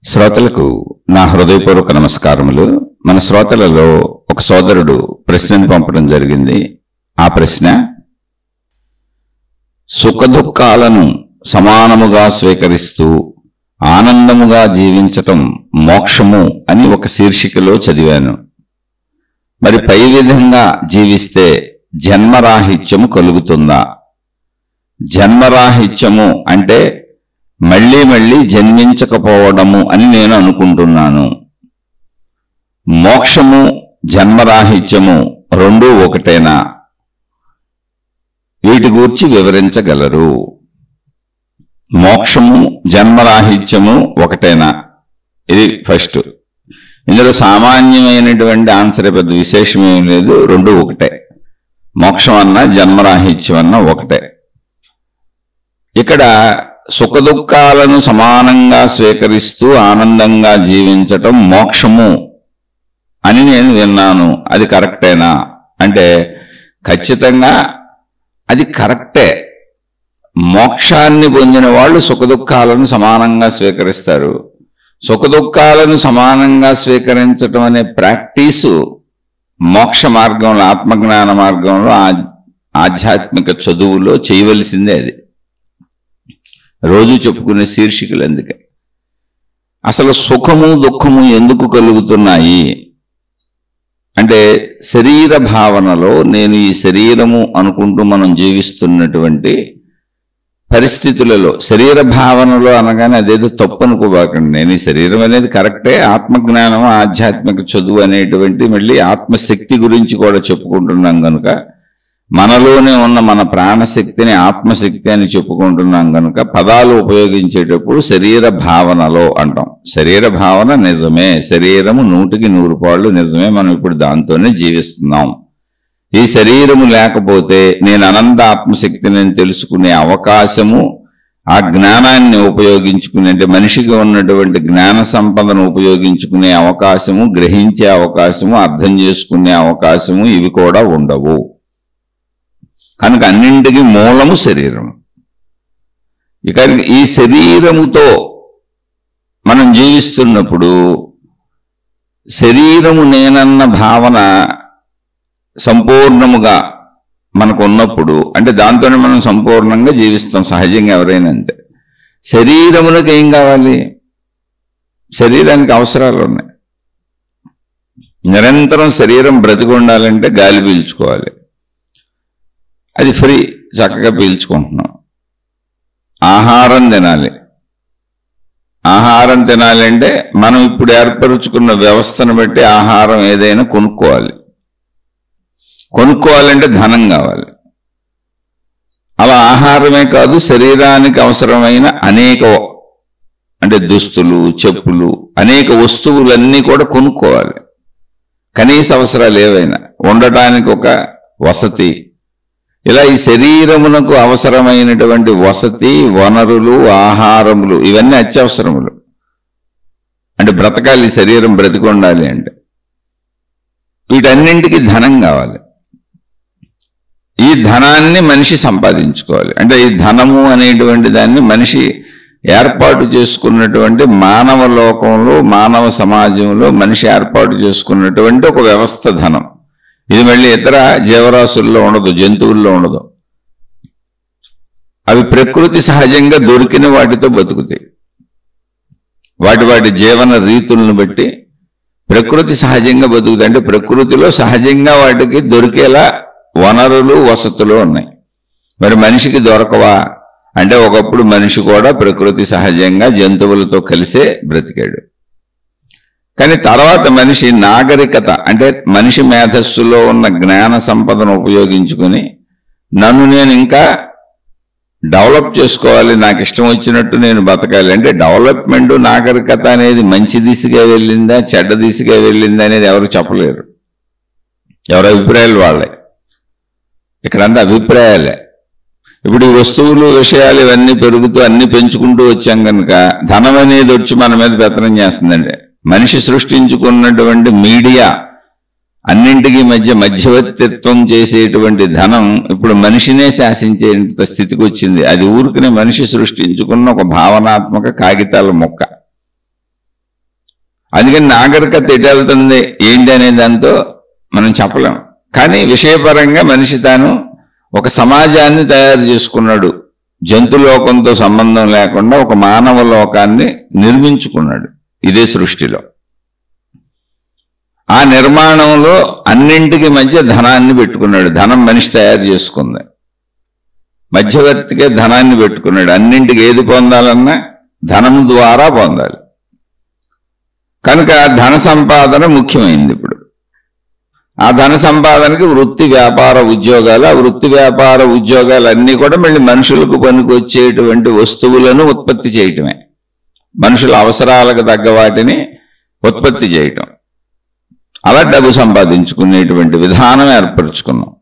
శ్రోతలకు నా హృదయపూర్వక నమస్కారములు. మన శ్రోతలలో ఒక సోదరుడు ప్రశ్నను పంపడం జరిగింది. ఆ ప్రశ్న, సుఖదుఖాలను సమానముగా స్వీకరిస్తూ ఆనందముగా జీవించటం మోక్షము అని ఒక శీర్షికలో చదివాను. మరి పై విధంగా జీవిస్తే జన్మరాహిత్యము కలుగుతుందా? జన్మరాహిత్యము అంటే మళ్ళీ మళ్ళీ జన్మించకపోవడము అని నేను అనుకుంటున్నాను. మోక్షము జన్మరాహిత్యము రెండూ ఒకటేనా? వీటి గురించి వివరించగలరు. మోక్షము జన్మరాహిత్యము ఒకటేనా? ఇది ఫస్ట్. ఇందులో సామాన్యమైనటువంటి ఆన్సర్ పెద్ద విశేషమేం లేదు. రెండూ ఒకటే. మోక్షం అన్నా జన్మరాహిత్యం అన్నా ఒకటే. ఇక్కడ సుఖదుఖాలను సమానంగా స్వీకరిస్తూ ఆనందంగా జీవించటం మోక్షము అని నేను విన్నాను. అది కరెక్టేనా అంటే ఖచ్చితంగా అది కరెక్టే. మోక్షాన్ని పొందిన వాళ్ళు సుఖదుఖాలను సమానంగా స్వీకరిస్తారు. సుఖదుఖాలను సమానంగా స్వీకరించటం అనే ప్రాక్టీసు మోక్ష మార్గంలో, ఆత్మజ్ఞాన మార్గంలో, ఆధ్యాత్మిక చదువులో చేయవలసిందే. అది రోజు చెప్పుకునే శీర్షికలు. అందుకే అసలు సుఖము దుఃఖము ఎందుకు కలుగుతున్నాయి అంటే శరీర భావనలో, నేను ఈ శరీరము అనుకుంటూ మనం జీవిస్తున్నటువంటి పరిస్థితులలో, శరీర భావనలో అనగానే అదేదో తప్పు అనుకోబాకండి. నేను ఈ శరీరం అనేది కరెక్టే. ఆత్మజ్ఞానం, ఆధ్యాత్మిక చదువు అనేటువంటి మళ్ళీ ఆత్మశక్తి గురించి కూడా చెప్పుకుంటున్నాం కనుక, మనలోనే ఉన్న మన ప్రాణశక్తిని ఆత్మశక్తి అని చెప్పుకుంటున్నాం కనుక పదాలు ఉపయోగించేటప్పుడు శరీర భావనలో అంటాం. శరీర భావన నిజమే, శరీరము 100% నిజమే. మనం ఇప్పుడు దాంతోనే జీవిస్తున్నాం. ఈ శరీరము లేకపోతే నేను అనంత ఆత్మశక్తిని తెలుసుకునే అవకాశము, ఆ జ్ఞానాన్ని ఉపయోగించుకునే, అంటే మనిషికి ఉన్నటువంటి జ్ఞాన సంపదను ఉపయోగించుకునే అవకాశము, గ్రహించే అవకాశము, అర్థం చేసుకునే అవకాశము ఇవి కూడా ఉండవు. కనుక అన్నింటికి మూలము శరీరం. ఇక ఈ శరీరముతో మనం జీవిస్తున్నప్పుడు శరీరము నేనన్న భావన సంపూర్ణముగా మనకు ఉన్నప్పుడు, అంటే దాంతోనే మనం సంపూర్ణంగా జీవిస్తాం సహజంగా. ఎవరైనా అంటే శరీరములకు ఏం కావాలి? శరీరానికి అవసరాలు ఉన్నాయి. నిరంతరం శరీరం బ్రతికి ఉండాలంటే గాలి పీల్చుకోవాలి. అది ఫ్రీ, చక్కగా పీల్చుకుంటున్నాం. ఆహారం తినాలి. ఆహారం తినాలంటే మనం ఇప్పుడు ఏర్పరుచుకున్న వ్యవస్థను బట్టి ఆహారం ఏదైనా కొనుక్కోవాలి. కొనుక్కోవాలంటే ధనం కావాలి. అలా ఆహారమే కాదు, శరీరానికి అవసరమైన అనేక, అంటే దుస్తులు, చెప్పులు, అనేక వస్తువులన్నీ కూడా కొనుక్కోవాలి. కనీస అవసరాలు ఏవైనా, ఉండటానికి ఒక వసతి, ఇలా ఈ శరీరమునకు అవసరమైనటువంటి వసతి, వనరులు, ఆహారములు ఇవన్నీ అత్యవసరములు. అంటే బ్రతకాలి, శరీరం బ్రతికి ఉండాలి అంటే వీటన్నింటికి ధనం కావాలి. ఈ ధనాన్ని మనిషి సంపాదించుకోవాలి. అంటే ఈ ధనము అనేటువంటి దాన్ని మనిషి ఏర్పాటు చేసుకున్నటువంటి మానవ లోకంలో, మానవ సమాజంలో మనిషి ఏర్పాటు చేసుకున్నటువంటి ఒక వ్యవస్థ ధనం. ఇది మళ్ళీ ఇతర జీవరాశుల్లో ఉండదు, జంతువుల్లో ఉండదు. అవి ప్రకృతి సహజంగా దొరికిన వాటితో బతుకుతాయి. వాటి జీవన రీతులను బట్టి ప్రకృతి సహజంగా బతుకుతాయి. అంటే ప్రకృతిలో సహజంగా వాటికి దొరికేలా వనరులు, వసతులు ఉన్నాయి. మరి మనిషికి దొరకవా అంటే ఒకప్పుడు మనిషి కూడా ప్రకృతి సహజంగా జంతువులతో కలిసే బ్రతికాడు. కానీ తర్వాత మనిషి నాగరికత, అంటే మనిషి మేధస్సులో ఉన్న జ్ఞాన సంపదను ఉపయోగించుకుని నన్ను నేను ఇంకా డెవలప్ చేసుకోవాలి, నాకు ఇష్టం వచ్చినట్టు నేను బతకాలి అంటే డెవలప్మెంట్, నాగరికత అనేది మంచి దిశగా వెళ్ళిందా చెడ్డ దిశగా వెళ్ళిందా అనేది ఎవరు చెప్పలేరు. ఎవరి అభిప్రాయాలు వాళ్ళే. ఇక్కడంతా అభిప్రాయాలే. ఇప్పుడు ఈ వస్తువులు, విషయాలు ఇవన్నీ పెరుగుతూ అన్ని పెంచుకుంటూ వచ్చాం కనుక ధనం అనేది వచ్చి మన మీద పెత్తనం చేస్తుందండి. మనిషి సృష్టించుకున్నటువంటి మీడియా అన్నింటికి మధ్యవర్తిత్వం చేసేటువంటి ధనం ఇప్పుడు మనిషినే శాసించేంత స్థితికి వచ్చింది. అది ఊరికనే మనిషి సృష్టించుకున్న ఒక భావనాత్మక కాగితాల మొక్క. అందుకని నాగరికత ఎటు వెళ్తుంది ఏంటి అనే దాంతో మనం చెప్పలేం. కానీ విషయపరంగా మనిషి తాను ఒక సమాజాన్ని తయారు చేసుకున్నాడు. జంతులోకంతో సంబంధం లేకుండా ఒక మానవ లోకాన్ని నిర్మించుకున్నాడు ఇదే సృష్టిలో. ఆ నిర్మాణంలో అన్నింటికి మధ్య ధనాన్ని పెట్టుకున్నాడు. ధనం మనిషి తయారు చేసుకుంది. మధ్యవర్తికే ధనాన్ని పెట్టుకున్నాడు. అన్నింటికి ఏది పొందాలన్నా ధనం ద్వారా పొందాలి. కనుక ధన సంపాదన ముఖ్యమైంది. ఇప్పుడు ఆ ధన సంపాదనకి వృత్తి వ్యాపార ఉద్యోగాలు, ఆ వృత్తి వ్యాపార ఉద్యోగాలన్నీ కూడా మళ్ళీ మనుషులకు పనికి వచ్చేటువంటి వస్తువులను ఉత్పత్తి చేయటమే. మనుషుల అవసరాలకు తగ్గ వాటిని ఉత్పత్తి చేయటం, అలా డబ్బు సంపాదించుకునేటువంటి విధానం ఏర్పరచుకున్నాం.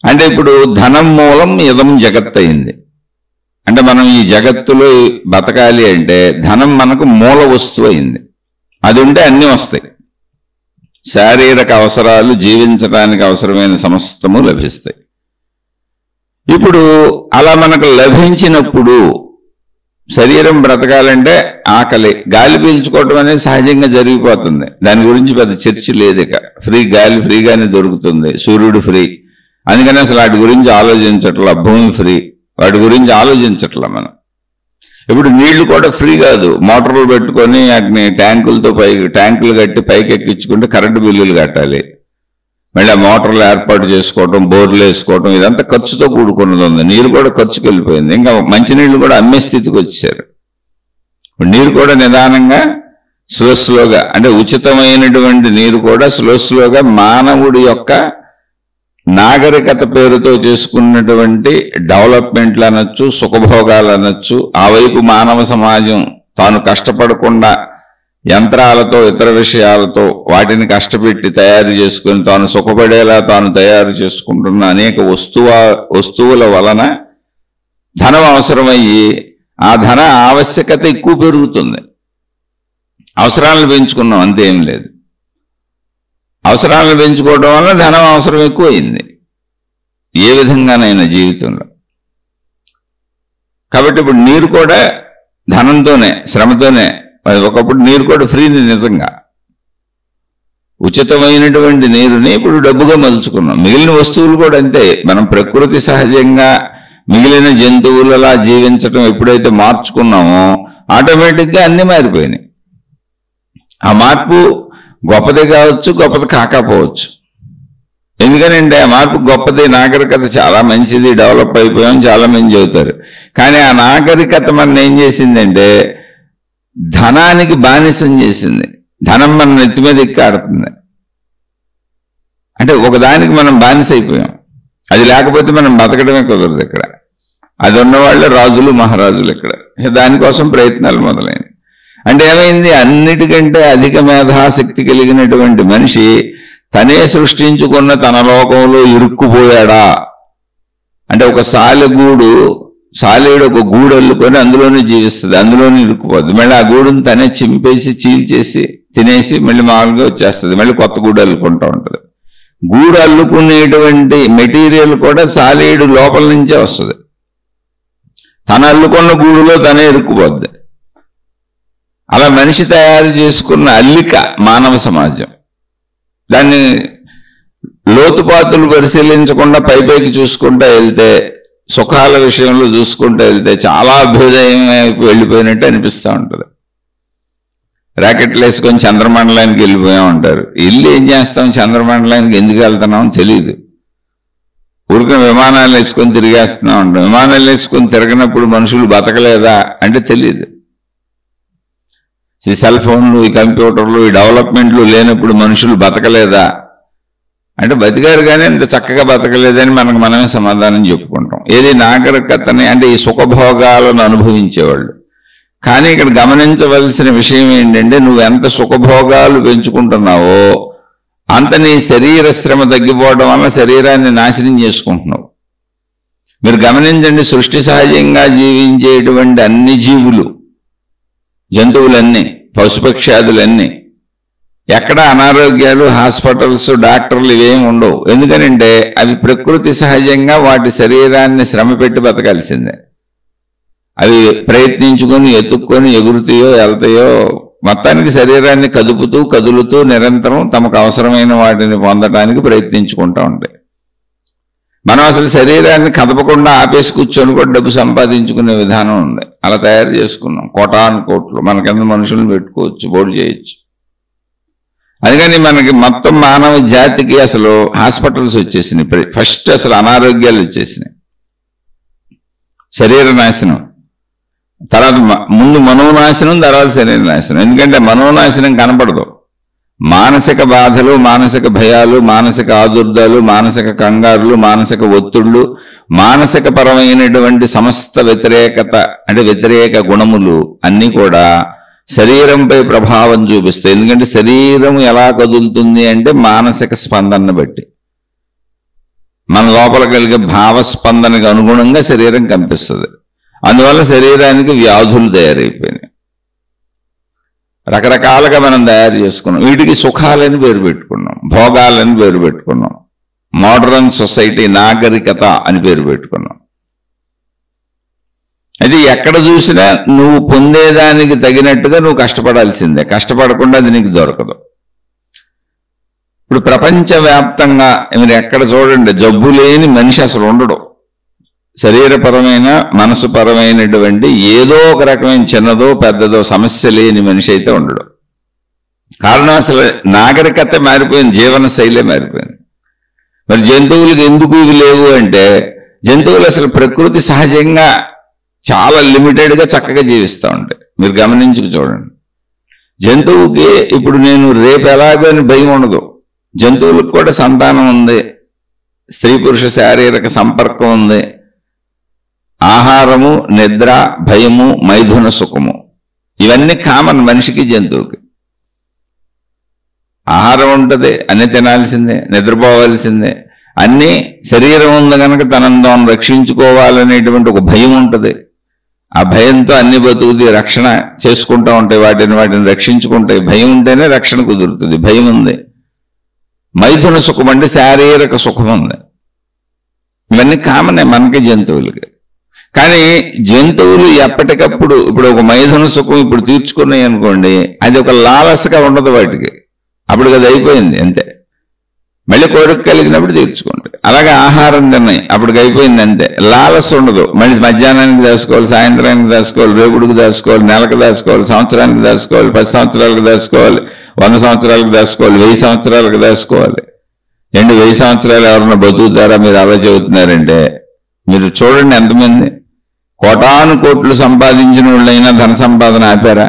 అంటే ఇప్పుడు ధనం మూలం ఇదం జగత్ అయింది. అంటే మనం ఈ జగత్తులో బతకాలి అంటే ధనం మనకు మూల వస్తువు అయింది. అది ఉంటే అన్నీ వస్తాయి. శారీరక అవసరాలు, జీవించడానికి అవసరమైన సమస్తము లభిస్తాయి. ఇప్పుడు అలా మనకు లభించినప్పుడు శరీరం బ్రతకాలంటే ఆకలి, గాలి పీల్చుకోవటం అనేది సహజంగా జరిగిపోతుంది. దాని గురించి పెద్ద చర్చ లేదు. ఇక ఫ్రీ గాలి ఫ్రీగానే దొరుకుతుంది, సూర్యుడు ఫ్రీ. అందుకని అసలు వాటి గురించి ఆలోచించట్లా. భూమి ఫ్రీ, వాటి గురించి ఆలోచించట్లా మనం. ఇప్పుడు నీళ్లు కూడా ఫ్రీ కాదు. మోటార్లు పెట్టుకొని వాటిని ట్యాంకులు కట్టి పైకి ఎక్కించుకుంటే కరెంటు బిల్లులు కట్టాలి. మళ్ళీ ఆ మోటార్లు ఏర్పాటు చేసుకోవటం, బోర్లు వేసుకోవటం, ఇదంతా ఖర్చుతో కూడుకున్నది ఉంది. నీరు కూడా ఖర్చుకు వెళ్ళిపోయింది. ఇంకా మంచినీళ్ళు కూడా అమ్మే స్థితికి వచ్చారు. నీరు కూడా నిదానంగా స్లోగా, అంటే ఉచితమైనటువంటి నీరు కూడా స్లోగా మానవుడి యొక్క నాగరికత పేరుతో చేసుకున్నటువంటి డెవలప్మెంట్లు అనొచ్చు, సుఖభోగాలు అనొచ్చు. ఆ వైపు మానవ సమాజం తాను కష్టపడకుండా యంత్రాలతో ఇతర విషయాలతో వాటిని కష్టపెట్టి తయారు చేసుకుని తాను సుఖపడేలా తాను తయారు చేసుకుంటున్న అనేక వస్తువుల వలన ధనం అవసరమయ్యి ఆ ధన ఆవశ్యకత ఎక్కువ పెరుగుతుంది. అవసరాలను పెంచుకున్నాం, అంతేం లేదు. అవసరాలను పెంచుకోవడం వల్ల ధనం అవసరం ఎక్కువైంది ఏ విధంగానైనా జీవితంలో. కాబట్టి ఇప్పుడు నీరు కూడా ధనంతోనే, శ్రమతోనే. ఒకప్పుడు నీరు కూడా ఫ్రీని, నిజంగా ఉచితమైనటువంటి నీరుని ఇప్పుడు డబ్బుగా మలుచుకున్నాం. మిగిలిన వస్తువులు కూడా అంతే. మనం ప్రకృతి సహజంగా మిగిలిన జంతువులలా జీవించటం ఎప్పుడైతే మార్చుకున్నామో ఆటోమేటిక్గా అన్నీ మారిపోయినాయి. ఆ మార్పు గొప్పది కావచ్చు, గొప్పది కాకపోవచ్చు. ఎందుకనంటే ఆ మార్పు గొప్పది, నాగరికత చాలా మంచిది, డెవలప్ అయిపోయాం చాలా మంది చెబుతారు. కానీ ఆ నాగరికత మన ఏం చేసిందంటే ధనానికి బానిసం చేసింది. ధనం మన నెత్తి మీద ఎక్కాడుతుంది. అంటే ఒకదానికి మనం బానిస అయిపోయాం. అది లేకపోతే మనం బతకడమే కుదరదు. ఇక్కడ అది ఉన్నవాళ్ళే రాజులు మహారాజులు. ఇక్కడ దానికోసం ప్రయత్నాలు మొదలైనవి. అంటే ఏమైంది, అన్నిటికంటే అధిక మేధాశక్తి కలిగినటువంటి మనిషి తనే సృష్టించుకున్న తన లోకంలో ఇరుక్కుపోయాడా. అంటే ఒక సాలేడు ఒక గూడు అల్లుకొని అందులోనే జీవిస్తుంది, అందులోనే ఇరుక్కుపోద్ది. మళ్ళీ ఆ గూడుని తనే చింపేసి చీల్చేసి తినేసి మళ్ళీ మామూలుగా వచ్చేస్తుంది. మళ్ళీ కొత్త గూడు అల్లుకుంటూ ఉంటుంది. గూడు అల్లుకునేటువంటి మెటీరియల్ కూడా సాలేడు లోపల నుంచే వస్తుంది. తన అల్లుకున్న గూడులో తనే ఇరుక్కుపోద్ది. అలా మనిషి తయారు చేసుకున్న అల్లిక మానవ సమాజం. దాన్ని లోతుపాతులు పరిశీలించకుండా పైకి చూసుకుంటూ వెళ్తే, సుఖాల విషయంలో చూసుకుంటూ వెళ్తే చాలా అభ్యుదయం వెళ్ళిపోయినట్టు అనిపిస్తూ ఉంటుంది. ర్యాకెట్లు వేసుకొని చంద్రమండలానికి వెళ్ళిపోయాం అంటారు. వెళ్ళి ఏం చేస్తాం, చంద్రమండలానికి ఎందుకు వెళ్తున్నాం తెలియదు. ఊరికే విమానాలు వేసుకొని తిరిగేస్తున్నాం ఉంటాం. విమానాలు వేసుకొని తిరగనప్పుడు మనుషులు బతకలేదా అంటే తెలియదు. ఈ సెల్ ఫోన్లు, ఈ కంప్యూటర్లు, ఈ డెవలప్మెంట్లు లేనప్పుడు మనుషులు బతకలేదా అంటే బతికారు, కానీ అంత చక్కగా బతకలేదని మనమే సమాధానం చెప్పుకుంటాం. ఏది నాగరికతని, అంటే ఈ సుఖభోగాలను అనుభవించేవాళ్ళు. కానీ ఇక్కడ గమనించవలసిన విషయం ఏంటంటే నువ్వు ఎంత సుఖభోగాలు పెంచుకుంటున్నావో అంత నీ శరీర శ్రమ తగ్గిపోవడం వల్ల శరీరాన్ని నాశనం చేసుకుంటున్నావు. మీరు గమనించండి, సృష్టి సహజంగా జీవించేటువంటి అన్ని జీవులు, జంతువులన్నీ, పశుపక్ష్యాదులన్నీ, ఎక్కడ అనారోగ్యాలు, హాస్పిటల్స్, డాక్టర్లు ఇవేమి ఉండవు. ఎందుకనంటే అవి ప్రకృతి సహజంగా వాటి శరీరాన్ని శ్రమ పెట్టి బతకాల్సిందే. అవి ప్రయత్నించుకొని ఎత్తుక్కొని ఎగురుతాయో వెళ్తాయో మొత్తానికి శరీరాన్ని కదులుతూ నిరంతరం తమకు అవసరమైన వాటిని పొందడానికి ప్రయత్నించుకుంటూ ఉంటాయి. మనం అసలు శరీరాన్ని కదపకుండా ఆపేసి కూర్చొని కూడా డబ్బు సంపాదించుకునే విధానం ఉంది. అలా తయారు చేసుకున్నాం. కోటాను కోట్లు మన కింద మనుషులను పెట్టుకోవచ్చు, బోర్డు చేయొచ్చు. అందుకని మనకి మొత్తం మానవ జాతికి అసలు హాస్పిటల్స్ వచ్చేసినాయి. ఫస్ట్ అసలు అనారోగ్యాలు వచ్చేసినాయి, శరీర నాశనం, తర్వాత ముందు మనోనాశనం, తర్వాత శరీర నాశనం. ఎందుకంటే మనోనాశనం కనపడదు. మానసిక బాధలు, మానసిక భయాలు, మానసిక ఆదుర్దాలు, మానసిక కంగారులు, మానసిక ఒత్తిళ్లు, మానసిక పరమైనటువంటి సమస్త వ్యతిరేకత అంటే వ్యతిరేక గుణములు అన్నీ కూడా శరీరంపై ప్రభావం చూపిస్తాయి. ఎందుకంటే శరీరం ఎలా కదులుతుంది అంటే మానసిక స్పందనను బట్టి, మన లోపల కలిగే భావస్పందనకు అనుగుణంగా శరీరం కనిపిస్తుంది. అందువల్ల శరీరానికి వ్యాధులు తయారైపోయినాయి. రకరకాలుగా మనం తయారు చేసుకున్నాం. వీటికి సుఖాలని పేరు పెట్టుకున్నాం, భోగాలని పేరు పెట్టుకున్నాం, మోడర్న్ సొసైటీ, నాగరికత అని పేరు పెట్టుకున్నాం. అది ఎక్కడ చూసినా నువ్వు పొందేదానికి తగినట్టుగా నువ్వు కష్టపడాల్సిందే. కష్టపడకుండా అది నీకు దొరకదు. ఇప్పుడు ప్రపంచవ్యాప్తంగా మీరు ఎక్కడ చూడండి, జబ్బు లేని మనిషి అసలు ఉండడు. శరీరపరమైన మనసుపరమైనటువంటి ఏదో ఒక రకమైన చిన్నదో పెద్దదో సమస్య లేని మనిషి అయితే ఉండడు. కారణం అసలు నాగరికత మారిపోయింది, జీవన శైలే మారిపోయింది. మరి జంతువులకు ఎందుకు ఇవి లేవు అంటే, జంతువులు అసలు ప్రకృతి సహజంగా చాలా లిమిటెడ్గా చక్కగా జీవిస్తూ ఉంటాయి. మీరు గమనించుకు చూడండి. జంతువుకి ఇప్పుడు నేను రేపు ఎలాగో అని భయం ఉండదు. జంతువులకు కూడా సంతానం ఉంది, స్త్రీ పురుష శారీరక సంపర్కం ఉంది, ఆహారము, నిద్ర, భయము, మైథున సుఖము, ఇవన్నీ కామన్ మనిషికి జంతువుకి. ఆహారం ఉంటుంది, అన్నీ తినాల్సిందే, నిద్రపోవాల్సిందే, అన్నీ శరీరం ఉంది కనుక తనను తాను రక్షించుకోవాలనేటువంటి ఒక భయం ఉంటుంది. ఆ భయంతో అన్ని బతుకుతాయి, రక్షణ చేసుకుంటూ ఉంటాయి, వాటిని రక్షించుకుంటాయి. భయం ఉంటేనే రక్షణ కుదురుతుంది. భయం ఉంది. మైథున సుఖం అంటే శారీరక సుఖం ఉంది. ఇవన్నీ కామనే మనకి, జంతువులకి. కానీ జంతువులు ఎప్పటికప్పుడు ఇప్పుడు ఒక మైథున సుఖం ఇప్పుడు తీర్చుకున్నాయి అనుకోండి, అది ఒక లాలసగా ఉండదు వాటికి. అప్పుడు అది అయిపోయింది అంతే. మళ్ళీ కోరిక కలిగినప్పుడు తీర్చుకుంటాయి. అలాగే ఆహారం తిన్నాయి, అప్పటికి అయిపోయింది అంతే. లాలస ఉండదు. మళ్ళీ మధ్యాహ్నానికి దాచుకోవాలి, సాయంత్రానికి దాచుకోవాలి, రేపుడికి దాచుకోవాలి, నెలకు దాచుకోవాలి, సంవత్సరానికి దాచుకోవాలి, 10 సంవత్సరాలకు దాచుకోవాలి, 100 సంవత్సరాలకు దాచుకోవాలి, 1000 సంవత్సరాలకు దాచుకోవాలి. 1000 సంవత్సరాలు ఎవరన్నా బతుకుతారా మీరు అలా చెబుతున్నారంటే, మీరు చూడండి ఎంతమంది కోటాను కోట్లు సంపాదించిన వాళ్ళైనా ధన సంపాదన ఆపారా?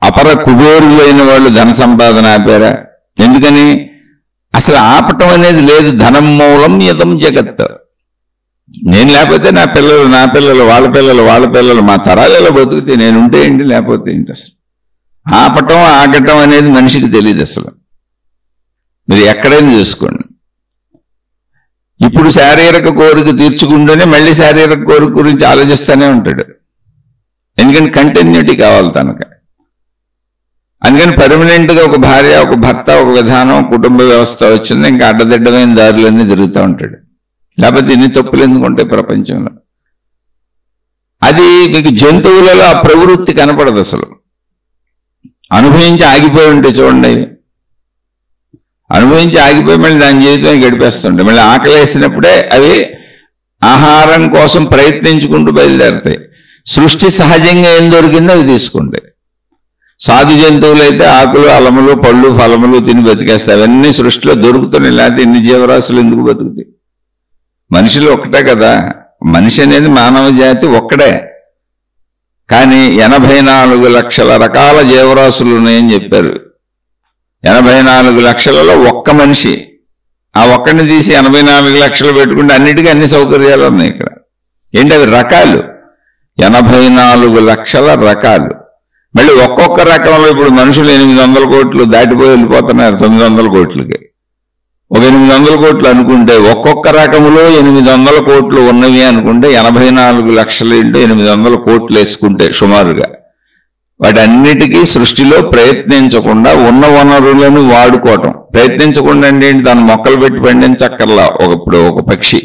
అపర కుబేరులైన వాళ్ళు ధన సంపాదన ఆపారా? ఎందుకని? అసలు ఆపటం అనేది లేదు. ధనం మూలం యతం జగత్. నేను లేకపోతే నా పిల్లలు వాళ్ళ పిల్లలు మా తరాలలో బతుకుతే నేనుంటే ఏంటి, లేకపోతే ఏంటి? అసలు ఆపటం ఆగటం అనేది మనిషికి తెలియదు అసలు. మీరు ఎక్కడైనా చూసుకోండి. ఇప్పుడు శారీరక కోరిక తీర్చుకుంటూనే మళ్ళీ శారీరక కోరిక గురించి ఆలోచిస్తూనే ఉంటాడు. ఎందుకంటే కంటిన్యూటీ కావాలి తనకు. అందుకని పర్మనెంట్గా ఒక భార్య, ఒక భర్త, ఒక విధానం, కుటుంబ వ్యవస్థ వచ్చింది, ఇంకా అడ్డదిడ్డమైన దారులన్నీ తిరుగుతూ ఉంటాడు. లేకపోతే ఇన్ని తప్పులు ఎందుకు ఉంటాయి ప్రపంచంలో? అది మీకు జంతువులలో ఆ ప్రవృత్తి కనపడదు అసలు. అనుభవించి ఆగిపోయి ఉంటే చూడండి, అనుభవించి ఆగిపోయి మళ్ళీ దాని జీవితం గడిపేస్తుంటాయి. మళ్ళీ ఆకలేసినప్పుడే అవి ఆహారం కోసం ప్రయత్నించుకుంటూ బయలుదేరుతాయి. సృష్టి సహజంగా ఏం దొరికిందో అవి తీసుకుంటాయి. సాధు జంతువులు అయితే ఆకులు, అలములు, పళ్ళు, ఫలములు తిని బతికేస్తాయి. అవన్నీ సృష్టిలో దొరుకుతున్నాయి, లేకపోతే ఇన్ని జీవరాశులు ఎందుకు బతుకుతాయి? మనుషులు ఒక్కటే కదా. మనిషి అనేది మానవ జాతి ఒక్కడే. కానీ 84 లక్షల రకాల జీవరాశులు ఉన్నాయని చెప్పారు. 84 లక్షలలో ఒక్క మనిషి. ఆ ఒక్కడిని తీసి 84 లక్షలు పెట్టుకుంటే అన్నిటికీ అన్ని సౌకర్యాలు ఉన్నాయి ఇక్కడ. ఏంటి అవి? రకాలు. 84 లక్షల రకాలు. మళ్ళీ ఒక్కొక్క రకంలో ఇప్పుడు మనుషులు 800 కోట్లు దాటిపోయి వెళ్ళిపోతున్నారు 900 కోట్లకి. ఒక 800 కోట్లు అనుకుంటే ఒక్కొక్క రకములో 800 కోట్లు ఉన్నవి అనుకుంటే 84 లక్షలు ఇంటూ 800 కోట్లు వేసుకుంటే సుమారుగా వాటన్నిటికీ సృష్టిలో ప్రయత్నించకుండా ఉన్న వనరులను వాడుకోవటం. ప్రయత్నించకుండా అంటే ఏంటి? దాన్ని మొక్కలు పెట్టి పండించక్కర్లా. ఇప్పుడు ఒక పక్షి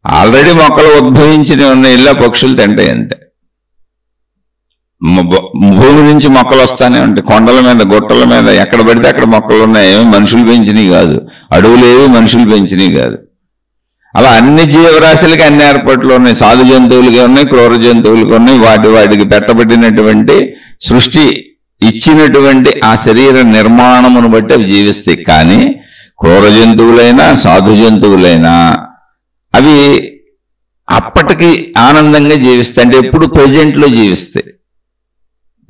ఆల్రెడీ మొక్కలు ఉద్భవించినవి ఉన్న ఇళ్ళ పక్షులు తింటాయి అంతే. భూమి నుంచి మొక్కలు వస్తానే ఉంటాయి, కొండల మీద గుట్టల మీద ఎక్కడ పడితే అక్కడ మొక్కలు ఉన్నాయి. ఏమి మనుషులు పెంచినవి కాదు, అడవులు ఏవి మనుషులు పెంచినవి కాదు. అలా అన్ని జీవరాశులకి అన్ని ఏర్పాట్లు ఉన్నాయి. సాధు జంతువులకి ఉన్నాయి, క్రూర జంతువులకి ఉన్నాయి. వాటికి పెట్టబడినటువంటి సృష్టి ఇచ్చినటువంటి ఆ శరీర నిర్మాణమును బట్టి అవి జీవిస్తాయి. కానీ క్రూర జంతువులైనా సాధు జంతువులైనా అవి అప్పటికి ఆనందంగా జీవిస్తాయి. అంటే ఎప్పుడు ప్రజెంట్లో జీవిస్తాయి.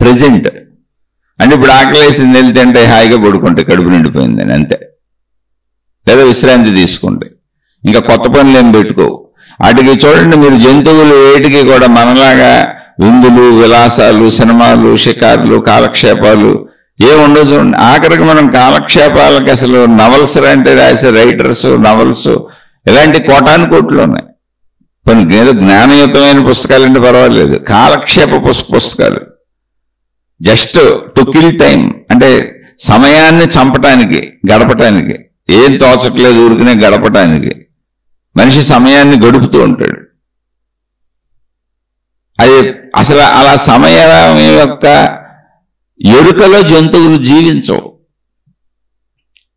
ప్రజెంట్ అంటే ఇప్పుడు ఆకలేసింది వెళ్తే అంటే హాయిగా పడుకుంటాయి, కడుపు నిండిపోయిందని అంతే. లేదా విశ్రాంతి తీసుకుంటాయి, ఇంకా కొత్త పనులు ఏం పెట్టుకోవు. వాటికి చూడండి మీరు, జంతువులు వేటికి కూడా మనలాగా విందులు విలాసాలు సినిమాలు షికార్లు కాలక్షేపాలు ఏముండవు చూడండి. ఆఖరికి మనం కాలక్షేపాలకి అసలు నవల్స్ అంటే రాసే రైటర్స్ నవల్స్ ఇలాంటి కోటాను కోట్లు ఉన్నాయి. కొన్ని ఏదో జ్ఞానయుతమైన పుస్తకాలు అంటే పర్వాలేదు, కాలక్షేప పుస్తకాలు జస్ట్ టు కిల్ టైం, అంటే సమయాన్ని చంపటానికి గడపటానికి, ఏం తోచట్లేదు ఊరికనే గడపటానికి మనిషి సమయాన్ని గడుపుతూ ఉంటాడు. అది అసలు అలా సమయం యొక్క ఎరుకలో జంతువులు జీవించవు.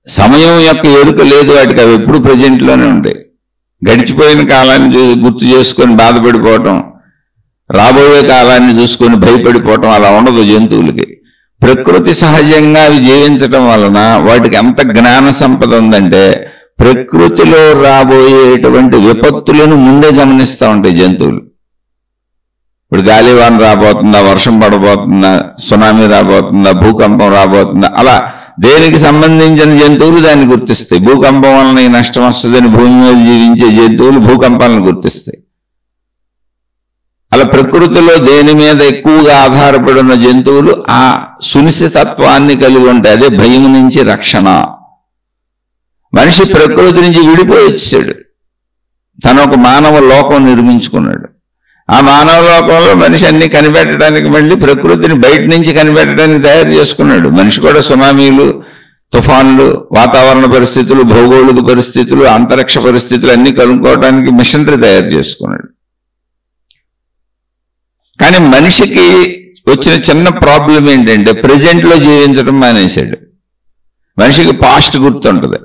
సమయం యొక్క ఎరుక లేదు వాటికి, అవి ఎప్పుడు ప్రజెంట్లోనే ఉంటాయి. గడిచిపోయిన కాలాన్ని గుర్తు చేసుకొని బాధపడిపోవటం, రాబోయే కాలాన్ని చూసుకొని భయపడిపోవటం అలా ఉండదు జంతువులకి. ప్రకృతి సహజంగా అవి జీవించటం వలన వాటికి ఎంత జ్ఞాన సంపద ఉందంటే ప్రకృతిలో రాబోయేటువంటి విపత్తులను ముందే గమనిస్తూ ఉంటాయి జంతువులు. ఇప్పుడు గాలివాన రాబోతుందా, వర్షం పడబోతుందా, సునామీ రాబోతుందా, భూకంపం రాబోతుందా, అలా దేనికి సంబంధించిన జంతువులు దాన్ని గుర్తిస్తాయి. భూకంపం వలన ఈ నష్టం వస్తుందని భూమి మీద జీవించే జంతువులు భూకంపాలను గుర్తిస్తాయి. అలా ప్రకృతిలో దేని మీద ఎక్కువగా ఆధారపడి ఉన్న జంతువులు ఆ సునిశ్చితత్వాన్ని కలిగి ఉంటాయి. అదే భయం నుంచి రక్షణ. మనిషి ప్రకృతి నుంచి విడిపోయి వచ్చాడు, తను ఒక మానవ లోకం నిర్మించుకున్నాడు. ఆ మానవ లోకంలో మనిషి అన్ని కనిపెట్టడానికి మళ్ళీ ప్రకృతిని బయట నుంచి కనిపెట్టడానికి తయారు చేసుకున్నాడు. మనిషి కూడా సునామీలు, తుఫాన్లు, వాతావరణ పరిస్థితులు, భౌగోళిక పరిస్థితులు, అంతరిక్ష పరిస్థితులు అన్ని కనుక్కోవడానికి మిషనరీ తయారు చేసుకున్నాడు. కానీ మనిషికి వచ్చిన చిన్న ప్రాబ్లం ఏంటంటే ప్రజెంట్లో జీవించడం మానేశాడు. మనిషికి పాస్ట్ గుర్తుంటుంది,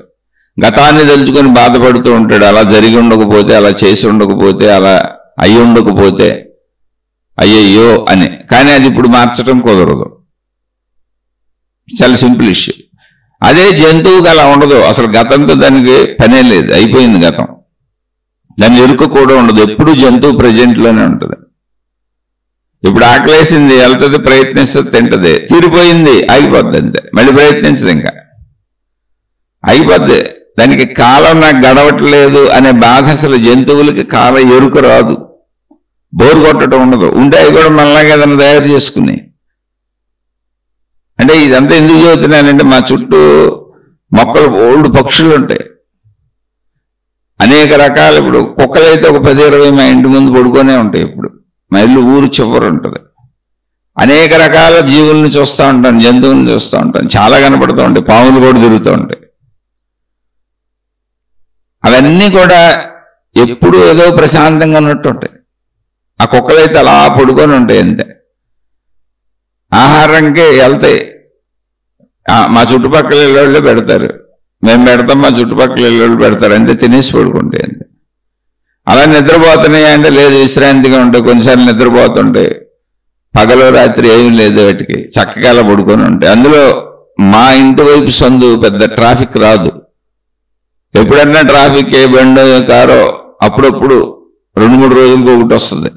గతాన్ని తలుచుకొని బాధపడుతూ ఉంటాడు. అలా జరిగి ఉండకపోతే, అలా చేసి ఉండకపోతే, అలా అయి ఉండకపోతే అయ్యయ్యో అని. కానీ అది ఇప్పుడు మార్చడం కుదరదు, చాలా సింపుల్ ఇష్యూ. అదే జంతువుకి అలా ఉండదు, అసలు గతంతో దానికి పనే లేదు, అయిపోయింది గతం. దాని ఎరుక కూడా ఉండదు, ఎప్పుడు జంతువు ప్రజెంట్లోనే ఉంటుంది. ఇప్పుడు ఆకలేసింది వెళ్తుంది, ప్రయత్నిస్తుంది, తింటది, తీరిపోయింది, ఆగిపోద్ది అంతే, మళ్ళీ ప్రయత్నించదు, ఇంకా ఆగిపోద్ది. దానికి కాలం నాకు గడవట్లేదు అనే బాధ అసలు జంతువులకి కాల ఎరుక రాదు, బోరు కొట్టడం ఉండదు. ఉంటే అవి కూడా మనలాగా ఏదైనా తయారు చేసుకుని. అంటే ఇదంతా ఎందుకు చదువుతున్నానంటే మా చుట్టూ మొక్కలు ఓల్డ్ పక్షులు ఉంటాయి, అనేక రకాలు. ఇప్పుడు కుక్కలైతే ఒక 10-20 మా ఇంటి ముందు పడుకొనే ఉంటాయి. ఇప్పుడు మా ఇల్లు ఊరు చివరి ఉంటుంది. అనేక రకాల జీవుల్ని చూస్తూ ఉంటాను, జంతువులను చూస్తూ ఉంటాను, చాలా కనపడుతూ ఉంటాయి. పాములు కూడా తిరుగుతూ ఉంటాయి. అవన్నీ కూడా ఎప్పుడు ఏదో ప్రశాంతంగా ఉన్నట్టు ఉంటాయి. ఆ కుక్కలైతే అలా పడుకొని ఉంటాయి అంతే, ఆహారంకి వెళ్తాయి. మా చుట్టుపక్కల ఇళ్ళోళ్ళు పెడతారు, మేము పెడతాం, మా చుట్టుపక్కల ఇళ్ళోళ్ళు పెడతారు, అంతే, తినేసి పడుకుంటాయి అంతే. అలా నిద్రపోతున్నాయి అంటే లేదు, విశ్రాంతిగా ఉంటాయి. కొన్నిసార్లు నిద్రపోతుంటాయి, పగలు రాత్రి ఏమీ లేదు, వాటికి చక్కగా అలా పడుకొని ఉంటాయి. అందులో మా ఇంటి వైపు సందు పెద్ద ట్రాఫిక్ రాదు. ఎప్పుడన్నా ట్రాఫిక్ ఏ బండో కారో అప్పుడప్పుడు 2-3 రోజులకు ఒకటి వస్తుంది.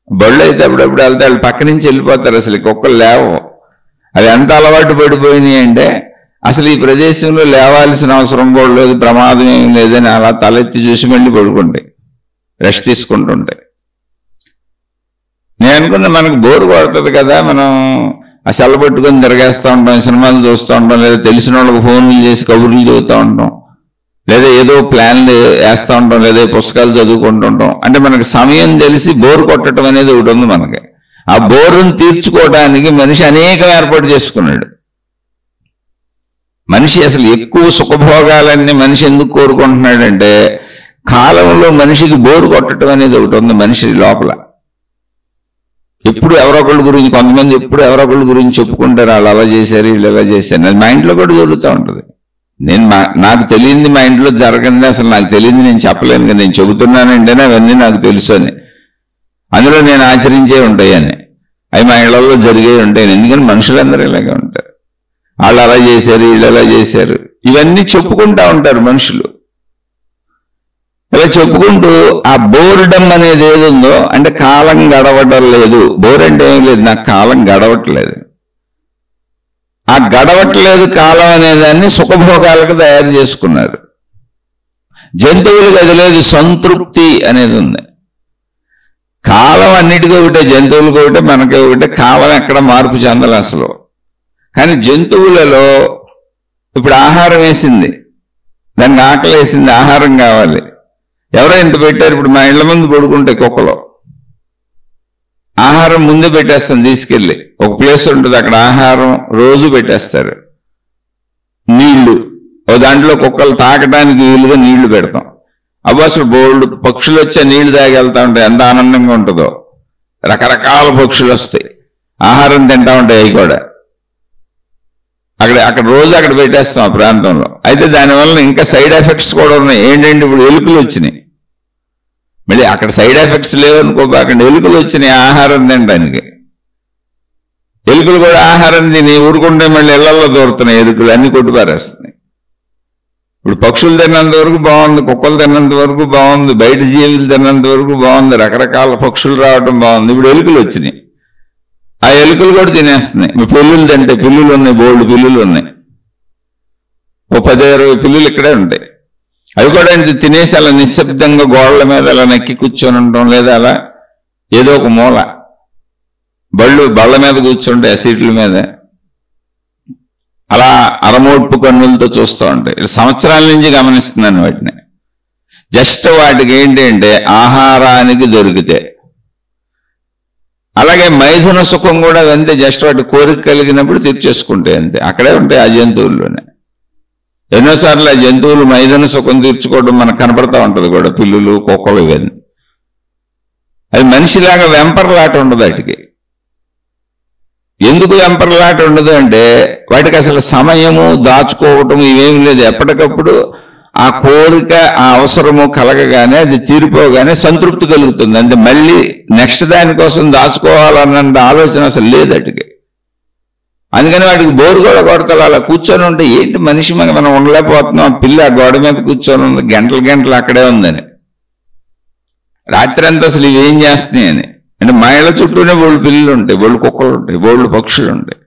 బళ్ళు అయితే అప్పుడప్పుడు వెళ్తే వాళ్ళు పక్క నుంచి వెళ్ళిపోతారు, అసలు కుక్కలు లేవు. అవి ఎంత అలవాటు పడిపోయినాయి అంటే అసలు ఈ ప్రదేశంలో లేవాల్సిన అవసరం కూడా లేదు, ప్రమాదం ఏం లేదని అలా తలెత్తి చూసి మళ్ళీ పడుకుంటాయి, రెస్ట్ తీసుకుంటుంటాయి. నేను అనుకున్నా మనకు బోరు కొడుతుంది కదా, మనం ఆ సెల్ల పట్టుకొని తిరగేస్తూ ఉంటాం, సినిమాలు చూస్తూ ఉంటాం, లేదా తెలిసిన వాళ్ళకి ఫోన్లు చేసి కబుర్లు చదువుతూ ఉంటాం, లేదా ఏదో ప్లాన్లు వేస్తూ ఉంటాం, లేదా పుస్తకాలు చదువుకుంటుంటాం. అంటే మనకు సమయం తెలిసి బోరు కొట్టడం అనేది ఒకటి ఉంది మనకి. ఆ బోరును తీర్చుకోవడానికి మనిషి అనేకం ఏర్పాటు చేసుకున్నాడు. మనిషి అసలు ఎక్కువ సుఖభోగాలన్నీ మనిషి ఎందుకు కోరుకుంటున్నాడంటే కాలంలో మనిషికి బోరు కొట్టడం అనేది ఒకటి ఉంది మనిషి లోపల. ఎప్పుడు ఎవరో ఒకళ్ళ గురించి, కొంతమంది ఎప్పుడు ఎవరో ఒకళ్ళ గురించి చెప్పుకుంటారు, వాళ్ళు అలా చేశారు వీళ్ళు ఇలా చేశారు. అది మా ఇంట్లో కూడా జరుగుతూ ఉంటుంది. నాకు తెలియంది మా ఇంట్లో జరగండి, అసలు నాకు తెలియంది నేను చెప్పలేను కదా, నేను చెబుతున్నానంటేనే అవన్నీ నాకు తెలుసు అని, అందులో నేను ఆచరించే ఉంటాయని, అవి మా ఇళ్లలో జరిగే ఉంటాయి. ఎందుకని మనుషులందరూ ఇలాగే ఉంటారు, వాళ్ళు అలా చేశారు వీళ్ళు అలా చేశారు, ఇవన్నీ చెప్పుకుంటా ఉంటారు మనుషులు. ఇలా చెప్పుకుంటూ ఆ బోర్డమ్ అనేది ఏదుందో, అంటే కాలం గడవడం లేదు. బోర్ అంటే ఏం లేదు, నాకు కాలం గడవట్లేదు. ఆ గడవట్లేదు కాలం అనేదాన్ని సుఖభోగాలకు తయారు చేసుకున్నారు. జంతువులకు అది లేదు, సంతృప్తి అనేది ఉంది. కాలం అన్నిటికీ ఒకటే, జంతువులకు ఒకటే మనకి ఒకటే, కాలం ఎక్కడ మార్పు చెందాలి అసలు. కానీ జంతువులలో ఇప్పుడు ఆహారం వేసింది, దానికి ఆకలి వేసింది, ఆహారం కావాలి, ఎవరో ఇంత పెట్టారు. ఇప్పుడు మా ఇళ్ల ముందు పడుకుంటే కుక్కలో ఆహారం ముందే పెట్టేస్తాం తీసుకెళ్ళి, ఒక ప్లేస్ ఉంటుంది అక్కడ ఆహారం రోజు పెట్టేస్తారు. నీళ్లు దాంట్లో కుక్కలు తాగడానికి వీలుగా నీళ్లు పెడతాం. అబ్బా అసలు బోల్డ్ పక్షులు వచ్చే నీళ్లు తాగి వెళ్తా ఉంటాయి, ఎంత ఆనందంగా ఉంటుందో. రకరకాల పక్షులు వస్తాయి, ఆహారం తింటా ఉంటాయి. అవి కూడా అక్కడ రోజు అక్కడ పెట్టేస్తాం ఆ ప్రాంతంలో. అయితే దానివల్ల ఇంకా సైడ్ ఎఫెక్ట్స్ కూడా ఉన్నాయి. ఏంటంటే ఇప్పుడు ఎలుకలు వచ్చినాయి, మళ్ళీ అక్కడ సైడ్ ఎఫెక్ట్స్ లేవనుకో, అక్కడ ఎలుకలు వచ్చినాయి ఆహారం తినడానికి. ఎలుకలు కూడా ఆహారం తిని ఊరుకుంటే మళ్ళీ ఇళ్లలో దూరుతున్నాయి ఎలుకలు, అన్ని కొట్టుపారేస్తున్నాయి. ఇప్పుడు పక్షులు తిన్నంత వరకు బాగుంది, కుక్కలు తిన్నంత వరకు బాగుంది, బయట జీవులు తిన్నంత వరకు బాగుంది, రకరకాల పక్షులు రావటం బాగుంది. ఇప్పుడు ఎలుకలు వచ్చినాయి, ఆ ఎలుకలు కూడా తినేస్తున్నాయి. మీ పిల్లులు తింటే, పిల్లులు ఉన్నాయి, బోల్డ్ పిల్లులు ఉన్నాయి, ఓ 10-20 పిల్లులు ఇక్కడే ఉంటాయి. అవి కూడా తినేసి అలా నిశ్శబ్దంగా గోడల మీద అలా నెక్కి కూర్చొని ఉండటం, లేదా అలా ఏదో ఒక మూల బళ్ళ మీద కూర్చుంటే ఆ సీట్ల మీద అలా అరమోడ్పు కన్నులతో చూస్తూ ఉంటాయి. సంవత్సరాల నుంచి గమనిస్తున్నాను వాటిని. జస్ట్ వాటికి ఏంటి అంటే ఆహారానికి దొరికితే. అలాగే మైథున సుఖం కూడా అంతే, జస్ట్ వాటి కోరిక కలిగినప్పుడు తీర్చేసుకుంటాయి అంతే, అక్కడే ఉంటాయి ఆ జంతువుల్లోనే. ఎన్నోసార్లు ఆ జంతువులు మైథున సుఖం తీర్చుకోవడం మనకు కనపడతా ఉంటుంది కూడా, పిల్లులు కుక్కలు ఇవన్నీ. అది మనిషిలాగా వెంపర్లాట ఉండదు వాటికి. ఎందుకు వెంపర్లాట ఉండదు అంటే వాటికి అసలు సమయము దాచుకోవటం ఇవేమి లేదు. ఎప్పటికప్పుడు ఆ కోరిక ఆ అవసరము కలగగానే అది తీరిపోగానే సంతృప్తి కలుగుతుంది. అంటే మళ్ళీ నెక్స్ట్ దానికోసం దాచుకోవాలన్న ఆలోచన అసలు లేదు వాటికి. అందుకని వాటికి బోరు కూడా కొడతారు. అలా కూర్చొని ఉంటే ఏంటి మనిషి మనం ఉండలేకపోతున్నాం, పిల్ల ఆ గోడ మీద కూర్చొని ఉంది గంటలు గంటలు అక్కడే ఉందని, రాత్రి అంతా అసలు ఇవేం చేస్తున్నాయి అని. అంటే మా ఇళ్ళ చుట్టూనే బోళ్ళు పిల్లులు ఉంటాయి, బోళ్ళు కుక్కలు ఉంటాయి, బోళ్ళు పక్షులు ఉంటాయి.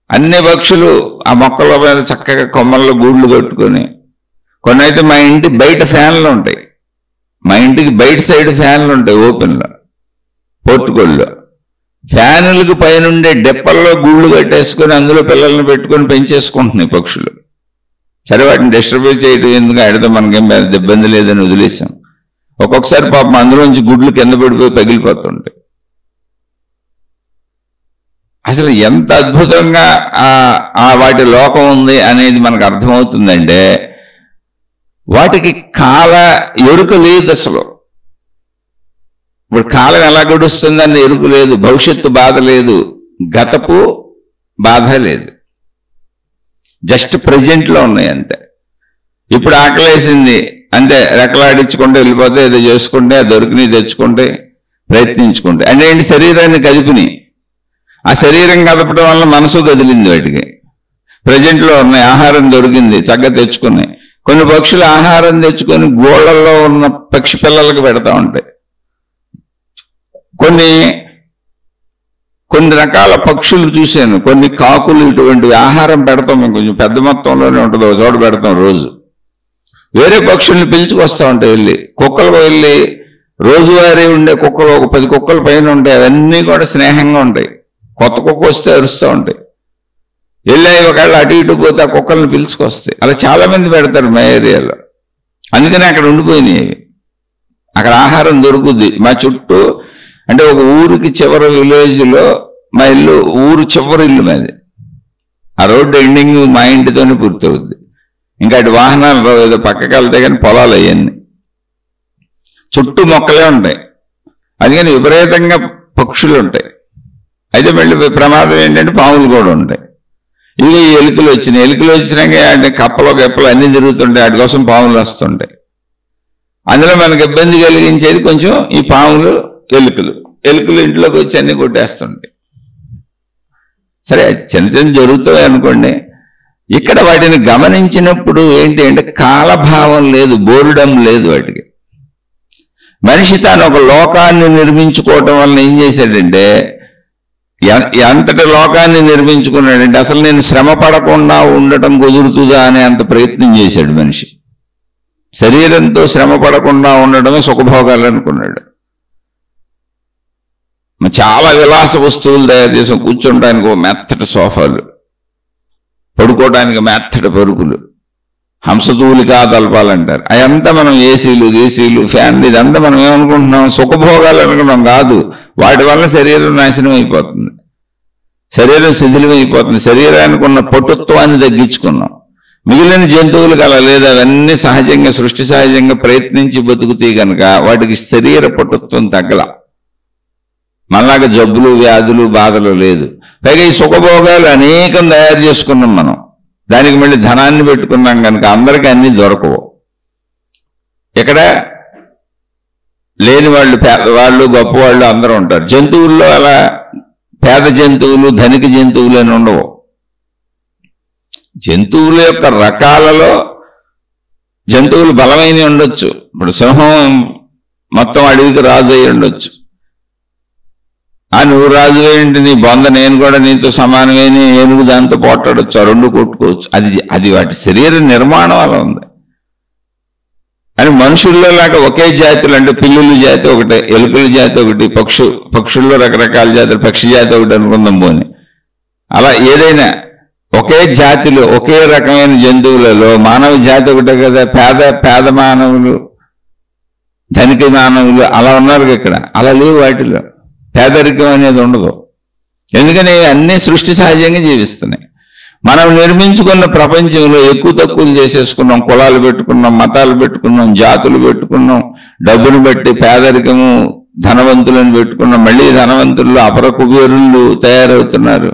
అన్ని పక్షులు ఆ మొక్కల మీద చక్కగా కొమ్మల్లో గూళ్ళు కట్టుకొని, కొన్ని అయితే మా ఇంటి బయట ఫ్యాన్లు ఉంటాయి, మా ఇంటికి బయట సైడ్ ఫ్యాన్లు ఉంటాయి ఓపెన్లో, పోర్టుకోల్లో. ఫ్యానులకు పైనుండే డెప్పల్లో గూళ్ళు కట్టేసుకొని అందులో పిల్లల్ని పెట్టుకొని పెంచేసుకుంటున్నాయి పక్షులు. సరే వాటిని డిస్టర్బ్ చేయడం ఎందుకు, ఆడితే మనకేం పెద్ద ఇబ్బంది లేదని వదిలేసాం. ఒక్కొక్కసారి పాపం అందులోంచి గుడ్లు కింద పడిపోయి పగిలిపోతుంటాయి. అసలు ఎంత అద్భుతంగా వాటి లోకం ఉంది అనేది మనకు అర్థమవుతుందంటే, వాటికి కాల ఎరుక లేదు అసలు. ఇప్పుడు కాలం ఎలా గడుస్తుందని ఎరుకు లేదు, భవిష్యత్తు బాధ లేదు, గతపు బాధ లేదు, జస్ట్ ప్రజెంట్లో ఉన్నాయి అంతే. ఇప్పుడు ఆకలేసింది అంతే, రెక్కలాడించుకుంటే వెళ్ళిపోతే ఏదో చేసుకుంటే దొరికిని తెచ్చుకుంటే ప్రయత్నించుకుంటే అంటే ఏంటి, శరీరాన్ని కదిపిని. ఆ శరీరం కదపడం వల్ల మనసు కదిలింది వాటికి. ప్రజెంట్లో ఉన్నాయి, ఆహారం దొరికింది చక్కగా తెచ్చుకున్నాయి. కొన్ని పక్షులు ఆహారం తెచ్చుకొని గోళ్లలో ఉన్న పక్షి పిల్లలకు పెడతా ఉంటాయి. కొన్ని రకాల పక్షులు చూశాను, కొన్ని కాకులు ఇటువంటివి ఆహారం పెడతాం మేము, కొంచెం పెద్ద మొత్తంలోనే ఉంటుంది, ఒక చోట పెడతాం రోజు. వేరే పక్షుల్ని పిలుచుకొస్తూ ఉంటాయి వెళ్ళి. కుక్కలకు వెళ్ళి రోజువారీ ఉండే కుక్కలు ఒక 10 కుక్కల పైన ఉంటాయి, అవన్నీ కూడా స్నేహంగా ఉంటాయి. కొత్త కుక్క వస్తే అరుస్తూ ఉంటాయి. వెళ్ళి ఒకవేళ అటు ఇటు పోతే ఆ కుక్కల్ని పిలుచుకొస్తాయి. అలా చాలా మంది పెడతారు మా ఏరియాలో, అందుకని అక్కడ ఉండిపోయినాయి అవి. అక్కడ ఆహారం దొరుకుద్ది. మా చుట్టూ అంటే ఒక ఊరికి చివరి విలేజ్లో మా ఇల్లు, ఊరు చివరి ఇల్లు మాది. ఆ రోడ్డు ఎండింగ్ మా ఇంటితోనే పూర్తవుద్ది. ఇంకా అటు వాహనాలు ఏదో పక్కకి వెళ్తే కానీ పొలాలు అవన్నీ చుట్టూ మొక్కలే ఉంటాయి. అందుకని విపరీతంగా పక్షులు ఉంటాయి. అయితే మళ్ళీ ప్రమాదం ఏంటంటే పాములు కూడా ఉంటాయి. ఇక ఎలుకలు వచ్చినాక కప్పలు గెప్పలు అన్నీ తిరుగుతుంటాయి, వాటి కోసం పాములు వస్తుంటాయి. అందులో మనకు ఇబ్బంది కలిగించేది కొంచెం ఈ పాములు, ఎలుకలు ఇంట్లోకి వచ్చి అన్ని కొట్టేస్తుంటాయి. సరే చిన్న చిన్న జరుగుతాయి అనుకోండి. ఇక్కడ వాటిని గమనించినప్పుడు ఏంటి అంటే కాలభావం లేదు, బోర్డం లేదు వాటికి. మనిషి తాను ఒక లోకాన్ని నిర్మించుకోవటం వల్ల ఏం చేశాడంటే, ఎంతటి లోకాన్ని నిర్మించుకున్నాడంటే అసలు నేను శ్రమ పడకుండా ఉండటం కుదురుతుందా అనే అంత ప్రయత్నం చేశాడు మనిషి. శరీరంతో శ్రమ పడకుండా ఉండడమే సుఖభోగాలు అనుకున్నాడు. చాలా విలాస వస్తువులు తయారు చేసాం, కూర్చోడానికి ఒక మెత్తటి సోఫాలు, పడుకోవడానికి మెత్తటి పరుపులు, హంసతూలికా తలపాలంటారు. అదంతా మనం ఏసీలు ఫ్యాన్లు ఇదంతా మనం ఏమనుకుంటున్నాం, సుఖభోగాలు అనుకున్నాం. కాదు, వాటి వల్ల శరీరం నాశనం అయిపోతుంది, శరీరం శిథిలం అయిపోతుంది, శరీరానికి ఉన్న పటుత్వాన్ని తగ్గించుకున్నాం. మిగిలిన జంతువులకు అలా లేదు, అవన్నీ సహజంగా సృష్టి సహజంగా ప్రయత్నించి బతుకుతాయి కనుక వాటికి శరీర పటుత్వం తగ్గల, మనలాగా జబ్బులు వ్యాధులు బాధలు లేదు. పైగా ఈ సుఖభోగాలు అనేకం తయారు చేసుకున్నాం మనం, దానికి మళ్ళీ ధనాన్ని పెట్టుకున్నాం కనుక అందరికీ అన్ని దొరకవు. ఇక్కడ లేని వాళ్ళు, పేదవాళ్ళు, గొప్పవాళ్ళు అందరూ ఉంటారు. జంతువుల్లో అలా పేద జంతువులు ధనిక జంతువులు అని ఉండవు. జంతువుల యొక్క రకాలలో జంతువులు బలమైనవి ఉండొచ్చు. ఇప్పుడు సింహం మొత్తం అడవికి రాజు అయి ఉండొచ్చు. నువ్వు రాజు ఏంటి, నీ బొంద నేను కూడా నీతో సమానమే, ఏనుగు దాంతో పోట్లాడొచ్చు, ఆ రెండు కొట్టుకోవచ్చు. అది వాటి శరీర నిర్మాణం అలా ఉంది. అని మనుషుల్లో లాగా ఒకే జాతులు, అంటే పిల్లుల జాతి ఒకటే, ఎలుకల జాతి ఒకటి, పక్షుల్లో రకరకాల జాతులు, పక్షి జాతి ఒకటి అనుకుందాం పోని. అలా ఏదైనా ఒకే జాతిలో ఒకే రకమైన జంతువులలో మానవ జాతి ఒకటే కదా. పేద మానవులు, ధనిక మానవులు అలా ఉన్నారు ఇక్కడ. అలా లేవు వాటిలో, పేదరికం అనేది ఉండదు. ఎందుకని అన్నీ సృష్టి సహజంగా జీవిస్తున్నాయి. మనం నిర్మించుకున్న ప్రపంచంలో ఎక్కువ తక్కువలు చేసేసుకున్నాం, కులాలు పెట్టుకున్నాం, మతాలు పెట్టుకున్నాం, జాతులు పెట్టుకున్నాం, డబ్బును బట్టి పేదరికము, ధనవంతులను పెట్టుకున్నాం. మళ్ళీ ధనవంతుల్లో అపర కుబేరులు తయారవుతున్నారు.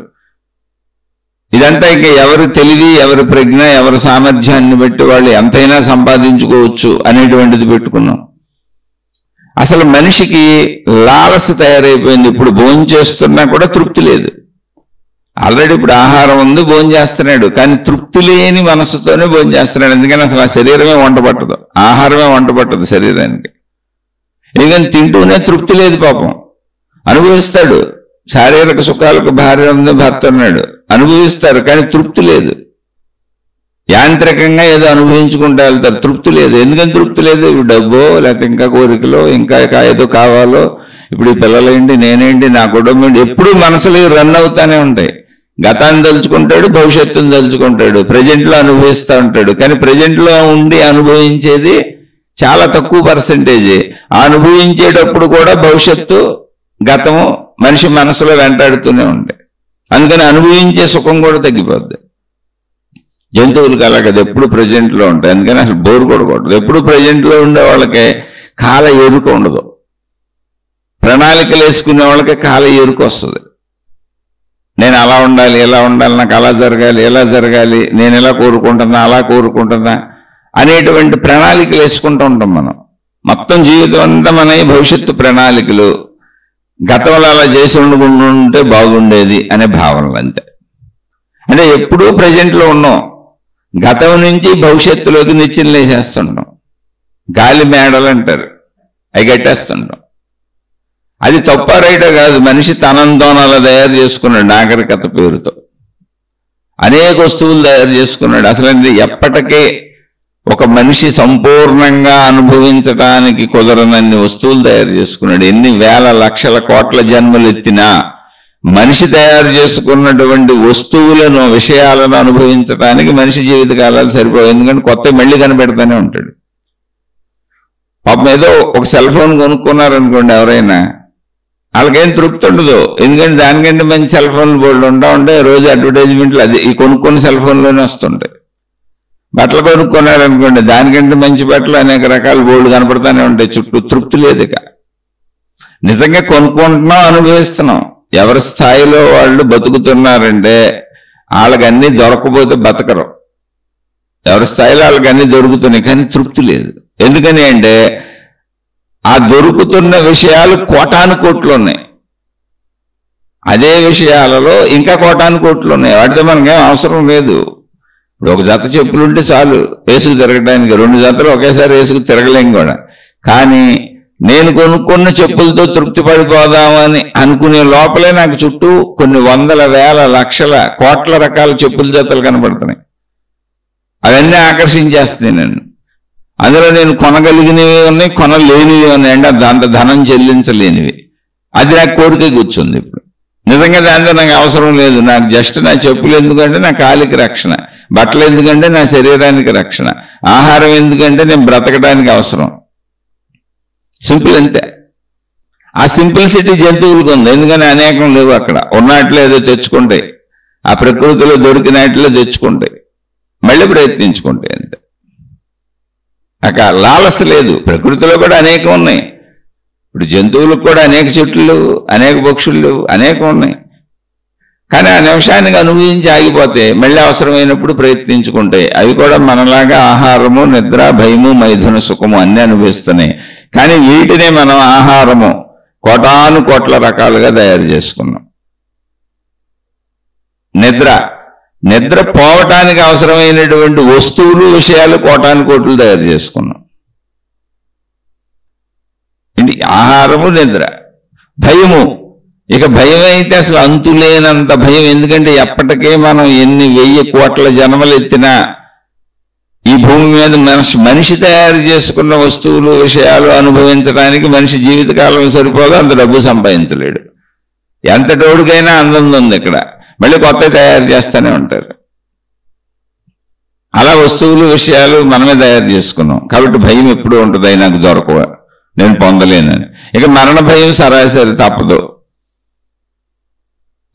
ఇదంతా ఇంకా ఎవరి తెలివి, ఎవరి ప్రజ్ఞ, ఎవరి సామర్థ్యాన్ని బట్టి వాళ్ళు ఎంతైనా సంపాదించుకోవచ్చు అనేటువంటిది పెట్టుకున్నాం. అసలు మనిషికి లాలస తయారైపోయింది. ఇప్పుడు భోజనం చేస్తున్నా కూడా తృప్తి లేదు. ఆల్రెడీ ఇప్పుడు ఆహారం ఉంది, భోజనం చేస్తున్నాడు, కానీ తృప్తి లేని మనసుతోనే భోజనం చేస్తున్నాడు. ఎందుకని అసలు ఆ శరీరమే వంట పట్టదు, ఆహారమే వంట పట్టదు శరీరానికి. ఎందుకని తింటూనే తృప్తి లేదు పాపం. అనుభవిస్తాడు, శారీరక సుఖాలకు భార్య ఉంది, భర్త ఉన్నాడు, అనుభవిస్తారు, కానీ తృప్తి లేదు. యాంత్రికంగా ఏదో అనుభవించుకుంటూ వెళ్తారు, తృప్తి లేదు. ఎందుకని తృప్తి లేదు? డబ్బో, లేకపోతే ఇంకా కోరికలో, ఇంకా ఏదో కావాలో. ఇప్పుడు ఈ పిల్లలేంటి, నేనేంటి, నా కుటుంబం ఏంటి, ఎప్పుడు మనసులో రన్ అవుతానే ఉంటాయి. గతాన్ని తలుచుకుంటాడు, భవిష్యత్తును తలుచుకుంటాడు, ప్రజెంట్లో అనుభవిస్తూ ఉంటాడు. కానీ ప్రజెంట్లో ఉండి అనుభవించేది చాలా తక్కువ పర్సెంటేజే. అనుభవించేటప్పుడు కూడా భవిష్యత్తు, గతము మనిషి మనసులో వెంటాడుతూనే ఉంటాయి. అందుకని అనుభవించే సుఖం కూడా తగ్గిపోద్ది. జంతువులకు అలా కదా, ఎప్పుడు ప్రజెంట్లో ఉంటాయి. అందుకని అసలు బోరు కూడా కొట్టదు. ఎప్పుడు ప్రజెంట్లో ఉండే వాళ్ళకి కాల ఎరుక ఉండదు. ప్రణాళికలు వేసుకునే వాళ్ళకి కాల ఎరుక వస్తుంది. నేను అలా ఉండాలి, ఎలా ఉండాలి, నాకు అలా జరగాలి, ఎలా జరగాలి, నేను ఎలా కోరుకుంటున్నా, అలా కోరుకుంటున్నా అనేటువంటి ప్రణాళికలు వేసుకుంటూ ఉంటాం మనం. మొత్తం జీవితం అంతా మన భవిష్యత్తు ప్రణాళికలు, గతంలో అలా చేసి ఉంటే బాగుండేది అనే భావనలు అంతే. అంటే ఎప్పుడూ ప్రజెంట్లో ఉన్నాం, గతం నుంచి భవిష్యత్తులోకి నిచ్చెనలు వేసేస్తుంటాం. గాలి మేడలు అంటారు, అవి కట్టేస్తుంటాం. అది తప్ప రైటో కాదు, మనిషి తనంతోన అలా తయారు చేసుకున్నాడు. నాగరికత పేరుతో అనేక వస్తువులు తయారు చేసుకున్నాడు. అసలు ఎప్పటికీ ఒక మనిషి సంపూర్ణంగా అనుభవించడానికి కుదరనన్ని వస్తువులు తయారు చేసుకున్నాడు. ఎన్ని వేల లక్షల కోట్ల జన్మలు ఎత్తినా మనిషి తయారు చేసుకున్నటువంటి వస్తువులను, విషయాలను అనుభవించడానికి మనిషి జీవితకాలాలు సరిపోవు. ఎందుకంటే కొత్త మళ్ళీ కనిపెడతానే ఉంటాడు. పాపం ఏదో ఒక సెల్ ఫోన్ కొనుక్కున్నారనుకోండి ఎవరైనా, వాళ్ళకేం తృప్తి ఉండదు. ఎందుకంటే దానికంటే మంచి సెల్ ఫోన్లు బోర్డు ఉంటా ఉంటాయి. రోజు అడ్వర్టైజ్మెంట్లు అది ఈ కొనుక్కున్న సెల్ ఫోన్లోనే వస్తుంటాయి. బట్టలు కొనుక్కున్నారనుకోండి, దానికంటే మంచి బట్టలు అనేక రకాల బోర్డు కనపడతానే ఉంటాయి చుట్టూ. తృప్తి లేదు. ఇక నిజంగా కొనుక్కుంటున్నాం, అనుభవిస్తున్నాం. ఎవరి స్థాయిలో వాళ్ళు బతుకుతున్నారంటే వాళ్ళకి అన్నీ దొరకకపోతే బతకరు. ఎవరి స్థాయిలో వాళ్ళకి అన్నీ దొరుకుతున్నాయి కానీ తృప్తి లేదు. ఎందుకని అంటే ఆ దొరుకుతున్న విషయాలు కోటాను కోట్లు ఉన్నాయి, అదే విషయాలలో ఇంకా కోటాను కోట్లు ఉన్నాయి. వాటితో మనకేం అవసరం లేదు. ఇప్పుడు ఒక జత చెప్పులుంటే చాలు వేసుకు తిరగడానికి, 2 జతలు ఒకేసారి వేసుకు తిరగలేం కూడా. కానీ నేను కొనుక్కున్న చెప్పులతో తృప్తి పడిపోదామని అనుకునే లోపలే నాకు చుట్టూ కొన్ని వందల వేల లక్షల కోట్ల రకాల చెప్పుల జతలు కనపడుతున్నాయి. అవన్నీ ఆకర్షించేస్తాయి నన్ను. అందులో నేను కొనగలిగినవి ఉన్నాయి, కొనలేనివి ఉన్నాయి, అంటే దాంతో ధనం చెల్లించలేనివి. అది నాకు కోరిక కూర్చుంది. ఇప్పుడు నిజంగా దాంతో నాకు అవసరం లేదు. నాకు జస్ట్ నా చెప్పులు ఎందుకంటే నా కాలికి రక్షణ, బట్టలు ఎందుకంటే నా శరీరానికి రక్షణ, ఆహారం ఎందుకంటే నేను బ్రతకడానికి అవసరం. సింపుల్ అంతే. ఆ సింప్లిసిటీ జంతువులకు ఉంది, ఎందుకని అనేకం లేవు. అక్కడ ఉన్నట్లు ఏదో తెచ్చుకుంటాయి, ఆ ప్రకృతిలో దొరికినట్లో తెచ్చుకుంటాయి, మళ్ళీ ప్రయత్నించుకుంటాయి అంతే. అక్కడ లాలస లేదు. ప్రకృతిలో కూడా అనేకం ఉన్నాయి. ఇప్పుడు జంతువులకు కూడా అనేక చెట్లు లేవు, అనేక పక్షులు లేవు, అనేకం ఉన్నాయి. కానీ ఆ నిమిషానికి అనుభవించి ఆగిపోతే మళ్ళీ అవసరమైనప్పుడు ప్రయత్నించుకుంటాయి. అవి కూడా మనలాగా ఆహారము, నిద్ర, భయము, మైథున సుఖము అన్నీ అనుభవిస్తున్నాయి. కానీ వీటినే మనం ఆహారము కోటాను కోట్ల రకాలుగా తయారు చేసుకున్నాం. నిద్ర పోవటానికి అవసరమైనటువంటి వస్తువులు, విషయాలు కోటాను కోట్లు తయారు చేసుకున్నాం. ఆహారము, నిద్ర, భయము. ఇక భయం అయితే అసలు అంతులేనంత భయం. ఎందుకంటే ఎప్పటికే మనం ఎన్ని 1000 కోట్ల జన్మలు ఎత్తినా ఈ భూమి మీద మనిషి తయారు చేసుకున్న వస్తువులు, విషయాలు అనుభవించడానికి మనిషి జీవితకాలం సరిపోగా అంత డబ్బు సంపాదించలేడు. ఎంత టోడుకైనా అందం ఉంది ఇక్కడ, మళ్ళీ కొత్త తయారు చేస్తూనే ఉంటారు. అలా వస్తువులు, విషయాలు మనమే తయారు చేసుకున్నాం. కాబట్టి భయం ఎప్పుడూ ఉంటుంది, అవి నాకు దొరకవ, నేను పొందలేనని. ఇక మరణ భయం సరాసరి తప్పదు,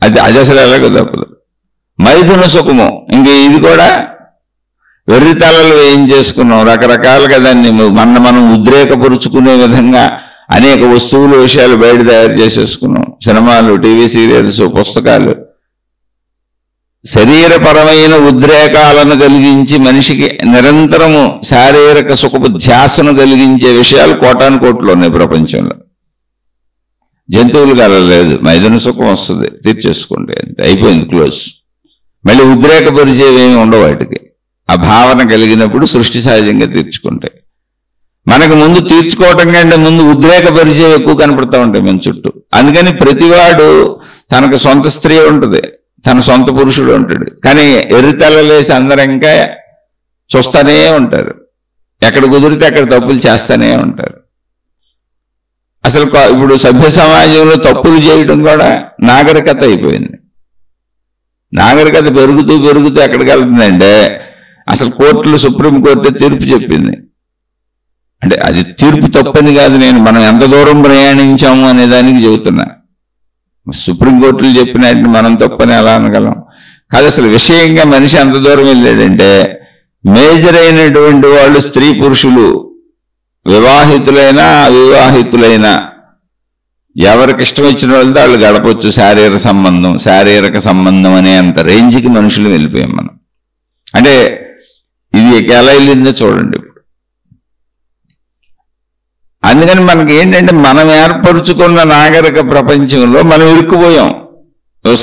అది అసలు ఎలాగో తప్పదు. మైథున సుఖము, ఇంక ఇది కూడా వెర్రితలలు ఏం చేసుకున్నాం. రకరకాలుగా దాన్ని మనం ఉద్రేకపరుచుకునే విధంగా అనేక వస్తువులు, విషయాలు బయట తయారు చేసేసుకున్నాం. సినిమాలు, టీవీ సీరియల్స్, పుస్తకాలు శరీరపరమైన ఉద్రేకాలను కలిగించి మనిషికి నిరంతరము శారీరక సుఖపు ధ్యాసను కలిగించే విషయాలు కోటాను కోట్లు ఉన్నాయి ప్రపంచంలో. జంతువులు కలలేదు, మైథున సుఖం వస్తుంది, తీర్చేసుకోండి అంతే, అయిపోయింది, క్లోజ్. మళ్ళీ ఉద్రేకపరిచేవేమి ఉండవు వాటికి. ఆ భావన కలిగినప్పుడు సృష్టి సహజంగా తీర్చుకుంటాయి. మనకు ముందు తీర్చుకోవటం కంటే ముందు ఉద్రేకపరిచేవి ఎక్కువ కనపడతా ఉంటాయి మన చుట్టూ. అందుకని ప్రతివాడు తనకు సొంత స్త్రీ ఉంటుంది, తన సొంత పురుషుడు ఉంటాడు. కానీ ఎర్రితలలేసి అందరూ ఇంకా చూస్తూనే ఉంటారు. ఎక్కడ కుదిరితే అక్కడ తప్పులు చేస్తూనే ఉంటారు. అసలు ఇప్పుడు సభ్య సమాజంలో తప్పులు చేయడం కూడా నాగరికత అయిపోయింది. నాగరికత పెరుగుతూ పెరుగుతూ ఎక్కడికి వెళ్తుందంటే అసలు కోర్టులు, సుప్రీంకోర్టు తీర్పు చెప్పింది. అంటే అది తీర్పు తప్పని కాదు, మనం ఎంత దూరం ప్రయాణించాము అనే దానికి చెబుతున్నా. సుప్రీంకోర్టులు చెప్పినట్టు మనం తప్పని ఎలా అనగలం? కాదు, అసలు విషయంగా మనిషి ఎంత దూరం వెళ్ళాడంటే మేజర్ అయినటువంటి వాళ్ళు స్త్రీ పురుషులు, వివాహితులైనా అవివాహితులైనా ఎవరికి ఇష్టం వచ్చిన వాళ్ళతో వాళ్ళు గడపచ్చు. శారీరక సంబంధం అనే అంత రేంజ్కి మనుషులు వెళ్ళిపోయాం మనం. అంటే ఇది ఎలా వెళ్ళిందో చూడండి ఇప్పుడు. అందుకని మనకి ఏంటంటే మనం ఏర్పరుచుకున్న నాగరిక ప్రపంచంలో మనం ఇరుక్కుపోయాం.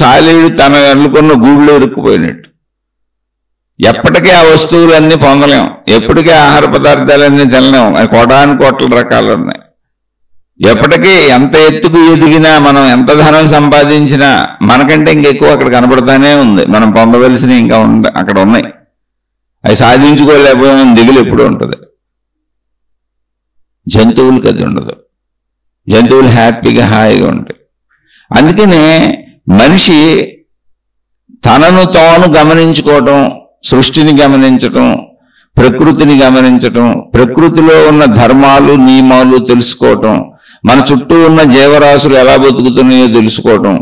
సాలీడు తన అల్లుకున్న గూడులో ఇరుక్కుపోయినట్టు. ఎప్పటికీ ఆ వస్తువులన్నీ పొందలేం, ఎప్పటికీ ఆహార పదార్థాలన్నీ తినలేం. అది కోటాను కోట్ల రకాలు ఉన్నాయి. ఎప్పటికీ ఎంత ఎత్తుకు ఎదిగినా, మనం ఎంత ధనం సంపాదించినా మనకంటే ఇంకెక్కువ అక్కడ కనబడతానే ఉంది. మనం పొందవలసినవి ఇంకా అక్కడ ఉన్నాయి. అవి సాధించుకోలేకపోయిన దిగులు ఎప్పుడు ఉంటుంది. జంతువులకు అది ఉండదు. జంతువులు హ్యాపీగా హాయిగా ఉంటాయి. అందుకనే మనిషి తనను తాను గమనించుకోవటం, సృష్టిని గమనించటం, ప్రకృతిని గమనించటం, ప్రకృతిలో ఉన్న ధర్మాలు, నియమాలు తెలుసుకోవటం, మన చుట్టూ ఉన్న జీవరాశులు ఎలా బతుకుతున్నాయో తెలుసుకోవటం,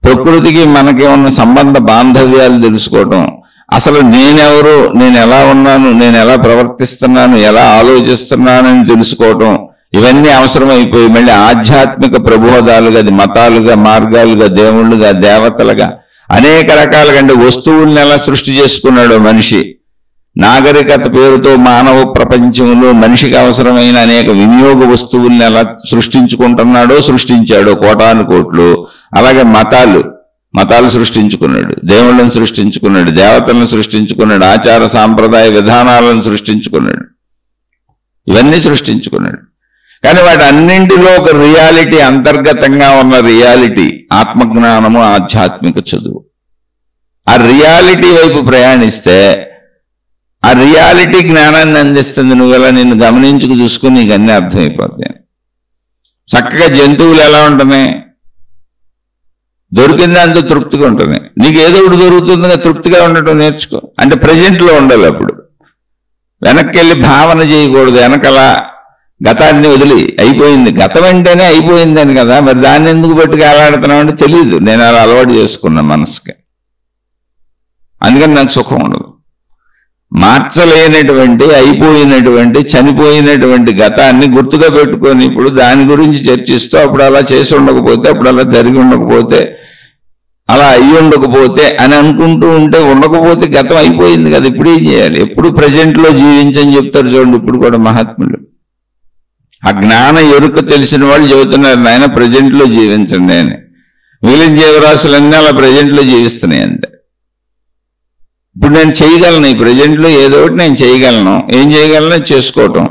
ప్రకృతికి మనకి ఉన్న సంబంధ బాంధవ్యాలు తెలుసుకోవటం, అసలు నేనెవరు, నేను ఎలా ఉన్నాను, నేను ఎలా ప్రవర్తిస్తున్నాను, ఎలా ఆలోచిస్తున్నానని తెలుసుకోవటం, ఇవన్నీ అవసరమైపోయి మళ్ళీ ఆధ్యాత్మిక ప్రబోధాలుగా, అది మతాలుగా, మార్గాలుగా, దేవుళ్ళుగా, దేవతలుగా, అనేక రకాలుగా, అంటే వస్తువుల్ని ఎలా సృష్టి చేసుకున్నాడో మనిషి, నాగరికత పేరుతో మానవ ప్రపంచంలో మనిషికి అవసరమైన అనేక వినియోగ వస్తువుల్ని ఎలా సృష్టించాడో కోటాను కోట్లు, అలాగే మతాలు సృష్టించుకున్నాడు, దేవుళ్ళను సృష్టించుకున్నాడు, దేవతలను సృష్టించుకున్నాడు, ఆచార సాంప్రదాయ విధానాలను సృష్టించుకున్నాడు, ఇవన్నీ సృష్టించుకున్నాడు. కానీ వాటి అన్నింటిలో ఒక రియాలిటీ, అంతర్గతంగా ఉన్న రియాలిటీ ఆత్మజ్ఞానము, ఆధ్యాత్మిక చదువు. ఆ రియాలిటీ వైపు ప్రయాణిస్తే ఆ రియాలిటీ జ్ఞానాన్ని అందిస్తుంది. నువ్వెలా నిన్ను గమనించుకు చూసుకుని నీకు అన్నీ అర్థమైపోతాయి. చక్కగా జంతువులు ఎలా ఉంటున్నాయి, దొరికింది అంత తృప్తిగా ఉంటుంది. నీకు ఏదో ఒకటి దొరుకుతుందిగా తృప్తిగా ఉండటం నేర్చుకో. అంటే ప్రజెంట్లో ఉండాలి. అప్పుడు వెనక్కి వెళ్ళి భావన చేయకూడదు. వెనకల గతాన్ని వదిలి అయిపోయింది, గతం అంటేనే అయిపోయిందని కదా, మరి దాన్ని ఎందుకు పట్టుకు అలాడుతున్నామంటే తెలియదు. నేను అలా అలవాటు చేసుకున్నా మనసుకి, అందుకని నాకు సుఖం ఉండదు. మార్చలేనటువంటి, అయిపోయినటువంటి, చనిపోయినటువంటి గతాన్ని గుర్తుగా పెట్టుకొని ఇప్పుడు దాని గురించి చర్చిస్తూ అప్పుడు అలా చేసి ఉండకపోతే, అప్పుడు అలా జరిగి ఉండకపోతే, అలా అయ్యి ఉండకపోతే అని అనుకుంటూ ఉంటే, ఉండకపోతే గతం అయిపోయింది కదా, ఇప్పుడు ఏం చేయాలి? ఎప్పుడు ప్రజెంట్లో జీవించని చెప్తారు చూడండి. ఇప్పుడు కూడా మహాత్ములు ఆ జ్ఞాన ఎరుక తెలిసిన వాళ్ళు చెబుతున్నారు, నాయన ప్రజెంట్లో జీవించండి అని. మిగిలిన జీవరాశులన్నీ అలా ప్రజెంట్లో జీవిస్తున్నాయి అంతే. ఇప్పుడు నేను చేయగలను, ఈ ప్రజెంట్లో ఏదో ఒకటి నేను చేయగలను, ఏం చేయగలను చేసుకోవటం,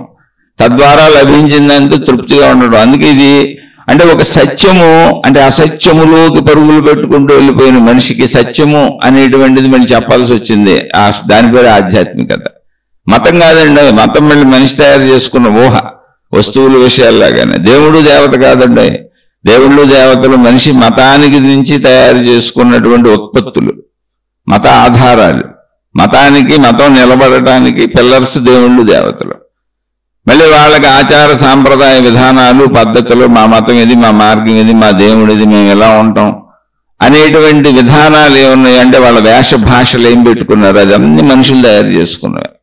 తద్వారా లభించిందంటే తృప్తిగా ఉండడం. అందుకే ఇది అంటే ఒక సత్యము, అంటే అసత్యములోకి పరుగులు పెట్టుకుంటూ వెళ్ళిపోయిన మనిషికి సత్యము అనేటువంటిది మళ్ళీ చెప్పాల్సి వచ్చింది. దాని పేరు ఆధ్యాత్మికత. మతం కాదండి, మతం మళ్ళీ మనిషి తయారు చేసుకున్న ఊహ, వస్తువుల విషయాల్లాగానే. దేవుడు దేవత కాదండి, దేవుళ్ళు దేవతలు మనిషి మతానికి నుంచి తయారు చేసుకున్నటువంటి ఉత్పత్తులు, మత ఆధారాలు. మతానికి, మతం నిలబడటానికి పిల్లర్స్ దేవుళ్ళు దేవతలు. మళ్ళీ వాళ్ళకి ఆచార సాంప్రదాయ విధానాలు, పద్ధతులు, మా మతం ఇది, మా మార్గం ఇది, మా దేవుడు ఇది, మేము ఎలా ఉంటాం అనేటువంటి విధానాలు ఏమున్నాయి అంటే వాళ్ళ వేష భాషలు ఏం పెట్టుకున్నారు, అదన్నీ మనుషులు తయారు చేసుకున్నారు.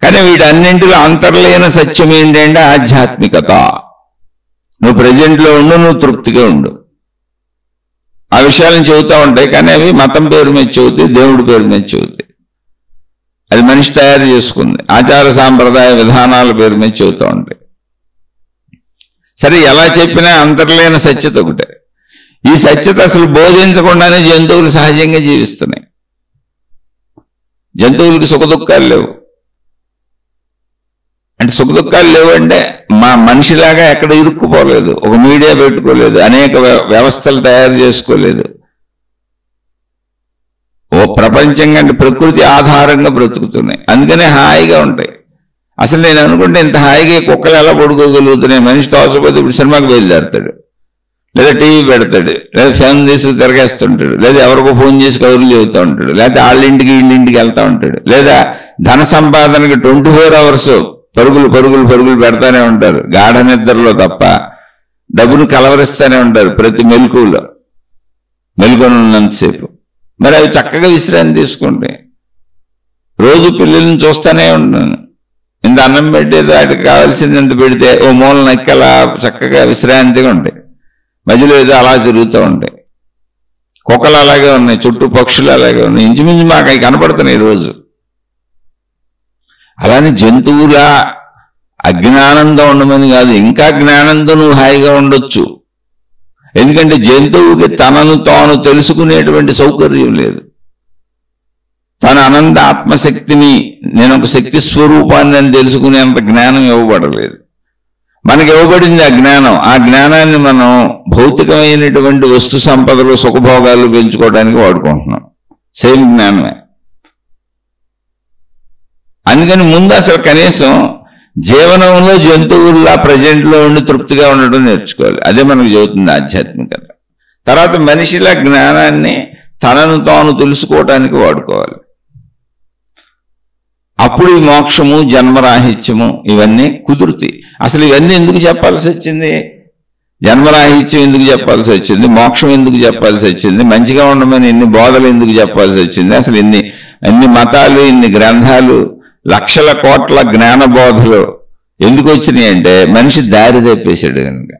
కానీ వీటన్నింటిలో అంతర్లీన సత్యం ఏంటంటే ఆధ్యాత్మికత. నువ్వు ప్రజెంట్లో ఉండు, నువ్వు తృప్తిగా ఉండు. ఆ విషయాలను చెబుతూ ఉంటాయి, కానీ అవి మతం పేరు మీద చెబుతాయి, దేవుడి పేరు మీద చెబుతాయి. అది మనిషి తయారు చేసుకుంది. ఆచార సాంప్రదాయ విధానాల పేరు మీద చెబుతూ ఉంటాయి. సరే, ఎలా చెప్పినా అంతర్లీన సత్యత ఒకటే. ఈ సత్యత అసలు బోధించకుండానే జంతువులు సహజంగా జీవిస్తున్నాయి. జంతువులకి సుఖదుఖాలు లేవు. అంటే సుఖదుఖాలు లేవు అంటే మా మనిషిలాగా ఎక్కడ ఇరుక్కుపోలేదు, ఒక మీడియా పెట్టుకోలేదు, అనేక వ్యవస్థలు తయారు చేసుకోలేదు. ఓ ప్రపంచం కంటే ప్రకృతి ఆధారంగా బ్రతుకుతున్నాయి, అందుకనే హాయిగా ఉంటాయి. అసలు నేను అనుకుంటే ఇంత హాయిగా కుక్కలు ఎలా పడుకోగలుగుతున్నాయి? మనిషి తోచపోతే ఇప్పుడు సినిమాకి బయలుదేరుతాడు, లేదా టీవీ పెడతాడు, లేదా ఫ్యాన్ తీసి తిరగేస్తుంటాడు, లేదా ఎవరికో ఫోన్ చేసి కబుర్లు చెబుతూ ఉంటాడు, లేదా వాళ్ళింటికి వీళ్ళింటికి వెళ్తూ ఉంటాడు, లేదా ధన సంపాదనకి 24 hours పరుగులు పెడతానే ఉంటారు. గాఢ నిద్రలో తప్ప డబ్బును కలవరిస్తూనే ఉంటారు ప్రతి మెలకువలో, మెలుకొనున్నంతసేపు. మరి అవి చక్కగా విశ్రాంతి తీసుకుంటే, రోజు పిల్లల్ని చూస్తూనే ఉంటాను. ఇంత అన్నం పెట్టేది వాటికి కావాల్సింది ఎంత పెడితే ఓ మూల నక్కలా చక్కగా విశ్రాంతిగా ఉంటాయి, మధ్యలో ఏదో అలా తిరుగుతూ ఉంటాయి. కుక్కలు అలాగే ఉన్నాయి, చుట్టూ పక్షులు అలాగే ఉన్నాయి, ఇంచుమించు మాకు అవి కనపడుతున్నాయి రోజు. అలానే జంతువుల అజ్ఞానంతో ఉండమని కాదు, ఇంకా జ్ఞానంతో నువ్వు హాయిగా ఉండొచ్చు. ఎందుకంటే జంతువుకి తనను తాను తెలుసుకునేటువంటి సౌకర్యం లేదు. తన అనంత ఆత్మశక్తిని, నేను ఒక శక్తి స్వరూపాన్ని అని తెలుసుకునేంత జ్ఞానం ఇవ్వబడలేదు. మనకి ఇవ్వబడింది ఆ జ్ఞానం. ఆ జ్ఞానాన్ని మనం భౌతికమైనటువంటి వస్తు సంపదలు, సుఖభోగాలు పెంచుకోవడానికి వాడుకుంటున్నాం. సేమ్ జ్ఞానమే. అందుకని ముందు అసలు కనీసం జీవనంలో జంతువుల్లా ప్రజెంట్లో ఉండి తృప్తిగా ఉండడం నేర్చుకోవాలి. అదే మనకు చెబుతుంది ఆధ్యాత్మికత. తర్వాత మనిషిలా జ్ఞానాన్ని తనను తాను తెలుసుకోవటానికి వాడుకోవాలి. అప్పుడు ఈ మోక్షము, జన్మరాహిత్యము ఇవన్నీ కుదురుతాయి. అసలు ఇవన్నీ ఎందుకు చెప్పాల్సి వచ్చింది? జన్మరాహిత్యం ఎందుకు చెప్పాల్సి వచ్చింది? మోక్షం ఎందుకు చెప్పాల్సి వచ్చింది? మంచిగా ఉండమని ఇన్ని బోధలు ఎందుకు చెప్పాల్సి వచ్చింది? అసలు ఇన్ని మతాలు, ఇన్ని గ్రంథాలు, లక్షల కోట్ల జ్ఞాన బోధలు ఎందుకు వచ్చినాయి అంటే మనిషి దారి తప్పేశాడు కనుక.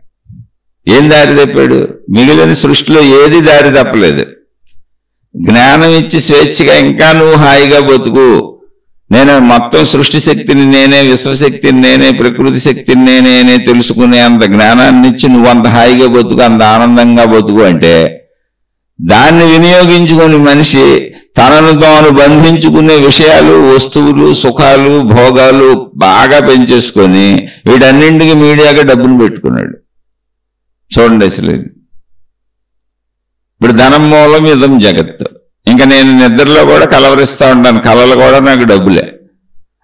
ఏం దారి తప్పాడు? మిగిలిన సృష్టిలో ఏది దారి తప్పలేదు. జ్ఞానం ఇచ్చి స్వేచ్ఛగా ఇంకా నువ్వు హాయిగా బతుకు, నేను మొత్తం సృష్టి శక్తిని నేనే, విశ్వశక్తిని నేనే, ప్రకృతి శక్తిని నేనే తెలుసుకునే అంత జ్ఞానాన్ని ఇచ్చి నువ్వు అంత హాయిగా బతుకు, అంత ఆనందంగా బతుకు అంటే దాన్ని వినియోగించుకొని మనిషి తనను తాను బంధించుకునే విషయాలు, వస్తువులు, సుఖాలు, భోగాలు బాగా పెంచేసుకొని వీటన్నింటికి మీడియాగా డబ్బులు పెట్టుకున్నాడు. చూడండి అసలు ఇప్పుడు ధనం మూలం ఇదం జగత్తు. ఇంకా నేను నిద్రలో కూడా కలవరిస్తూ ఉంటాను, కళలు కూడా నాకు డబ్బులే.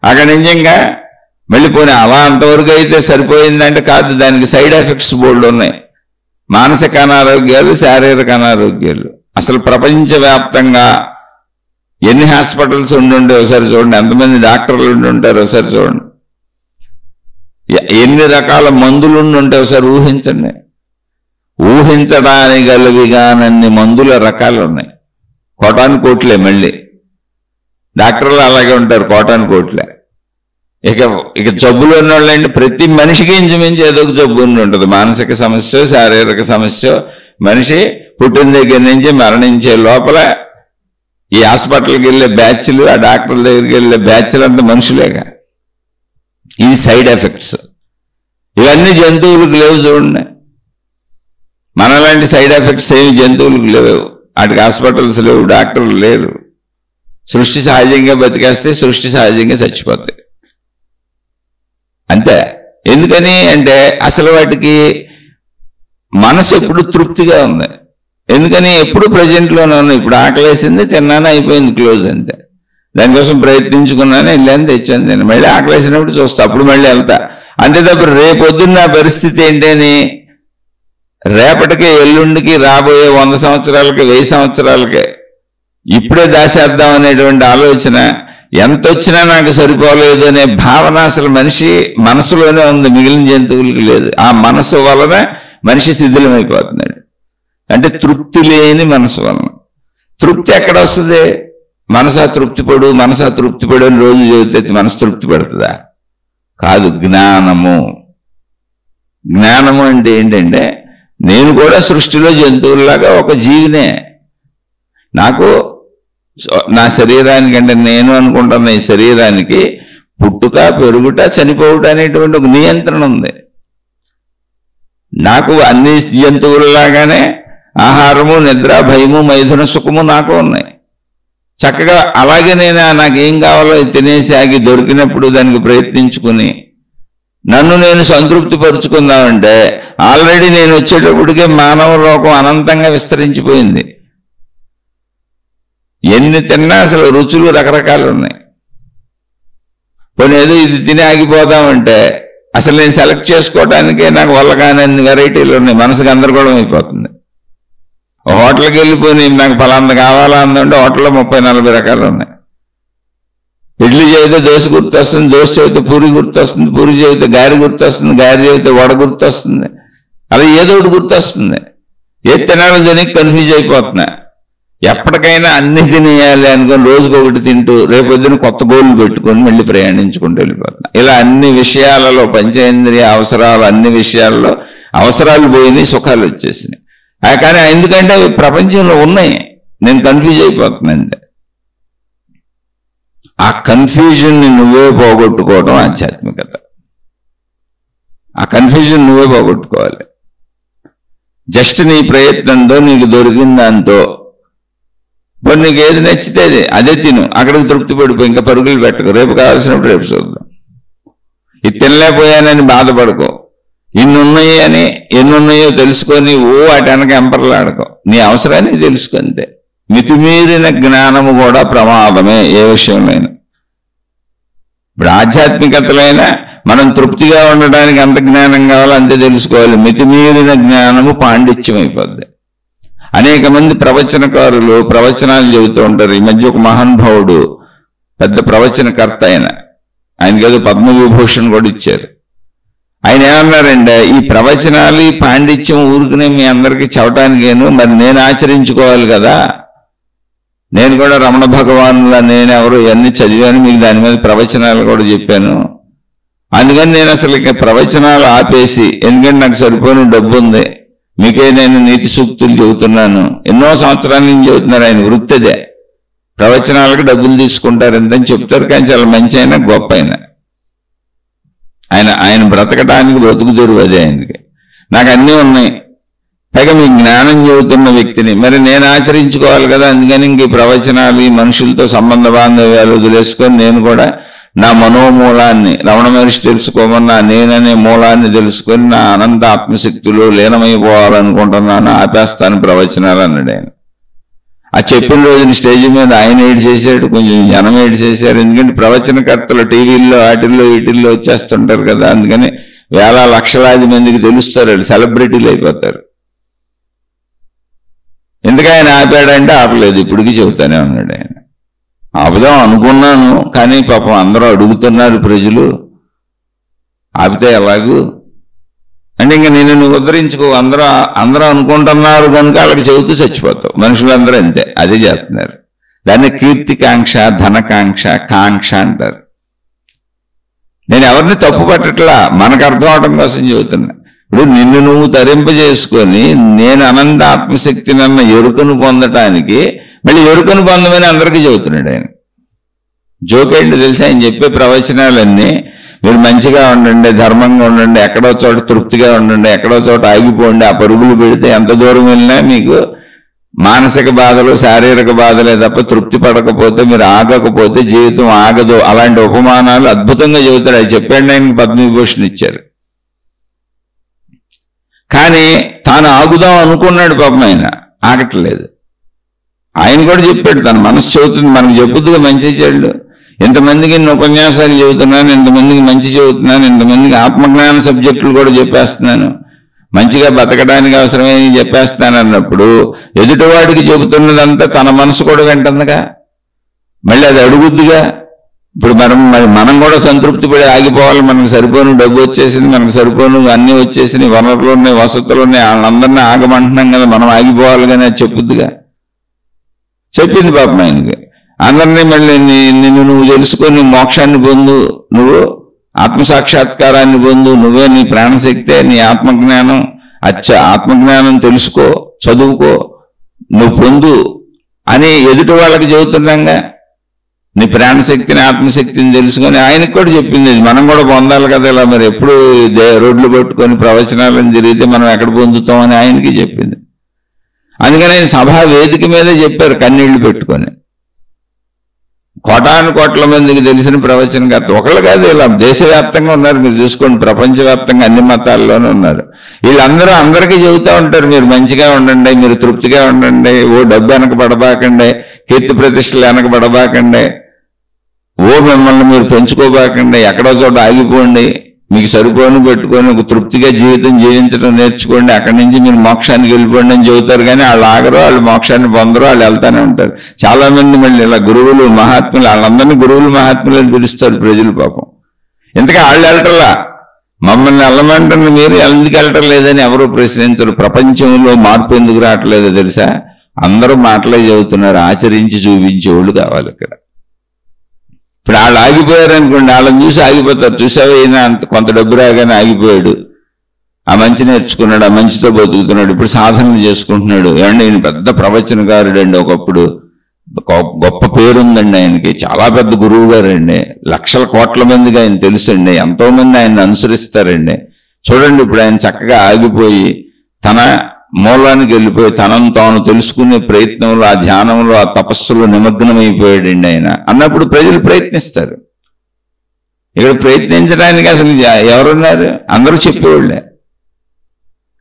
అక్కడి నుంచి ఇంకా వెళ్ళిపోయినా అలా అంతవరకు అయితే సరిపోయిందంటే కాదు, దానికి సైడ్ ఎఫెక్ట్స్ బోల్డ్ ఉన్నాయి. మానసిక అనారోగ్యాలు, శారీరక అనారోగ్యాలు. అసలు ప్రపంచవ్యాప్తంగా ఎన్ని హాస్పిటల్స్ ఉండుంటే ఒకసారి చూడండి, ఎంతమంది డాక్టర్లు ఉండుంటారు ఒకసారి చూడండి, ఎన్ని రకాల మందులు ఉండుంటే ఒకసారి ఊహించండి. ఊహించడానికి గలవిగానన్ని మందుల రకాలు ఉన్నాయి. కోటాను కోట్లే. మళ్ళీ డాక్టర్లు అలాగే ఉంటారు, కోటాను కోట్లే. ఇక జబ్బులు ఉన్నోళ్ళండి, ప్రతి మనిషికి ఇంచుమించి ఏదో ఒక జబ్బు ఉంటుంది. మానసిక సమస్య, శారీరక సమస్య. మనిషి పుట్టిన దగ్గర నుంచి మరణించే లోపల ఈ హాస్పిటల్కి వెళ్ళే బ్యాచ్లు, ఆ డాక్టర్ల దగ్గరికి వెళ్ళే బ్యాచ్లు అంతా మనుషులేగా. ఇది సైడ్ ఎఫెక్ట్స్. ఇవన్నీ జంతువులకు లేవు చూడండి. మనలాంటి సైడ్ ఎఫెక్ట్స్ ఏమి జంతువులకు లేవు. వాటికి హాస్పిటల్స్ లేవు, డాక్టర్లు లేరు. సృష్టి సహజంగా బతికేస్తే సృష్టి సహజంగా చచ్చిపోతాయి అంతే. ఎందుకని అంటే అసలు వాటికి మనసు ఎప్పుడు తృప్తిగా ఉంది. ఎందుకని ఎప్పుడు ప్రజెంట్లోనే ఉన్నాయి. ఇప్పుడు ఆకలేసింది, తిన్నాను, అయిపోయింది, క్లోజ్ అంతే. దానికోసం ప్రయత్నించుకున్నాను, వెళ్ళాను, తెచ్చాను, నేను మళ్ళీ ఆకలేసినప్పుడు చూస్తా, అప్పుడు మళ్ళీ వెళ్తా అంతే తప్ప రేపొద్దున్న నా పరిస్థితి ఏంటని, రేపటికి, ఎల్లుండికి, రాబోయే 100 సంవత్సరాలకి, 1000 సంవత్సరాలకి ఇప్పుడే దాచేద్దాం అనేటువంటి ఆలోచన, ఎంత వచ్చినా నాకు సరిపోలేదు అనే భావన అసలు మనిషి మనసులోనే ఉంది, మిగిలిన జంతువులకి లేదు. ఆ మనసు వలన మనిషి శిథిలమైపోతున్నాడు. అంటే తృప్తి లేని మనసు వలన. తృప్తి ఎక్కడ వస్తుంది? మనసా తృప్తిపడు, మనసా తృప్తిపడు అని రోజు చెబితే మనసు తృప్తి పడుతుందా? కాదు. జ్ఞానము. జ్ఞానము అంటే ఏంటంటే నేను కూడా సృష్టిలో జంతువుల్లాగా ఒక జీవినే. నాకు నా శరీరానికి, అంటే నేను అనుకుంటున్న ఈ శరీరానికి పుట్టుక, పెరుగుట, చనిపోవుట అనేటువంటి ఒక నియంత్రణ ఉంది. నాకు అన్ని జంతువులలాగానే ఆహారము, నిద్ర, భయము, మైథున సుఖము నాకు ఉన్నాయి. చక్కగా అలాగే నేను నాకేం కావాలో తినేసి ఆగి దొరికినప్పుడు దానికి ప్రయత్నించుకుని నన్ను నేను సంతృప్తి పరుచుకుందామంటే ఆల్రెడీ నేను వచ్చేటప్పటికే మానవ లోకం అనంతంగా విస్తరించిపోయింది. ఎన్ని తిన్నా అసలు రుచులు రకరకాలు ఉన్నాయి. కొన్ని ఏదో ఇది తిని ఆగిపోదామంటే అసలు నేను సెలెక్ట్ చేసుకోవడానికే నాకు వల్ల కానన్ని వెరైటీలు ఉన్నాయి. మనసుకు గందరగోళం అయిపోతుంది. హోటల్కి వెళ్ళిపోయి నాకు ఫలాంత కావాలా అందంటే హోటల్లో 30-40 రకాలు ఉన్నాయి. ఇడ్లీ చేస్తే దోశ గుర్తొస్తుంది, దోశ చేస్తే పూరి గుర్తొస్తుంది, పూరి చేస్తే గారి గుర్తొస్తుంది, గారి చేస్తే వడ గుర్తొస్తుంది, అలా ఏదో ఒకటి గుర్తొస్తుంది. ఏది తినాలో దానికి కన్ఫ్యూజ్ అయిపోతున్నా. ఎప్పటికైనా అన్ని తినేయాలి అనుకుని రోజుకొకటి తింటూ రేపొద్దున కొత్త గోళ్ళు పెట్టుకొని మళ్ళీ ప్రయాణించుకుంటూ వెళ్ళిపోతున్నా. ఇలా అన్ని విషయాలలో, పంచేంద్రియ అవసరాలు, అన్ని విషయాల్లో అవసరాలు పోయినాయి, సుఖాలు వచ్చేసినాయి. కానీ ఎందుకంటే అవి ప్రపంచంలో ఉన్నాయి, నేను కన్ఫ్యూజ్ అయిపోతున్నానంటే. ఆ కన్ఫ్యూజన్ని నువ్వే పోగొట్టుకోవడం ఆధ్యాత్మికత. ఆ కన్ఫ్యూజన్ నువ్వే పోగొట్టుకోవాలి. జస్ట్ నీ ప్రయత్నంతో నీకు దొరికిన దాంతో ఇప్పుడు నీకు ఏది నచ్చితే అదే తిను, అక్కడికి తృప్తి పడిపోయి ఇంకా పరుగులు పెట్టకు. రేపు కావాల్సినప్పుడు రేపు చూద్దాం. ఇది తినలేకపోయానని బాధపడుకో. ఎన్నున్నాయో తెలుసుకొని వాటి వెనక ఎంపర్లాడుకో. నీ అవసరాన్ని తెలుసుకుంటే మితిమీరిన జ్ఞానము కూడా ప్రమాదమే ఏ విషయంలోనైనా. ఇప్పుడు ఆధ్యాత్మికతలైనా మనం తృప్తిగా ఉండడానికి ఎంత జ్ఞానం కావాలో అంతే తెలుసుకోవాలి. మితిమీరిన జ్ఞానము పాండిత్యం అయిపోద్ది. అనేక మంది ప్రవచనకారులు ప్రవచనాలు చెబుతూ ఉంటారు. ఈ మధ్య ఒక మహానుభావుడు, పెద్ద ప్రవచనకర్త ఆయనకి ఏదో పద్మవిభూషణ్ కూడా ఇచ్చారు. ఆయన ఏమన్నారంటే, ఈ ప్రవచనాలు, ఈ పాండిత్యం ఊరుకునే మీ అందరికీ చెప్పడానికేను, మరి నేను ఆచరించుకోవాలి కదా. నేను కూడా రమణ భగవానులా నేనెవరు ఇవన్నీ చదివాను, మీకు దాని మీద ప్రవచనాలు కూడా చెప్పాను. అందుకని నేను అసలు ఇక ప్రవచనాలు ఆపేసి, ఎందుకంటే నాకు సరిపోయిన డబ్బు ఉంది, మీకే నేను నీతి సూక్తులు చెబుతున్నాను, ఎన్నో సంవత్సరాల నుంచి చెబుతున్నారు. ఆయన వృత్తి అదే, ప్రవచనాలకు డబ్బులు తీసుకుంటారు ఎంతని చెప్తారు, కానీ చాలా మంచి అయినా గొప్ప అయినా ఆయన బ్రతకడానికి బ్రతుకు తెరువు అదే ఆయనకి. నాకు అన్నీ ఉన్నాయి, పైగా మీ జ్ఞానం చెబుతున్న వ్యక్తిని మరి నేను ఆచరించుకోవాలి కదా. అందుకని ఇంక ప్రవచనాలు, ఈ మనుషులతో సంబంధ బాంధవ్యాలు వదిలేసుకొని నేను కూడా నా మనోమూలాన్ని, రమణ మహర్షి తెలుసుకోమన్నా నేననే మూలాన్ని తెలుసుకొని నా అనంత ఆత్మశక్తిలో లీనమైపోవాలనుకుంటున్నాను, ఆపేస్తాను ప్రవచనాలు అన్నాడు ఆయన. ఆ చెప్పిన రోజున స్టేజ్ మీద ఆయన ఏడ్ చేశాడు, కొంచెం జనం ఏడ్ చేశారు. ఎందుకంటే ప్రవచనకర్తలు టీవీల్లో వాటిల్లో వీటిల్లో వచ్చేస్తుంటారు కదా, అందుకని వేల లక్షలాది మందికి తెలుస్తారు, వాళ్ళు సెలబ్రిటీలు అయిపోతారు. ఎందుకు ఆయన ఆపాడంటే ఆపలేదు, ఇప్పటికీ చెబుతానే ఉన్నాడు ఆయన. ఆపుదాం అనుకున్నాను, కానీ పాపం అందరూ అడుగుతున్నారు ప్రజలు, ఆపితే ఎలాగూ అంటే ఇంక నువ్వు ఉద్ధరించుకో, అందరూ అనుకుంటున్నారు కనుక వాళ్ళకి చెబుతూ చచ్చిపోతావు. మనుషులందరూ అంతే, అదే చేస్తున్నారు. దాన్ని కీర్తికాంక్ష, ధనకాంక్ష, కాంక్ష అంటారు. నేను ఎవరిని తప్పు పట్టట్లా, మనకు అర్థం అవడం కోసం చెబుతున్నా. ఇప్పుడు నిన్ను నువ్వు తరింపజేసుకొని నేను అనంత ఆత్మశక్తిని అన్న ఎరుకను పొందటానికి మళ్ళీ ఎరుకను పొందమని అందరికీ చెబుతున్నాడు ఆయన. జోకేంటి తెలుసా, ఆయన చెప్పే ప్రవచనాలన్నీ మీరు మంచిగా ఉండండి, ధర్మంగా ఉండండి, ఎక్కడో చోట తృప్తిగా ఉండండి, ఎక్కడో చోట ఆగిపోండి. ఆ పరుగులు పెడితే ఎంత దూరం వెళ్ళినా మీకు మానసిక బాధలు, శారీరక బాధలే తప్ప తృప్తి పడకపోతే, మీరు ఆగకపోతే జీవితం ఆగదు. అలాంటి ఉపమానాలు అద్భుతంగా చెబుతాడు. అది చెప్పండి, ఆయనకి పద్మవిభూషణ్ ఇచ్చారు. కానీ తాను ఆగుదాం అనుకున్నాడు, పాపం ఆయన ఆగట్లేదు. ఆయన కూడా చెప్పాడు, తన మనసు చెబుతుంది, మనకు చెప్పుద్దుగా మంచి చెడు. ఎంతమందికి ఇన్ని ఉపన్యాసాలు చెబుతున్నాను, ఎంతమందికి మంచి చెబుతున్నాను, ఎంతమందికి ఆత్మజ్ఞాన సబ్జెక్టులు కూడా చెప్పేస్తున్నాను, మంచిగా బతకడానికి అవసరమేమి చెప్పేస్తాను అన్నప్పుడు ఎదుటివాడికి చెబుతున్నదంతా తన మనసు కూడా వింటుందిగా, మళ్ళీ అది అడుగుద్దిగా. ఇప్పుడు మనం కూడా సంతృప్తి పడి ఆగిపోవాలి, మనకు సరిపోను డబ్బు వచ్చేసింది, మనకు సరిపోను అన్నీ వచ్చేసినాయి, వనరులు ఉన్నాయి, వసతులు ఉన్నాయి, వాళ్ళందరినీ ఆగమంటున్నాం కదా, మనం ఆగిపోవాలి కానీ అది చెప్పుద్దిగా. చెప్పింది పాపం ఆయనకి. అందరినీ మళ్ళీ నిన్ను నువ్వు తెలుసుకొని మోక్షాన్ని పొందు, నువ్వు ఆత్మసాక్షాత్కారాన్ని పొందు, నువ్వే నీ ప్రాణశక్తే, నీ ఆత్మజ్ఞానం, ఆత్మజ్ఞానం తెలుసుకో, చదువుకో, నువ్వు పొందు అని ఎదుటి వాళ్ళకి చెబుతున్నాగా. నీ ప్రాణశక్తిని, ఆత్మశక్తిని తెలుసుకొని ఆయనకు కూడా చెప్పింది. మనం కూడా పొందాలి కదా, ఇలా మరి ఎప్పుడు రోడ్లు పట్టుకొని ప్రవచనాలను తిరిగితే మనం ఎక్కడ పొందుతామని ఆయనకి చెప్పింది. అందుకని ఆయన సభా వేదిక మీదే చెప్పారు, కన్నీళ్లు పెట్టుకొని. కోటాను కోట్ల మందికి తెలిసిన ప్రవచనకర్త ఒకళ్ళు కాదు, ఇలా దేశవ్యాప్తంగా ఉన్నారు. మీరు చూసుకోండి, ప్రపంచవ్యాప్తంగా అన్ని మతాల్లోనూ ఉన్నారు. వీళ్ళందరూ అందరికీ చెబుతూ ఉంటారు, మీరు మంచిగా ఉండండి, మీరు తృప్తిగా ఉండండి, ఓ డబ్బు వెనకబడబాకండి, కీర్తి ప్రతిష్టలు వెనకబడబాకండి, ఓ మిమ్మల్ని మీరు పెంచుకోబాకండి, ఎక్కడో చోట ఆగిపోండి, మీకు సరిపోను పెట్టుకొని ఒక తృప్తిగా జీవితం జీవించడం నేర్చుకోండి, అక్కడి నుంచి మీరు మోక్షానికి వెళ్ళిపోండి అని చెబుతారు. కానీ వాళ్ళు ఆగరు, వాళ్ళు మోక్షాన్ని పొందరు, వాళ్ళు వెళ్తానే ఉంటారు. చాలా మంది మళ్ళీ ఇలా గురువులు, మహాత్ములు, వాళ్ళందరినీ గురువులు, మహాత్ములు అని పిలుస్తారు ప్రజలు పాపం. ఇంతగా వాళ్ళు వెళ్ళటంలా, మమ్మల్ని వెళ్ళమంటారు, మీరు ఎందుకు వెళ్ళటం లేదని ఎవరూ ప్రశ్నించరు. ప్రపంచంలో మార్పు ఎందుకు రావట్లేదో తెలుసా, అందరూ మాటలే చెబుతున్నారు, ఆచరించి చూపించేవాళ్ళు కావాలి ఇక్కడ. ఇప్పుడు వాళ్ళు ఆగిపోయారు అనుకోండి, వాళ్ళని చూసి ఆగిపోతారు. చూసావా, ఈయన కొంత డబ్బు రాగానే ఆగిపోయాడు, ఆ మంచి నేర్చుకున్నాడు, ఆ మంచితో బతుకుతున్నాడు, ఇప్పుడు సాధనలు చేసుకుంటున్నాడు. ఏమంటే ఈయన పెద్ద ప్రవచనకారుడు అండి, ఒకప్పుడు గొప్ప పేరుందండి ఆయనకి, చాలా పెద్ద గురువు గారండి, లక్షల కోట్ల మందికి ఆయన తెలుసండి, ఎంతో మంది ఆయన్ని అనుసరిస్తారండి. చూడండి, ఇప్పుడు ఆయన చక్కగా ఆగిపోయి తన మూలానికి వెళ్ళిపోయి తనను తాను తెలుసుకునే ప్రయత్నంలో, ఆ ధ్యానంలో, ఆ తపస్సులో నిమగ్నమైపోయాడండి ఆయన అన్నప్పుడు ప్రజలు ప్రయత్నిస్తారు. ఇక్కడ ప్రయత్నించడానికి అసలు ఎవరున్నారు, అందరూ చెప్పేవాళ్ళే.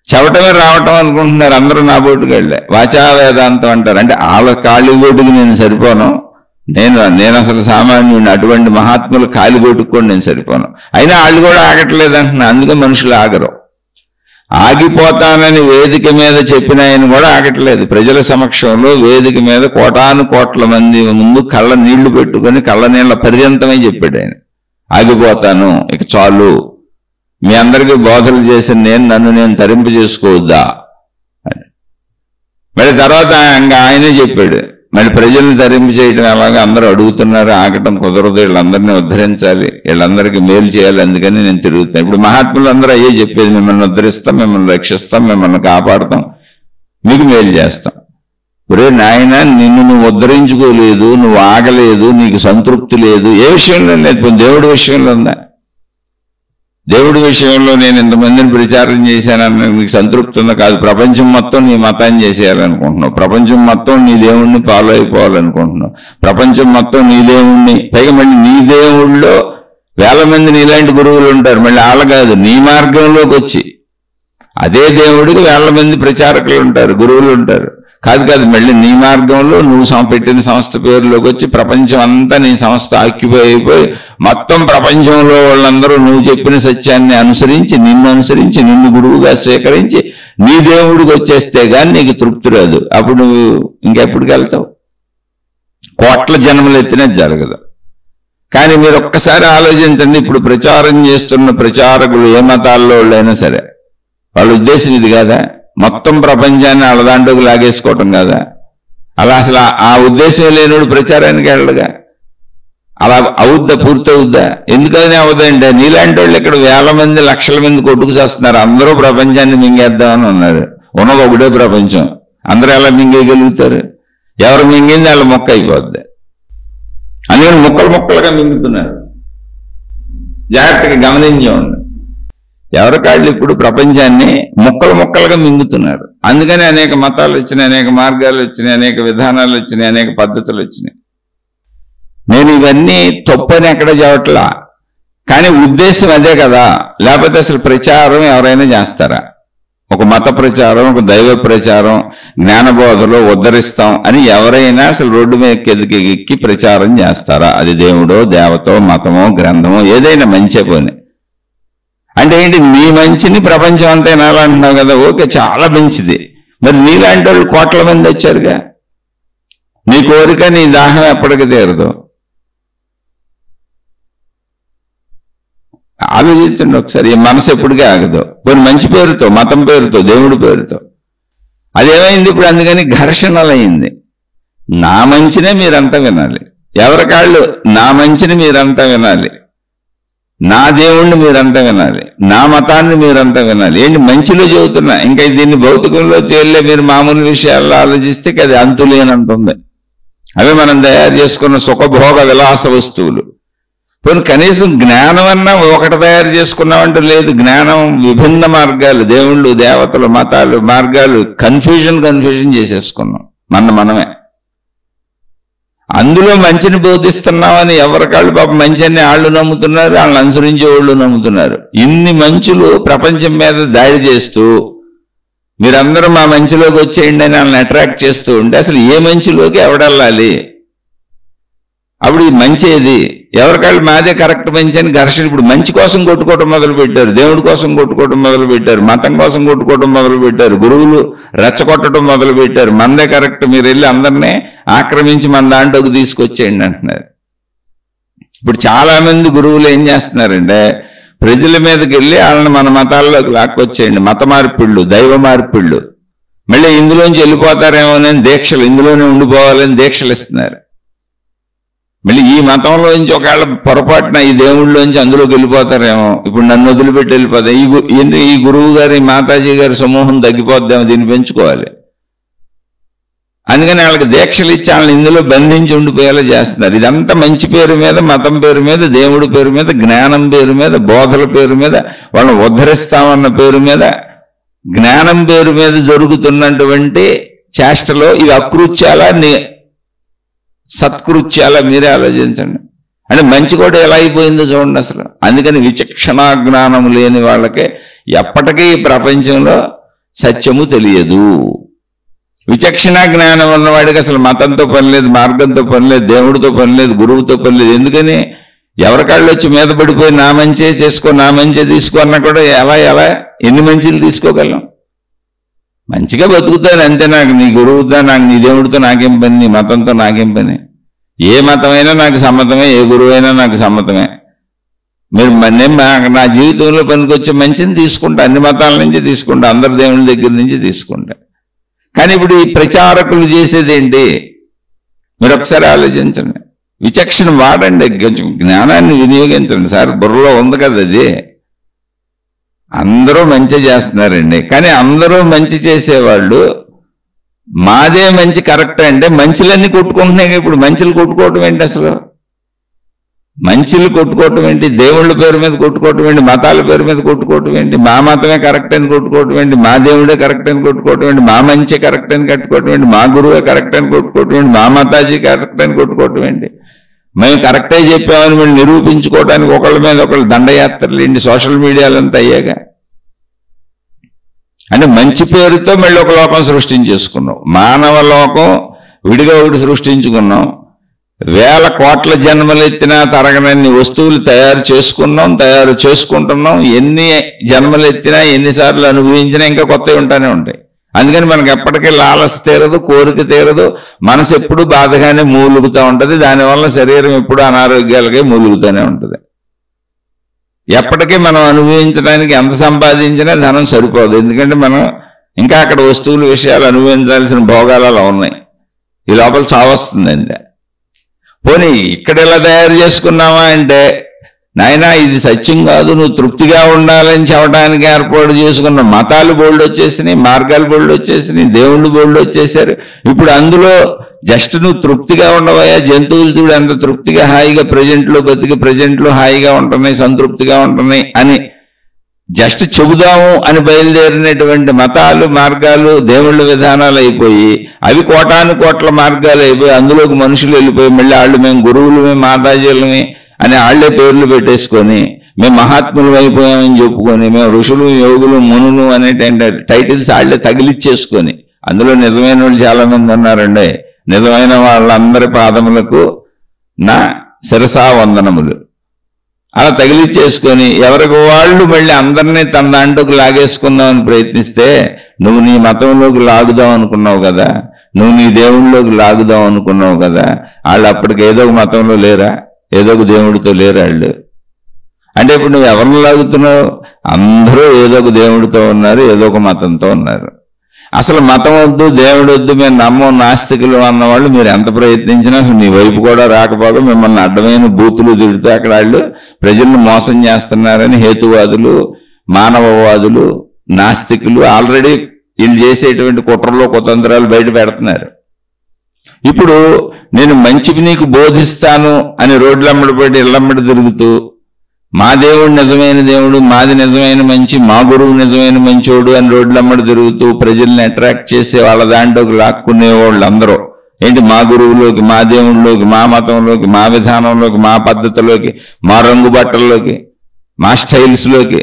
చెప్పటమే రావటం అనుకుంటున్నారు, అందరూ నా బోటుకు వెళ్ళే వాచా వేదాంతం అంటారు. అంటే వాళ్ళ కాళీగోటుకి నేను సరిపోను, నేను అసలు సామాన్యుడిని, అటువంటి మహాత్ములు కాలిగోటుకు కూడా నేను సరిపోను. అయినా వాళ్ళు కూడా ఆగట్లేదు అంటున్నా. అందుకే మనుషులు ఆగరు. ఆగిపోతానని వేదిక మీద చెప్పిన ఆయన కూడా ఆగట్లేదు. ప్రజల సమక్షంలో వేదిక మీద కోటాను కోట్ల మంది ముందు కళ్ళ నీళ్లు పెట్టుకొని కళ్ళ నీళ్ల పర్యంతమై చెప్పాడు ఆయన, ఆగిపోతాను, ఇక చాలు, మీ అందరికీ బోధలు చేసిన నన్ను నేను తరింపు చేసుకోవద్దా అని. మళ్ళీ తర్వాత ఇంకా ఆయనే చెప్పాడు, మళ్ళీ ప్రజల్ని తరింపు చేయడం ఎలాగా, అందరూ అడుగుతున్నారు, ఆగటం కుదరదు, వీళ్ళందరినీ ఉద్ధరించాలి, వీళ్ళందరికీ మేలు చేయాలి, అందుకని నేను తిరుగుతాను. ఇప్పుడు మహాత్ములు అందరూ అయ్యే చెప్పేది, మిమ్మల్ని ఉద్ధరిస్తాం, మిమ్మల్ని రక్షిస్తాం, మిమ్మల్ని కాపాడతాం, మీకు మేలు చేస్తాం. ఒరే నాయన, నిన్ను నువ్వు ఉద్ధరించుకోలేదు, నువ్వు ఆగలేదు, నీకు సంతృప్తి లేదు, ఏ విషయంలో లేదు. దేవుడి విషయంలో ఉందా? దేవుడి విషయంలో నేను ఇంతమందిని ప్రచారం చేశానన్న నీకు సంతృప్తి ఉందా? కాదు. ప్రపంచం మొత్తం నీ మతాన్ని చేసేయాలనుకుంటున్నావు, ప్రపంచం మొత్తం నీ దేవుణ్ణి ఫాలో అయిపోవాలనుకుంటున్నావు, ప్రపంచం మొత్తం నీ దేవుణ్ణి, పైగా మళ్ళీ నీ దేవుళ్ళలో వేల మంది నీలాంటి గురువులు ఉంటారు, మళ్ళీ వాళ్ళ కాదు, నీ మార్గంలోకి వచ్చి అదే దేవుడికి వేల మంది ప్రచారకులు ఉంటారు, గురువులు ఉంటారు. కాదు, మళ్ళీ నీ మార్గంలో నువ్వు పెట్టిన సంస్థ పేరులోకి వచ్చి ప్రపంచం అంతా నీ సంస్థ ఆక్యుపై అయిపోయి మొత్తం ప్రపంచంలో వాళ్ళందరూ నువ్వు చెప్పిన సత్యాన్ని అనుసరించి నిన్ను గురువుగా స్వీకరించి నీ దేవుడికి వచ్చేస్తే గాని నీకు తృప్తి రాదు. అప్పుడు నువ్వు ఇంకెప్పటికి వెళ్తావు? కోట్ల జన్మలు ఎత్తినది జరగదు. కానీ మీరు ఒక్కసారి ఆలోచించండి, ఇప్పుడు ప్రచారం చేస్తున్న ప్రచారకులు ఏ మతాల్లో వాళ్ళైనా సరే వాళ్ళ ఉద్దేశం ఇది కాదా? మొత్తం ప్రపంచాన్ని వాళ్ళ దాంట్లోకి లాగేసుకోవటం కదా? అలా అసలు ఆ ఉద్దేశం లేనివాడు ప్రచారానికి వెళ్ళడుగా. అలా అవుద్దా? పూర్తవుద్దా? ఎందుకని అవదంటే నీలాంటి వాళ్ళు ఇక్కడ వేల మంది లక్షల మంది కొట్టుకు చేస్తున్నారు, అందరూ ప్రపంచాన్ని మింగేద్దామని ఉన్నారు. ఉన్నది ఒకటే ప్రపంచం, అందరూ ఎలా మింగేయగలుగుతారు? ఎవరు మింగింది వాళ్ళ మొక్క అయిపోద్ది. అందుకని ముక్కలుగా మింగుతున్నారు. జాగ్రత్తగా గమనించండి. ఎవరికాళ్ళు ఇప్పుడు ప్రపంచాన్ని ముక్కలుగా మింగుతున్నారు. అందుకని అనేక మతాలు వచ్చినాయి, అనేక మార్గాలు వచ్చినాయి, అనేక విధానాలు వచ్చినాయి, అనేక పద్ధతులు వచ్చినాయి. నేను ఇవన్నీ తప్పని ఎక్కడ చెప్పట్లా, కానీ ఉద్దేశం అదే కదా. లేకపోతే అసలు ప్రచారం ఎవరైనా చేస్తారా? ఒక మత ప్రచారం, ఒక దైవ ప్రచారం, జ్ఞానబోధలో ఉద్ధరిస్తాం అని ఎవరైనా అసలు రోడ్డు మీద ఎక్కి ప్రచారం చేస్తారా? అది దేవుడో దేవతో మతమో గ్రంథమో ఏదైనా మంచే పోనీ. అంటే ఏంటి? నీ మంచిని ప్రపంచం అంతా వినాలంటున్నావు కదా, ఓకే, చాలా మంచిది. మరి నీలాంటి వాళ్ళు కోట్ల మంది వచ్చారుగా. నీ కోరిక, నీ దాహం ఎప్పటికి తీరదు. ఆలోచించండి ఒకసారి. ఈ మనసు ఎప్పటికీ ఆగదు. కొన్ని మంచి పేరుతో, మతం పేరుతో, దేవుడి పేరుతో అదేమైంది ఇప్పుడు? అందుకని ఘర్షణలు అయింది. నా మంచినే మీరంతా వినాలి, ఎవరికాళ్ళు నా మంచిని మీరంతా వినాలి, నా దేవుణ్ణి మీరంతా వినాలి, నా మతాన్ని మీరంతా వినాలి. ఏంటి మంచిలో చెబుతున్నా, ఇంకా దీన్ని భౌతికంలో తేలే మీరు మామూలు విషయాల్లో ఆలోచిస్తే అది అంతులేనంటుంది. అవి మనం తయారు చేసుకున్న సుఖభోగ విలాస వస్తువులు. పోనీ కనీసం జ్ఞానం అన్నా ఒకటి తయారు చేసుకున్నామంటే లేదు. జ్ఞానం విభిన్న మార్గాలు, దేవుళ్ళు దేవతలు మతాలు మార్గాలు కన్ఫ్యూజన్ చేసేసుకున్నాం మనమే. అందులో మంచిని బోధిస్తున్నామని ఎవరికాళ్ళు పాపం మంచి అని వాళ్ళు నమ్ముతున్నారు, వాళ్ళని అనుసరించే వాళ్ళు నమ్ముతున్నారు. ఇన్ని మంచులు ప్రపంచం మీద దాడి చేస్తూ మీరందరూ మా మంచిలోకి వచ్చేయండి అని వాళ్ళని అట్రాక్ట్ చేస్తూ ఉంటే అసలు ఏ మంచిలోకి ఎవడెళ్ళాలి? అప్పుడు ఈ మంచి ఏది? ఎవరికాళ్ళు మాదే కరెక్ట్ మంచి అని ఘర్షణ. ఇప్పుడు మంచి కోసం కొట్టుకోవటం మొదలు పెట్టారు, దేవుడి కోసం కొట్టుకోవటం మొదలు పెట్టారు, మతం కోసం కొట్టుకోవటం మొదలు పెట్టారు, గురువులు రెచ్చగొట్టడం మొదలు పెట్టారు. మందే కరెక్ట్, మీరు వెళ్ళి అందరినీ ఆక్రమించి మన దాంట్లోకి తీసుకొచ్చేయండి అంటున్నారు. ఇప్పుడు చాలా మంది గురువులు ఏం చేస్తున్నారంటే ప్రజల మీదకి వెళ్ళి వాళ్ళని మన మతాల్లోకి లాక్కొచ్చేయండి, మత మార్పిళ్ళు, దైవ మార్పిళ్ళు, మళ్ళీ ఇందులోంచి వెళ్ళిపోతారేమోనని దీక్షలు, ఇందులోనే ఉండిపోవాలని దీక్షలు ఇస్తున్నారు. మళ్ళీ ఈ మతంలోంచి ఒకవేళ పొరపాటున ఈ దేవుళ్ళలోంచి అందులోకి వెళ్ళిపోతారేమో, ఇప్పుడు నన్ను వదిలిపెట్టి వెళ్ళిపోతాయి, ఈ గురువు గారి మాతాజీ గారి సమూహం తగ్గిపోద్దామో, దీన్ని పెంచుకోవాలి. అందుకని వాళ్ళకి దీక్షలు ఇచ్చి వాళ్ళని ఇందులో బంధించి ఉండిపోయేలా చేస్తున్నారు. ఇదంతా మంచి పేరు మీద, మతం పేరు మీద, దేవుడి పేరు మీద, జ్ఞానం పేరు మీద, బోధల పేరు మీద, వాళ్ళని ఉద్ధరిస్తామన్న పేరు మీద, జ్ఞానం పేరు మీద జరుగుతున్నటువంటి చేష్టలో ఇవి అకృత్యాలా సత్కృత్యాలా? మీరే ఆలోచించండి. అంటే మంచి కూడా ఎలా అయిపోయిందో చూడండి అసలు. అందుకని విచక్షణా జ్ఞానం లేని వాళ్ళకే ఎప్పటికీ ప్రపంచంలో సత్యము తెలియదు. విచక్షణ జ్ఞానం ఉన్నవాడికి అసలు మతంతో పని లేదు, మార్గంతో పని లేదు, దేవుడితో పని లేదు, గురువుతో పని లేదు. ఎందుకని? ఎవరికాళ్ళు వచ్చి మీద పడిపోయి నా మంచే చేసుకో, నా మంచే తీసుకో అన్నా కూడా ఎలా ఎన్ని మంచిలు తీసుకోగలం? మంచిగా బతుకుతాను అంతే. నాకు నీ గురువుతో, నాకు నీ దేవుడితో నాకేం పని, నీ మతంతో నాకేం పని? ఏ మతమైనా నాకు సమ్మతమే, ఏ గురువైనా నాకు సమ్మతమే. మీరు నా జీవితంలో పనికొచ్చే మంచిని తీసుకుంటా, అన్ని మతాల నుంచి తీసుకుంటా, అందరి దేవుళ్ళ దగ్గర నుంచి తీసుకుంటా. కానీ ఇప్పుడు ఈ ప్రచారకులు చేసేది ఏంటి? మీరు ఒకసారి ఆలోచించండి. విచక్షణ వాడండి, కొంచెం జ్ఞానాన్ని వినియోగించండి సార్. బుర్రలో ఉంది కదా అది. అందరూ మంచి చేస్తున్నారండి, కానీ అందరూ మంచి చేసేవాళ్ళు మాదే మంచి కరెక్ట్ అంటే మంచిలన్నీ కొట్టుకుంటున్నాయి. ఇప్పుడు మంచిలు కొట్టుకోవటం ఏంటి అసలు? మంచిలు కొట్టుకోవటం ఏంటి? దేవుళ్ళ పేరు మీద కొట్టుకోవటం ఏంటి? మతాల పేరు మీద కొట్టుకోవటం ఏంటి? మా మతమే కరెక్ట్ అని కొట్టుకోవటం ఏంటి? మా దేవుడే కరెక్ట్ అని కొట్టుకోవటం ఏంటి? మా మంచి కరెక్ట్ అని కట్టుకోవటం ఏంటి? మా గురువే కరెక్ట్ అని కొట్టుకోవటం ఏంటి? మా మాతాజీ కరెక్ట్ అని కొట్టుకోవటం ఏంటి? మేము కరెక్టే చెప్పామని మేము నిరూపించుకోవడానికి ఒకళ్ళ మీద ఒకళ్ళు దండయాత్రలు ఏంటి? సోషల్ మీడియాలంతా అయ్యాగా. అంటే మంచి పేరుతో మళ్ళీ ఒక లోకం సృష్టించేసుకున్నాం. మానవ లోకం విడిగా ఒకటి సృష్టించుకున్నాం. వేల కోట్ల జన్మలెత్తినా తరగనన్ని వస్తువులు తయారు చేసుకుంటున్నాం. ఎన్ని జన్మలెత్తినా ఎన్నిసార్లు అనుభవించినా ఇంకా కొత్తవి ఉంటానే ఉంటాయి. అందుకని మనకు ఎప్పటికీ లాలస తీరదు, కోరిక తీరదు. మనసు ఎప్పుడు బాధగానే మూలుగుతూ ఉంటుంది. దానివల్ల శరీరం ఎప్పుడు అనారోగ్యాలకే మూలుగుతూనే ఉంటుంది. ఎప్పటికీ మనం అనుభవించడానికి ఎంత సంపాదించినా ధనం సరిపోదు. ఎందుకంటే మనం ఇంకా అక్కడ వస్తువుల విషయాలు అనుభవించాల్సిన భోగాలు అలా ఉన్నాయి. ఈ లోపల చావస్తుందండి. పోనీ ఇక్కడ ఎలా తయారు చేసుకున్నావా అంటే, నాయనా ఇది సత్యం కాదు, నువ్వు తృప్తిగా ఉండాలని చెప్పడానికి ఏర్పాటు చేసుకున్న మతాలు బోల్డ్ వచ్చేసినాయి, మార్గాలు బోల్డ్ వచ్చేసినాయి, దేవుళ్ళు బోల్డ్ వచ్చేసారు. ఇప్పుడు అందులో జస్ట్ నువ్వు తృప్తిగా ఉండవయా, జంతువులు చూడు ఎంత తృప్తిగా హాయిగా ప్రజెంట్లో బతికి ప్రజెంట్లో హాయిగా ఉంటున్నాయి, సంతృప్తిగా ఉంటున్నాయి అని జస్ట్ చెబుదాము అని బయలుదేరినటువంటి మతాలు, మార్గాలు, దేవుళ్ళ విధానాలు అయిపోయి అవి కోటాను కోట్ల మార్గాలు అయిపోయి అందులోకి మనుషులు వెళ్ళిపోయి మళ్ళీ వాళ్ళు మేము గురువులు, మేము మాతాజీలమే అని వాళ్లే పేర్లు పెట్టేసుకొని మేము మహాత్ములు అయిపోయామని చెప్పుకొని మేము ఋషులు, యోగులు, మునులు అనే టైటిల్స్ వాళ్లే తగిలిచ్చేసుకొని, అందులో నిజమైన వాళ్ళు చాలా మంది ఉన్నారండి. నిజమైన వాళ్ళందరి పాదములకు నా శిరసా వందనములు అలా తగిలిచ్చేసుకొని ఎవరికి వాళ్ళు మళ్ళీ అందరినీ తన దాంట్లోకి లాగేసుకుందామని ప్రయత్నిస్తే, నువ్వు నీ మతంలోకి లాగుదాం అనుకున్నావు కదా, నువ్వు నీ దేవుళ్ళలోకి లాగుదాం అనుకున్నావు కదా, వాళ్ళు అప్పటికి ఏదో ఒక మతంలో లేరా, ఏదో ఒక దేవుడితో లేరు వాళ్ళు. అంటే ఇప్పుడు నువ్వు ఎవరిని లాగుతున్నావు? అందరూ ఏదో ఒక దేవుడితో ఉన్నారు, ఏదో ఒక మతంతో ఉన్నారు. అసలు మతం వద్దు, దేవుడు వద్దు, మేము నమ్మం, నాస్తికులు అన్నవాళ్ళు మీరు ఎంత ప్రయత్నించినా మీ వైపు కూడా రాకపోగా మిమ్మల్ని అడ్డమైన బూతులు తిడితే అక్కడ వాళ్ళు ప్రజలను మోసం చేస్తున్నారని హేతువాదులు, మానవవాదులు, నాస్తికులు ఆల్రెడీ వీళ్ళు చేసేటువంటి కుట్రలో కుతంత్రాలు బయట పెడుతున్నారు. ఇప్పుడు నేను మంచివి నీకు బోధిస్తాను అని రోడ్లమ్మడి పడి ఇళ్ళమ్మడి తిరుగుతూ మా దేవుడు నిజమైన దేవుడు, మాది నిజమైన మంచి, మా గురువు నిజమైన మంచోడు అని రోడ్లమ్మడి తిరుగుతూ ప్రజల్ని అట్రాక్ట్ చేసే వాళ్ళ దాంట్లోకి లాక్కునే వాళ్ళు అందరూ ఏంటి, మా గురువులోకి, మా దేవుళ్ళలోకి, మా మతంలోకి, మా విధానంలోకి, మా పద్ధతిలోకి, మా రంగు బట్టల్లోకి, మా స్టైల్స్లోకి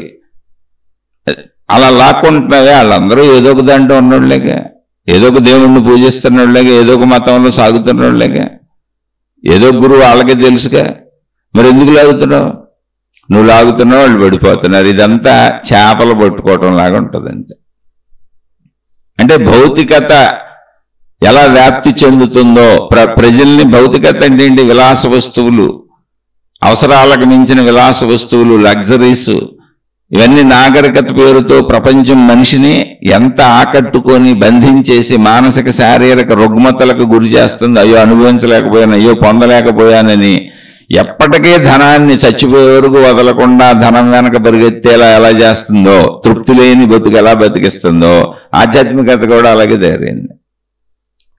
అలా లాక్కుంటున్నావే. వాళ్ళందరూ ఏదో ఒక దాంట్లో ఉన్నోళ్ళేగా, ఏదో ఒక దేవుణ్ణి పూజిస్తున్నోళ్ళేగా, ఏదో ఒక మతంలో సాగుతున్నోళ్ళేగా, ఏదో గురువు వాళ్ళకే తెలుసుగా. మరి ఎందుకు లాగుతున్నావు? నువ్వు లాగుతున్నావు, వాళ్ళు పడిపోతున్నారు. ఇదంతా చేపలు పట్టుకోవటం లాగా ఉంటుందంటే. అంటే భౌతికత ఎలా వ్యాప్తి చెందుతుందో ప్రజల్ని, భౌతికత అంటే ఏంటి? విలాస వస్తువులు, అవసరాలకు మించిన విలాస వస్తువులు, లగ్జరీస్, ఇవన్నీ నాగరికత పేరుతో ప్రపంచం మనిషిని ఎంత ఆకట్టుకొని బంధించేసి మానసిక శారీరక రుగ్మతలకు గురి చేస్తుంది. అయ్యో అనుభవించలేకపోయాను, అయ్యో పొందలేకపోయానని ఎప్పటికీ ధనాన్ని చచ్చిపోయే వరకు వదలకుండా ధనం వెనక పరిగెత్తేలా ఎలా చేస్తుందో, తృప్తి లేని బతుకు ఎలా బతికిస్తుందో, ఆధ్యాత్మికత కూడా అలాగే తయారైంది.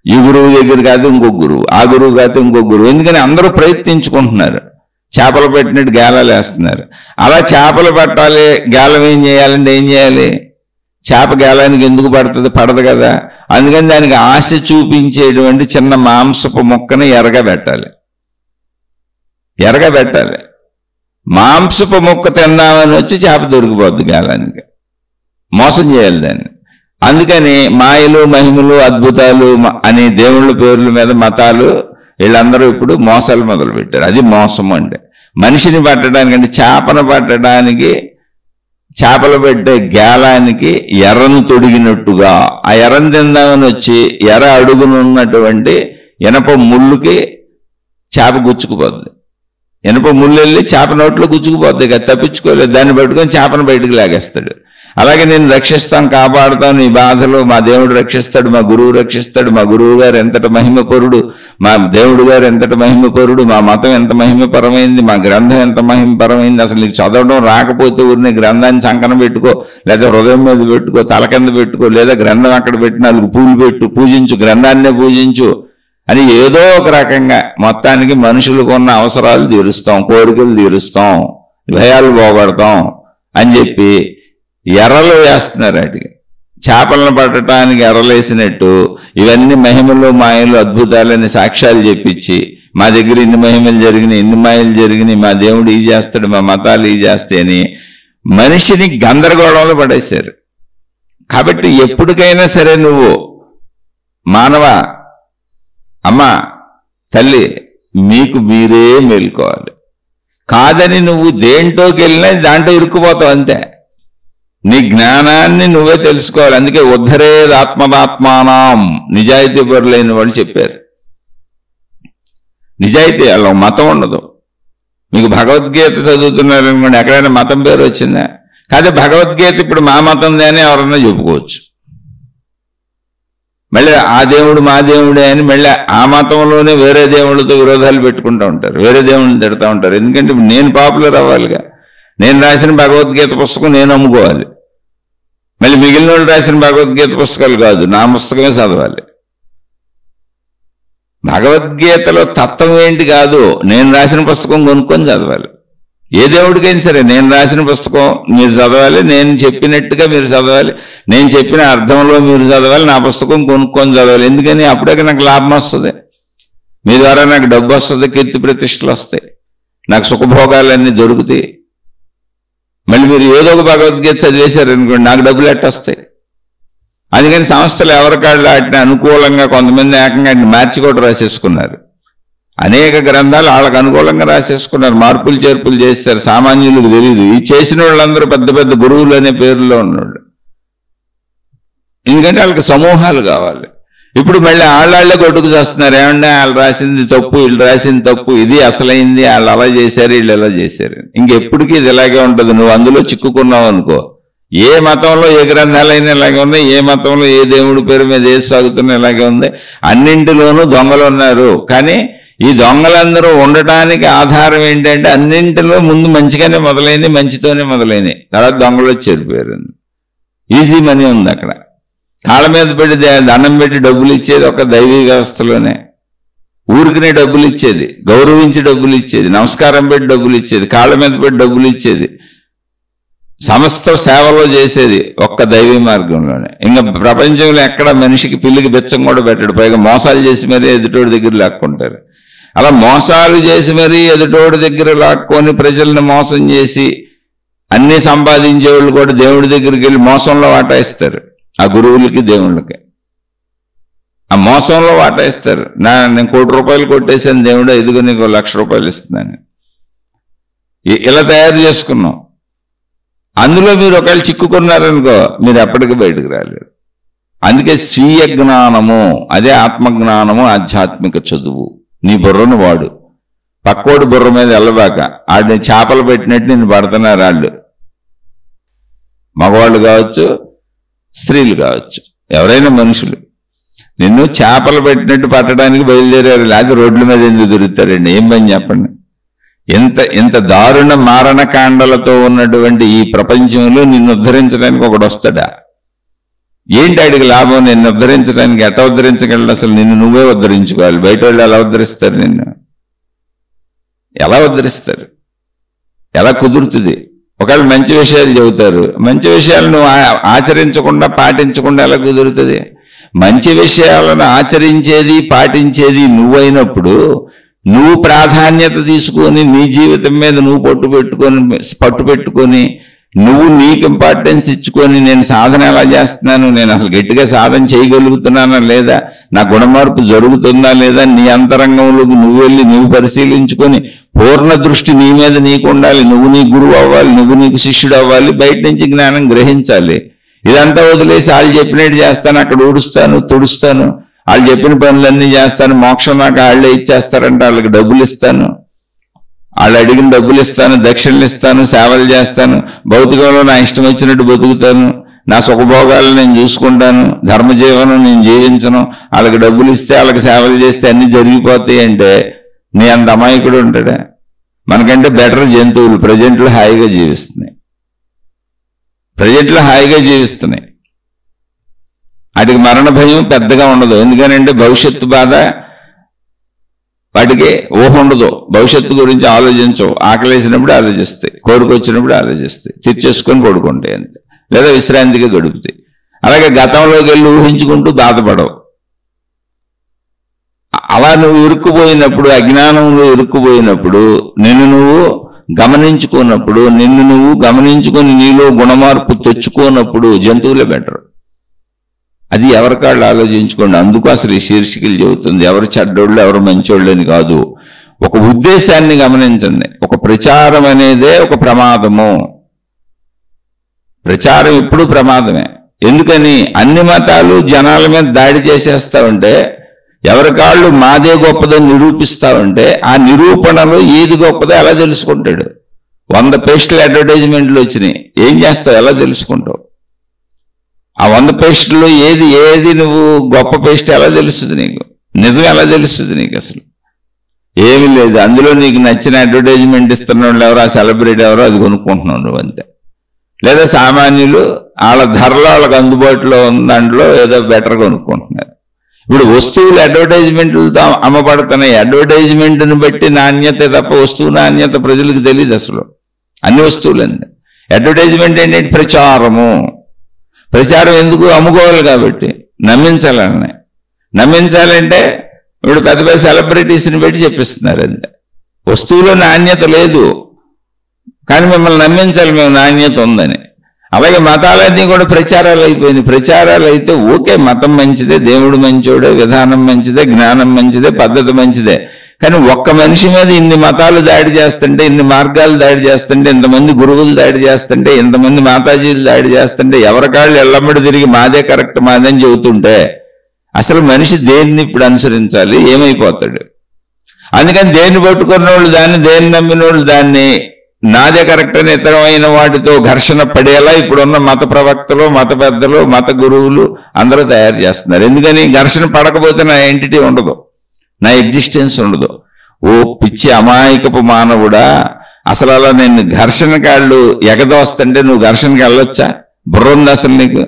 ఈ గురువు దగ్గర కాదు ఇంకొక గురువు, ఆ గురువు కాదు ఇంకొక గురువు. ఎందుకని అందరూ ప్రయత్నించుకుంటున్నారు, చేపలు పెట్టినట్టు గేలాలు వేస్తున్నారు. అలా చేపలు పెట్టాలి, గేలం ఏం చేయాలంటే ఏం చేయాలి? చేప గేలానికి ఎందుకు పడుతుంది? పడదు కదా. అందుకని దానికి ఆశ చూపించేటువంటి చిన్న మాంసపు ముక్కని ఎరగబెట్టాలి. మాంసపు ముక్క తిందామని వచ్చి చేప దొరికిపోద్ది గేలానికి. మోసం చేయాలి దాన్ని. అందుకని మాయలు, మహిమలు, అద్భుతాలు అని దేవుళ్ళ పేర్ల మీద మతాలు వీళ్ళందరూ ఇప్పుడు మోసాలు మొదలు పెట్టారు. అది మోసం అంటే. మనిషిని పట్టడానికి అంటే చేపను పట్టడానికి, చేపలు పెట్టే గేలానికి ఎర్రను తొడిగినట్టుగా ఆ ఎర్రను తిందామని వచ్చి ఎర్ర అడుగునున్నటువంటి ఇనప ముళ్ళుకి చేప గుచ్చుకుపోద్ది. ఇనప ముళ్ళు వెళ్ళి చేప నోట్లో గుచ్చుకుపోద్ది కదా, తప్పించుకోలేదు. దాన్ని పట్టుకొని చేపను బయటకు లాగేస్తాడు. అలాగే నేను రక్షిస్తాను, కాపాడుతాను, నీ బాధలు మా దేవుడు రక్షిస్తాడు, మా గురువు రక్షిస్తాడు, మా గురువు గారు ఎంతటి మహిమపరుడు, మా దేవుడు గారు ఎంతటి మహిమపరుడు, మా మతం ఎంత మహిమపరమైంది, మా గ్రంథం ఎంత మహిమపరమైంది. అసలు నీకు చదవడం రాకపోతే ఊరిని గ్రంథాన్ని సంకన పెట్టుకో, లేదా హృదయం మీద పెట్టుకో, తల కింద పెట్టుకో, లేదా గ్రంథం అక్కడ పెట్టి 4 పూలు పెట్టు, పూజించు, గ్రంథాన్నే పూజించు అని ఏదో ఒక రకంగా మొత్తానికి మనుషులకు ఉన్న అవసరాలు తీరుస్తాం, కోరికలు తీరుస్తాం, భయాలు పోగొడతాం అని చెప్పి ఎర్రలు వేస్తున్నారు. వాటికి చేపలను పట్టడానికి ఎర్రలేసినట్టు ఇవన్నీ మహిమలు మాయలు అద్భుతాలని సాక్ష్యాలు చెప్పించి మా దగ్గర ఇన్ని మహిమలు జరిగినాయి, ఇన్ని మాయలు జరిగినాయి, మా దేవుడు ఈ చేస్తాడు, మా మతాలు ఈ చేస్తాయని మనిషిని గందరగోళంలో పడేశారు. కాబట్టి ఎప్పటికైనా సరే నువ్వు మానవ అమ్మ తల్లి మీకు మీరే మేల్కోవాలి. కాదని నువ్వు దేంట్లోకి వెళ్ళినా దాంట్లో ఇరుక్కుపోతావు అంతే. నీ జ్ఞానాన్ని నువ్వే తెలుసుకోవాలి. అందుకే ఉద్ధరేద్ ఆత్మదాత్మానం, నిజాయితీ పరులైన వాళ్ళు చెప్పారు. నిజాయితీ అలా మతం ఉండదు. మీకు భగవద్గీత చదువుతున్నారనుకోండి, ఎక్కడైనా మతం పేరు వచ్చిందా? కాదే భగవద్గీత ఇప్పుడు మా మతందే అని ఎవరన్నా చెప్పుకోవచ్చు. మళ్ళీ ఆ దేవుడు మా దేవుడే అని మళ్ళీ ఆ మతంలోనే వేరే దేవుళ్ళతో విరోధాలు పెట్టుకుంటూ ఉంటారు, వేరే దేవుళ్ళని తిడతా ఉంటారు. ఎందుకంటే నేను పాపులర్ అవ్వాలిగా. నేను రాసిన భగవద్గీత పుస్తకం నేను అమ్ముకోవాలి, మళ్ళీ మిగిలిన వాళ్ళు రాసిన భగవద్గీత పుస్తకాలు కాదు, నా పుస్తకమే చదవాలి. భగవద్గీతలో తత్వం ఏంటి కాదు, నేను రాసిన పుస్తకం కొనుక్కొని చదవాలి. ఏ దేవుడికైనా సరే నేను రాసిన పుస్తకం మీరు చదవాలి, నేను చెప్పినట్టుగా మీరు చదవాలి, నేను చెప్పిన అర్థంలో మీరు చదవాలి, నా పుస్తకం కొనుక్కొని చదవాలి. ఎందుకని అప్పుడే నాకు లాభం వస్తుంది, మీ ద్వారా నాకు డబ్బు వస్తుంది, కీర్తి ప్రతిష్టలు వస్తాయి, నాకు సుఖభోగాలన్నీ దొరుకుతాయి. మళ్ళీ మీరు ఏదో ఒక భగవద్గీత చదివేశారనుకోండి, నాకు డబ్బులు ఎట్టొస్తాయి. అందుకని సంస్థలు ఎవరికాళ్ళు వాటిని అనుకూలంగా కొంతమంది ఏకంగా మార్చి కూడా రాసేసుకున్నారు. అనేక గ్రంథాలు వాళ్ళకు అనుకూలంగా రాసేసుకున్నారు, మార్పులు చేర్పులు చేస్తారు, సామాన్యులకు తెలియదు. ఈ చేసిన వాళ్ళందరూ పెద్ద పెద్ద గురువులు అనే పేరులో ఉన్నాడు. ఎందుకంటే వాళ్ళకి సమూహాలు కావాలి. ఇప్పుడు మళ్ళీ వాళ్ళే కొట్టుకు చేస్తున్నారు. ఏమంటే వాళ్ళు రాసింది తప్పు, వీళ్ళు రాసింది తప్పు, ఇది అసలైంది, వాళ్ళు అలా చేశారు, వీళ్ళు ఎలా చేశారు. ఇంకెప్పటికీ ఇది ఇలాగే ఉంటుంది. నువ్వు అందులో చిక్కుకున్నావు అనుకో, ఏ మతంలో ఏ గ్రంథాలైనా ఇలాగే ఉన్నాయి, ఏ మతంలో ఏ దేవుడి పేరు మీద ఏది సాగుతున్నా ఇలాగే ఉంది. అన్నింటిలోనూ దొంగలు ఉన్నారు. కానీ ఈ దొంగలందరూ ఉండటానికి ఆధారం ఏంటంటే అన్నింటిలో ముందు మంచిగానే మొదలైంది, మంచితోనే మొదలైనవి, తర్వాత దొంగలు వచ్చి చేరిపోయారు. ఈజీ మనీ ఉంది అక్కడ. కాళ్ళ మీద పెట్టి దండం పెట్టి డబ్బులు ఇచ్చేది ఒక దైవీ వ్యవస్థలోనే. ఊరికినే డబ్బులు ఇచ్చేది, గౌరవించి డబ్బులు ఇచ్చేది, నమస్కారం పెట్టి డబ్బులు ఇచ్చేది, కాళ్ళ మీద పెట్టి డబ్బులు ఇచ్చేది, సమస్త సేవలో చేసేది ఒక్క దైవీ మార్గంలోనే. ఇంకా ప్రపంచంలో ఎక్కడ మనిషికి పిల్లికి బెచ్చం కూడా పెట్టాడు. పైగా మోసాలు చేసి మరీ ఎదుటోడి దగ్గర లాక్కుంటారు. అలా మోసాలు చేసి మరీ ఎదుటోడి దగ్గర లాక్కొని ప్రజల్ని మోసం చేసి అన్ని సంపాదించేవాళ్ళు కూడా దేవుడి దగ్గరికి వెళ్ళి మోసంలో వాటాయిస్తారు. ఆ గురువులకి దేవుళ్ళకి ఆ మోసంలో వాటాయిస్తారు. నేను 1 కోటి రూపాయలు కొట్టేసాను, దేవుడు ఎదుగు నీకు 1,00,000 రూపాయలు ఇస్తున్నాను. ఇలా తయారు చేసుకున్నాం. అందులో మీరు ఒకవేళ చిక్కుకున్నారనుకో, మీరు ఎప్పటికీ బయటకు రాలేరు. అందుకే స్వీయ జ్ఞానము, అదే ఆత్మజ్ఞానము, ఆధ్యాత్మిక చదువు. నీ బుర్రను వాడు, పక్కోడు బుర్ర మీద వెళ్ళబాక. ఆడిని చేపలు పెట్టినట్టు నిన్ను పడుతున్నారు వాళ్ళు, మగవాళ్ళు కావచ్చు, స్త్రీలు కావచ్చు, ఎవరైనా మనుషులు నిన్ను చేపలు పెట్టినట్టు పట్టడానికి బయలుదేరారు. లేకపోతే రోడ్ల మీద ఎందుకు దొరుకుతారండి? ఏం పని చెప్పండి. ఇంత దారుణ మారణకాండలతో ఉన్నటువంటి ఈ ప్రపంచంలో నిన్ను ఉద్ధరించడానికి ఒకడు వస్తాడా? ఏంటి అడిగి లాభం? నిన్ను ఉద్ధరించడానికి ఎట్లా ఉద్ధరించగలడు? అసలు నిన్ను నువ్వే ఉద్ధరించుకోవాలి. బయట వాళ్ళు ఎలా ఉద్ధరిస్తారు? నిన్ను ఎలా ఉద్ధరిస్తారు? ఎలా కుదురుతుంది? ఒకవేళ మంచి విషయాలు చెబుతారు, మంచి విషయాలు నువ్వు ఆచరించకుండా పాటించకుండా ఎలా కుదురుతుంది? మంచి విషయాలను ఆచరించేది పాటించేది నువ్వైనప్పుడు నువ్వు ప్రాధాన్యత తీసుకొని నీ జీవితం మీద నువ్వు పట్టు పెట్టుకొని నువ్వు నీకు ఇంపార్టెన్స్ ఇచ్చుకొని నేను సాధన ఎలా చేస్తున్నాను, నేను అసలు గట్టిగా సాధన చేయగలుగుతున్నానా లేదా, నా గుణమార్పు జరుగుతుందా లేదా, నీ అంతరంగంలోకి నువ్వు వెళ్ళి నువ్వు పరిశీలించుకొని పూర్ణ దృష్టి నీ మీద నీకు ఉండాలి. నువ్వు నీ గురువు అవ్వాలి, నువ్వు నీకు శిష్యుడు అవ్వాలి, బయట నుంచి జ్ఞానం గ్రహించాలి. ఇదంతా వదిలేసి వాళ్ళు చెప్పినట్టు చేస్తాను, అక్కడ ఊడుస్తాను తుడుస్తాను, వాళ్ళు చెప్పిన పనులన్నీ చేస్తాను, మోక్షం నాకు వాళ్ళే ఇచ్చేస్తారంటే వాళ్ళకి డబ్బులు ఇస్తాను, వాళ్ళు అడిగిన డబ్బులు ఇస్తాను, దక్షిణలు ఇస్తాను, సేవలు చేస్తాను, భౌతికంలో నా ఇష్టం వచ్చినట్టు బతుకుతాను, నా సుఖభోగాలు నేను చూసుకుంటాను, ధర్మజీవనం నేను జీవించను, వాళ్ళకి డబ్బులు ఇస్తే వాళ్ళకి సేవలు చేస్తే అన్ని జరిగిపోతాయి అంటే నీ అంత అమాయకుడు ఉంటాడా? మనకంటే బెటర్ జంతువులు ప్రజెంట్లో హాయిగా జీవిస్తున్నాయి. వాటికి మరణ భయం పెద్దగా ఉండదు. ఎందుకనంటే భవిష్యత్తు బాధ వాటికి ఊహ ఉండదు. భవిష్యత్తు గురించి ఆలోచించవు. ఆకలేసినప్పుడు ఆలోచిస్తాయి, కోరికొచ్చినప్పుడు ఆలోచిస్తాయి, తెచ్చేసుకొని పడుకుంటాయి అంతే, లేదా విశ్రాంతిగా గడుపుతాయి. అలాగే గతంలోకి వెళ్ళి ఊహించుకుంటూ బాధపడవు. అలా నువ్వు ఇరుక్కుపోయినప్పుడు, అజ్ఞానంలో ఇరుక్కుపోయినప్పుడు, నిన్ను నువ్వు గమనించుకొని నీలో గుణమార్పు తెచ్చుకోనప్పుడు జంతువులే బెటర్. అది ఎవరికాళ్ళు ఆలోచించుకోండి. అందుకు అసలు ఈ శీర్షికలు చెబుతుంది. ఎవరు చెడ్డోళ్ళు ఎవరు మంచోళ్ళు అని కాదు, ఒక ఉద్దేశాన్ని గమనించండి. ఒక ప్రచారం అనేదే ఒక ప్రమాదము. ప్రచారం ఎప్పుడు ప్రమాదమే. ఎందుకని? అన్ని మతాలు జనాల మీద దాడి చేసేస్తా ఉంటే, ఎవరికాళ్ళు మాదే గొప్పదని నిరూపిస్తా ఉంటే, ఆ నిరూపణలో ఏది గొప్పదో ఎలా తెలుసుకుంటాడు? 100 పేస్టులు అడ్వర్టైజ్మెంట్లు వచ్చినాయి, ఏం చేస్తావు? ఎలా తెలుసుకుంటావు? ఆ 100 పేస్టుల్లో ఏది నువ్వు గొప్ప పేస్ట్ ఎలా తెలుస్తుంది నీకు? నిజం ఎలా తెలుస్తుంది నీకు? అసలు ఏమీ లేదు. అందులో నీకు నచ్చిన అడ్వర్టైజ్మెంట్ ఇస్తున్న వాళ్ళు ఎవరో, ఆ సెలబ్రిటీ ఎవరో, అది కొనుక్కుంటున్నావు నువ్వు అంతే. లేదా సామాన్యులు వాళ్ళ ధరలో వాళ్ళకి అందుబాటులో ఉన్న దాంట్లో ఏదో బెటర్ కొనుక్కుంటున్నారు. ఇప్పుడు వస్తువులు అడ్వర్టైజ్మెంట్లతో అమ్మబడుతున్నాయి. అడ్వర్టైజ్మెంట్ని బట్టి నాణ్యత తప్ప వస్తువు నాణ్యత ప్రజలకు తెలియదు అసలు. అన్ని వస్తువులండి. అడ్వర్టైజ్మెంట్ ఏంటంటే ప్రచారం ఎందుకు? అమ్ముకోవాలి కాబట్టి, నమ్మించాలంటే ఇప్పుడు పెద్ద పెద్ద సెలబ్రిటీస్ని పెట్టి చెప్పిస్తున్నారు అంతే. వస్తువులో నాణ్యత లేదు కానీ మిమ్మల్ని నమ్మించాలి మేము నాణ్యత ఉందని. అలాగే మతాలన్నీ కూడా ప్రచారాలు అయిపోయినాయి. ప్రచారాలు అయితే ఓకే, మతం మంచిదే, దేవుడు మంచోడే, విధానం మంచిదే, జ్ఞానం మంచిదే, పద్ధతి మంచిదే. కానీ ఒక్క మనిషి మీద ఇన్ని మతాలు దాడి చేస్తుంటే, ఇన్ని మార్గాలు దాడి చేస్తుంటే, ఇంతమంది గురువులు దాడి చేస్తుంటే, ఇంతమంది మాతాజీలు దాడి చేస్తుంటే, ఎవరికాళ్ళు ఎల్లమ్మడి తిరిగి మాదే కరెక్ట్ మాదని చెబుతుంటే అసలు మనిషి దేన్ని ఇప్పుడు అనుసరించాలి? ఏమైపోతాడు? అందుకని దేన్ని పట్టుకున్న వాళ్ళు దాన్ని, దేన్ని నమ్మిన వాళ్ళు దాన్ని, నాదే కరెక్ట్ అని ఇతరమైన వాటితో ఘర్షణ పడేలా ఇప్పుడున్న మత ప్రవక్తలు, మత పెద్దలు, మత గురువులు అందరూ తయారు చేస్తున్నారు. ఎందుకని? ఘర్షణ పడకపోతే నా ఎంటిటీ ఉండదు, నా ఎగ్జిస్టెన్స్ ఉండదు. ఓ పిచ్చి అమాయకపు మానవుడా, అసలు అలా నేను ఘర్షణ కాళ్ళు ఎగదోస్తుంటే నువ్వు ఘర్షణకి వెళ్ళొచ్చా? బుర్ర ఉంది అసలు నీకు?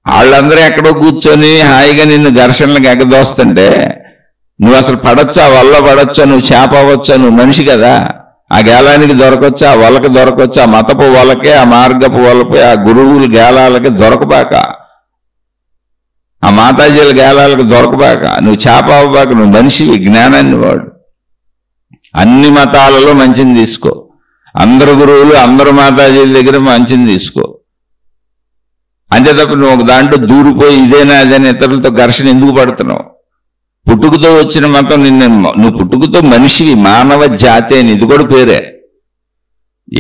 వాళ్ళందరూ ఎక్కడో కూర్చొని హాయిగా నిన్ను ఘర్షణలకు ఎగదోస్తుంటే నువ్వు అసలు పడొచ్చా? వల్ల పడొచ్చా? నువ్వు చేప అవ్వచ్చా? నువ్వు మనిషి కదా. ఆ గేలానికి దొరకొచ్చా? ఆ వలకి దొరకొచ్చా? ఆ మతపు వలకే, ఆ మార్గపు వలపై, ఆ గురువులు గేలాలకి దొరకబాక, ఆ మాతాజీల గేలాలకు దొరకబాక, నువ్వు చేప అవ్వబాక, నువ్వు మనిషివి, జ్ఞానాన్ని వాడు. అన్ని మతాలలో మంచిని తీసుకో, అందరు గురువులు అందరు మాతాజీల దగ్గర మంచిని తీసుకో. అంతే తప్ప నువ్వు ఒక దాంట్లో దూరిపోయి ఇదేనా అదేనా ఇతరులతో ఘర్షణ ఎందుకు పడుతున్నావు? పుట్టుకతో వచ్చిన మతం నువ్వు పుట్టుకతో మనిషివి, మానవ జాతి అని ఇది కూడా పేరే.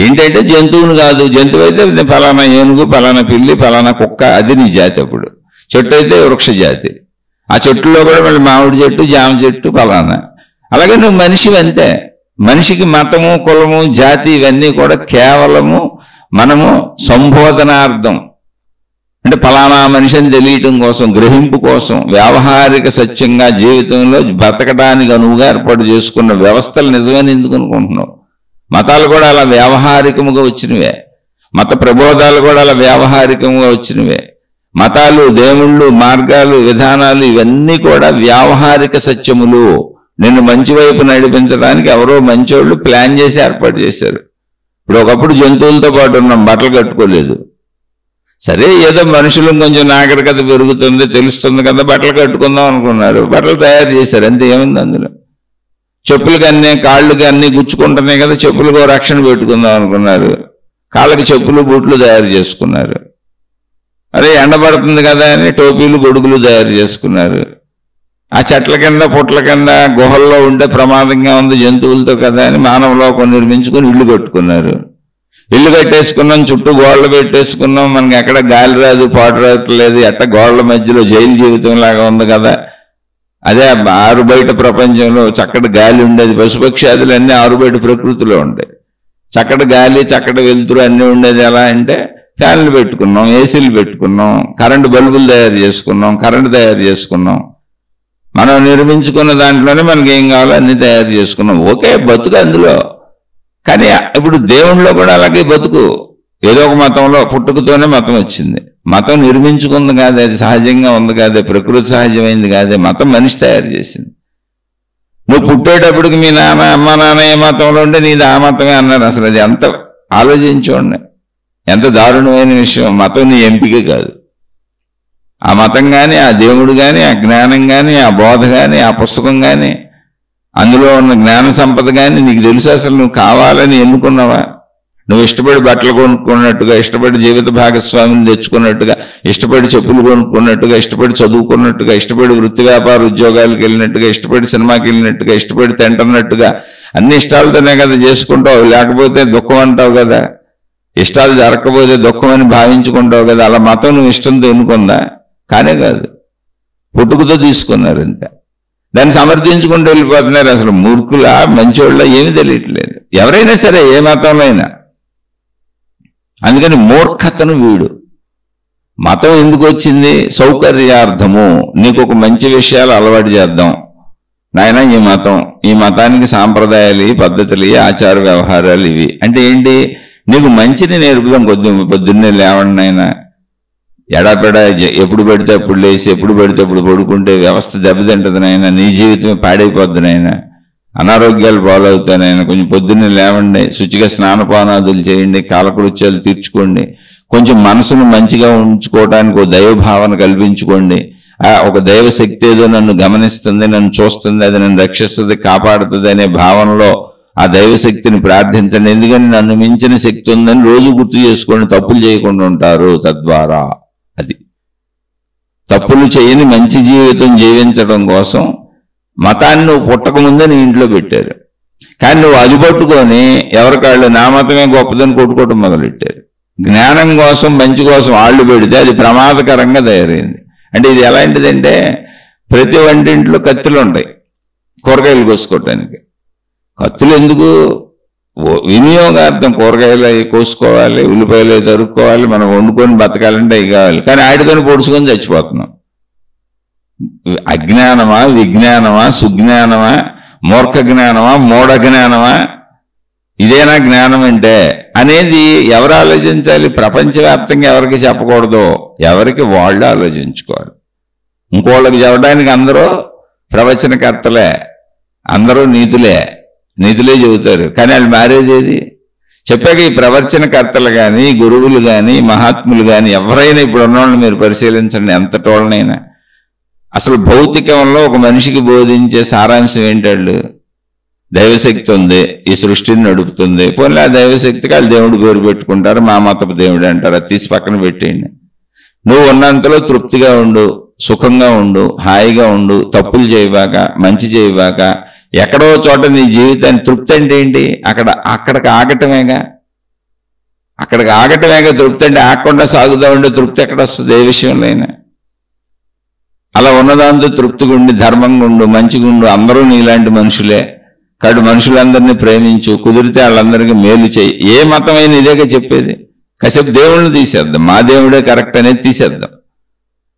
ఏంటంటే జంతువును కాదు. జంతువు అయితే ఫలానా ఏనుగు, ఫలానా పిల్లి, ఫలానా కుక్క, అది నీ జాతి. అప్పుడు చెట్టు అయితే వృక్ష జాతి. ఆ చెట్టులో కూడా మళ్ళీ మామిడి చెట్టు, జామ చెట్టు, ఫలానా. అలాగే నువ్వు మనిషివి అంతే. మనిషికి మతము, కులము, జాతి ఇవన్నీ కూడా కేవలము మనము సంబోధనార్థం, అంటే ఫలానా మనిషిని తెలియటం కోసం, గ్రహింపు కోసం, వ్యావహారిక సత్యంగా జీవితంలో బతకడానికి అనువుగా ఏర్పాటు చేసుకున్న వ్యవస్థలు నిజమని ఎందుకు అనుకుంటున్నావు? మతాలు కూడా అలా వ్యావహారికముగా వచ్చినవే, మత ప్రబోధాలు కూడా అలా వ్యావహారికంగా వచ్చినవే. మతాలు, దేవుళ్ళు, మార్గాలు, విధానాలు ఇవన్నీ కూడా వ్యావహారిక సత్యములు. నిన్ను మంచి వైపు నడిపించడానికి ఎవరో మంచోళ్ళు ప్లాన్ చేసి ఏర్పాటు చేశారు. ఇప్పుడు ఒకప్పుడు జంతువులతో పాటు ఉన్నాం, బట్టలు కట్టుకోలేదు. సరే, ఏదో మనుషులు కొంచెం నాగరికత పెరుగుతుంది, తెలుస్తుంది కదా, బట్టలు కట్టుకుందాం అనుకున్నారు, బట్టలు తయారు చేశారు, అంతే. ఏముంది అందులో? చెప్పులకి అన్నీ, కాళ్ళకి అన్నీ గుచ్చుకుంటున్నాయి కదా, చెప్పులకు రక్షణ పెట్టుకుందాం అనుకున్నారు, కాళ్ళకి చెప్పులు, బూట్లు తయారు చేసుకున్నారు. అరే ఎండబడుతుంది కదా అని టోపీలు, గొడుగులు తయారు చేసుకున్నారు. ఆ చెట్ల కింద, పుట్ల కింద, గుహల్లో ఉండే ప్రమాదంగా ఉంది జంతువులతో కదా అని మానవ లోకం నిర్మించుకుని ఇల్లు కట్టుకున్నారు. ఇల్లు కట్టేసుకున్నాం, చుట్టూ గోడలు పెట్టేసుకున్నాం, మనకి ఎక్కడ గాలి రాదు, పాటు రావట్లేదు, ఎట్ట గోడల మధ్యలో జైలు జీవితం లాగా ఉంది కదా అదే ఆరు బయట ప్రపంచంలో చక్కటి గాలి ఉండేది, పశుపక్షాదులు అన్నీ ఆరు బయట ప్రకృతిలో ఉంటాయి. చక్కటి గాలి చక్కటి వెలుతురు అన్నీ ఉండేది. ఎలా అంటే ఫ్యాన్లు పెట్టుకున్నాం, ఏసీలు పెట్టుకున్నాం, కరెంటు బల్బులు తయారు చేసుకున్నాం, కరెంటు తయారు చేసుకున్నాం. మనం నిర్మించుకున్న దాంట్లోనే మనకి ఏం కావాలో అన్ని తయారు చేసుకున్నాం. ఓకే, బతుకు అందులో. కానీ ఇప్పుడు దేవుళ్ళలో కూడా అలాగే బతుకు. ఏదో ఒక మతంలో పుట్టుకతోనే మతం వచ్చింది. మతం నిర్మించుకుంది కాదే, అది సహజంగా ఉంది కాదే, ప్రకృతి సహజమైంది కాదే, మతం మనిషి తయారు చేసింది. నువ్వు పుట్టేటప్పటికి మీ నాన్న అమ్మ నాన్న ఏ మతంలో ఉంటే నీది ఆ మతమే అన్నారు. అసలు అది ఎంత ఆలోచించండి, ఎంత దారుణమైన విషయం. మతం నీ ఎంపిక కాదు. ఆ మతం కానీ, ఆ దేవుడు కానీ, ఆ జ్ఞానం కానీ, ఆ బోధ కానీ, ఆ పుస్తకం కానీ, అందులో ఉన్న జ్ఞాన సంపద కానీ నీకు తెలుసు. అసలు నువ్వు కావాలని ఎన్నుకున్నావా? నువ్వు ఇష్టపడి బట్టలు కొనుక్కున్నట్టుగా, ఇష్టపడి జీవిత భాగస్వామిని తెచ్చుకున్నట్టుగా, ఇష్టపడి చెప్పులు కొనుక్కున్నట్టుగా, ఇష్టపడి చదువుకున్నట్టుగా, ఇష్టపడి వృత్తి వ్యాపార ఉద్యోగాలకు వెళ్ళినట్టుగా, ఇష్టపడి సినిమాకి వెళ్ళినట్టుగా, ఇష్టపడి తింటున్నట్టుగా అన్ని ఇష్టాలతోనే కదా చేసుకుంటావు. లేకపోతే దుఃఖం అంటావు కదా. ఇష్టాలు జరగకపోతే దుఃఖం అని భావించుకుంటావు కదా. అలా మతం నువ్వు ఇష్టంతో ఎన్నుకుందా? కానే కాదు, పుట్టుకతో తీసుకున్నారు అంతే. దాన్ని సమర్థించుకుంటూ వెళ్ళిపోతున్నారు. అసలు మూర్ఖులా మంచోళ్ళ ఏమీ తెలియట్లేదు ఎవరైనా సరే, ఏ మతంలో అయినా. అందుకని మూర్ఖతను వీడు. మతం ఎందుకు వచ్చింది? సౌకర్యార్థము. నీకు ఒక మంచి విషయాలు అలవాటు చేద్దాం నాయన. ఈ మతానికి సాంప్రదాయాలు, పద్ధతులు, ఆచార వ్యవహారాలు ఇవి అంటే ఏంటి? నీకు మంచిని నేర్పుదాం. పొద్దున్నే లేవండి నాయన, ఎడాపెడా ఎప్పుడు పడితే అప్పుడు లేచి ఎప్పుడు పడితే అప్పుడు పడుకుంటే వ్యవస్థ దెబ్బతింటుంది నాయన, నీ జీవితమే పాడైపోద్ది నాయన, అనారోగ్యాలు పాలవుతాయి నాయన. కొంచెం పొద్దున్నే లేవండి, శుచిగా స్నానపానాదులు చేయండి, కాలకృత్యాలు తీర్చుకోండి, కొంచెం మనసును మంచిగా ఉంచుకోవడానికి ఒక దైవ భావన కల్పించుకోండి. ఒక దైవ శక్తి ఏదో నన్ను గమనిస్తుంది, నన్ను చూస్తుంది, అది నన్ను రక్షిస్తుంది, కాపాడుతుంది అనే భావనలో ఆ దైవశక్తిని ప్రార్థించండి. ఎందుకని నన్ను మించిన శక్తి ఉందని రోజు గుర్తు చేసుకోండి. తప్పులు చేయకుండా ఉంటారు. తద్వారా అది తప్పులు చేయని మంచి జీవితం జీవించడం కోసం మతాన్ని నువ్వు పుట్టకముందే నీ ఇంట్లో పెట్టారు. కానీ నువ్వు అది పట్టుకొని ఎవరికాళ్ళు నా మతమే గొప్పదని కొట్టుకోవటం మొదలెట్టారు. జ్ఞానం కోసం, మంచి కోసం వాళ్ళు పెడితే అది ప్రమాదకరంగా తయారైంది. అంటే ఇది ఎలాంటిదంటే, ప్రతి వంటింట్లో కత్తులు ఉంటాయి కూరగాయలు కోసుకోవటానికి. కత్తులు ఎందుకు? వినియోగార్థం. కూరగాయలు అవి కోసుకోవాలి, ఉల్లిపాయలు అవి తరుక్కోవాలి, మనం వండుకొని బతకాలంటే అవి కావాలి. కానీ ఆడితోని పొడుచుకొని చచ్చిపోతున్నాం. అజ్ఞానమా, విజ్ఞానమా, సుజ్ఞానమా, మూర్ఖ జ్ఞానమా, మూఢ జ్ఞానమా? ఇదేనా జ్ఞానం అంటే అనేది ఎవరు ఆలోచించాలి? ప్రపంచవ్యాప్తంగా ఎవరికి చెప్పకూడదు, ఎవరికి వాళ్ళు ఆలోచించుకోవాలి. ఇంకోళ్ళకి చెప్పడానికి అందరూ ప్రవచనకర్తలే, అందరూ నీతులే చెబుతారు. కానీ వాళ్ళు మారేది ఏది? చెప్పాక ఈ ప్రవచనకర్తలు కానీ, గురువులు కానీ, మహాత్ములు కానీ ఎవరైనా ఇప్పుడు ఉన్నవాళ్ళని మీరు పరిశీలించండి, ఎంతటోళ్ళనైనా. అసలు భౌతికంలో ఒక మనిషికి బోధించే సారాంశం ఏంటాళ్ళు? దైవశక్తి ఉంది, ఈ సృష్టిని నడుపుతుంది. పోనీ ఆ దైవశక్తికి వాళ్ళు దేవుడు పేరు పెట్టుకుంటారు, మా మతపు దేవుడు అంటారు. అది తీసి పక్కన పెట్టేయండి. నువ్వు ఉన్నంతలో తృప్తిగా ఉండు, సుఖంగా ఉండు, హాయిగా ఉండు, తప్పులు చేయబాక, మంచి చేయబాక. ఎక్కడో చోట నీ జీవితాన్ని తృప్తి అంటే ఏంటి? అక్కడికి ఆగటమేగా. తృప్తి అంటే ఆగకుండా సాగుతూ ఉండే తృప్తి ఎక్కడ వస్తుంది? ఏ విషయంలో అయినా. అలా ఉన్నదాంతో తృప్తిగా ఉండి, ధర్మంగా ఉండు, మంచిగా ఉండు. అందరూ నీలాంటి మనుషులే. కాబట్టి మనుషులందరినీ ప్రేమించు, కుదిరితే వాళ్ళందరికీ మేలు చేయి. ఏ మతమైనా ఇదేగా చెప్పేది. కాసేపు దేవుళ్ళని తీసేద్దాం, మా దేవుడే కరెక్ట్ అనేది తీసేద్దాం.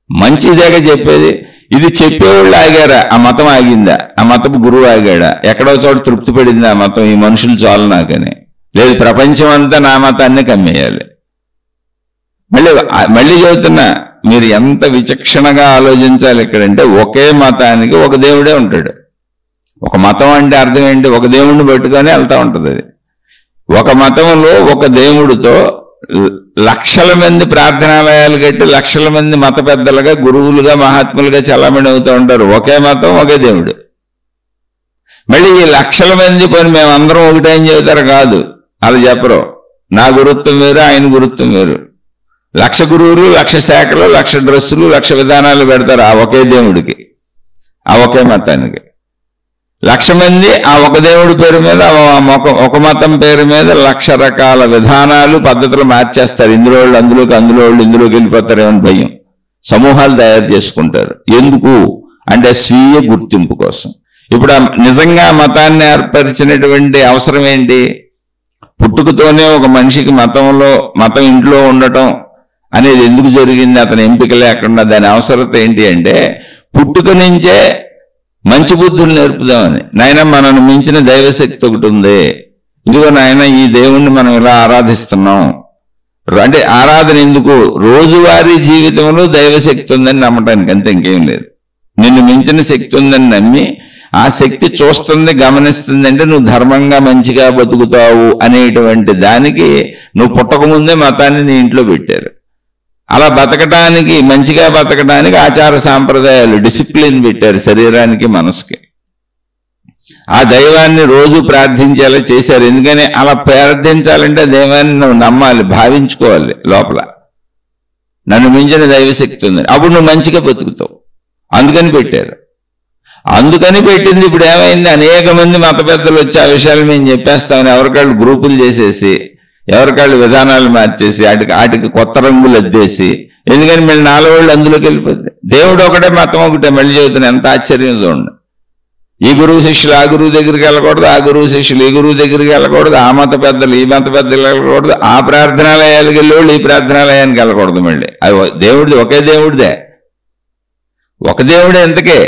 మంచి ఇదేగా చెప్పేది. ఇది చెప్పేవాళ్ళు ఆగారా? ఆ మతం ఆగిందా? ఆ మతపు గురువు ఆగాడా? ఎక్కడో చోట తృప్తి పడింది ఆ మతం, ఈ మనుషులు చాలు నాకని. లేదు, ప్రపంచం అంతా నా మతాన్ని కమ్మేయాలి. మళ్ళీ చెబుతున్నా, మీరు ఎంత విచక్షణగా ఆలోచించాలి ఇక్కడంటే, ఒకే మతానికి ఒక దేవుడే ఉంటాడు. ఒక మతం అంటే అర్థం ఏంటి? ఒక దేవుడిని పట్టుకొని వెళ్తా ఉంటుంది అది. ఒక మతంలో ఒక దేవుడితో లక్షల మంది ప్రార్థనాలయాలు కట్టి లక్షల మంది మత పెద్దలుగా, గురువులుగా, మహాత్ములుగా చలామణి అవుతూ ఉంటారు. ఒకే మతం, ఒకే దేవుడు. మళ్ళీ ఈ లక్షల మంది పని మేమందరం ఒకటే అని చెబుతారు. కాదు, అలా చెప్పరు. నా గురుత్వం వేరు, ఆయన గురుత్వం వేరు. 1,00,000 గురువులు, 1,00,000 శాఖలు, 1,00,000 డ్రెస్సులు, 1,00,000 విధానాలు పెడతారు ఆ ఒకే దేవుడికి, ఆ ఒకే మతానికి. 1,00,000 మంది ఆ ఒక దేవుడి పేరు మీద, ఒక మతం పేరు మీద 1,00,000 రకాల విధానాలు, పద్ధతులు మార్చేస్తారు. ఇందులో వాళ్ళు ఇందులోకి వెళ్ళిపోతారేమని భయం. సమూహాలు తయారు చేసుకుంటారు. ఎందుకు అంటే స్వీయ గుర్తింపు కోసం. ఇప్పుడు నిజంగా మతాన్ని ఏర్పరిచినటువంటి అవసరం ఏంటి? పుట్టుకతోనే ఒక మనిషికి మతం ఇంట్లో ఉండటం అనేది ఎందుకు జరిగింది? అతని ఎంపిక లేకుండా దాని అవసరత ఏంటి అంటే, పుట్టుక నుంచే మంచి బుద్ధులు నేర్పుదామని. నాయన మనను మించిన దైవశక్తి ఒకటి ఉంది, ఇదిగో నాయన ఈ దేవుణ్ణి మనం ఇలా ఆరాధిస్తున్నాం అంటే ఆరాధన ఎందుకు? రోజువారీ జీవితంలో దైవశక్తి ఉందని నమ్మటానికి, అంతే, ఇంకేం లేదు. నిన్ను మించిన శక్తి ఉందని నమ్మి ఆ శక్తి చూస్తుంది, గమనిస్తుంది అంటే నువ్వు ధర్మంగా మంచిగా బతుకుతావు అనేటువంటి దానికి నువ్వు పుట్టకముందే మతాన్ని నీ ఇంట్లో పెట్టారు. అలా బతకటానికి, మంచిగా బతకడానికి ఆచార సాంప్రదాయాలు, డిసిప్లిన్ పెట్టారు శరీరానికి మనసుకి. ఆ దైవాన్ని రోజు ప్రార్థించేలా చేశారు. ఎందుకని అలా ప్రార్థించాలంటే దైవాన్ని నువ్వు నమ్మాలి, భావించుకోవాలి లోపల, నన్ను మించిన దైవశక్తి ఉందని. అప్పుడు నువ్వు మంచిగా బతుకుతావు. అందుకని పెట్టారు. అందుకని పెట్టింది. ఇప్పుడు ఏమైంది? అనేక మంది మత పెద్దలు వచ్చి ఆ విషయాలు మేము చెప్పేస్తామని ఎవరికాళ్ళు గ్రూపులు చేసేసి, ఎవరికాళ్ళు విధానాలు మార్చేసి, వాటికి కొత్త రంగులు అద్దేసి, ఎందుకని మళ్ళీ నాలుగు వాళ్ళు అందులోకి వెళ్ళిపోతుంది. దేవుడు ఒకటే, మతం ఒకటే. మళ్ళీ చెబుతున్నా, ఎంత ఆశ్చర్యం చూడండి. ఈ గురువు శిష్యులు ఆ గురువు దగ్గరికి వెళ్ళకూడదు, ఆ గురువు శిష్యులు ఈ గురువు దగ్గరికి వెళ్ళకూడదు, ఆ మత పెద్దలు ఈ మత పెద్దలు వెళ్ళకూడదు, ఆ ప్రార్థనాలయాలకు వెళ్ళేవాళ్ళు ఈ ప్రార్థనాలయానికి వెళ్ళకూడదు. మళ్ళీ అది దేవుడిది, ఒకే దేవుడిదే, ఒక దేవుడే ఎంతకే,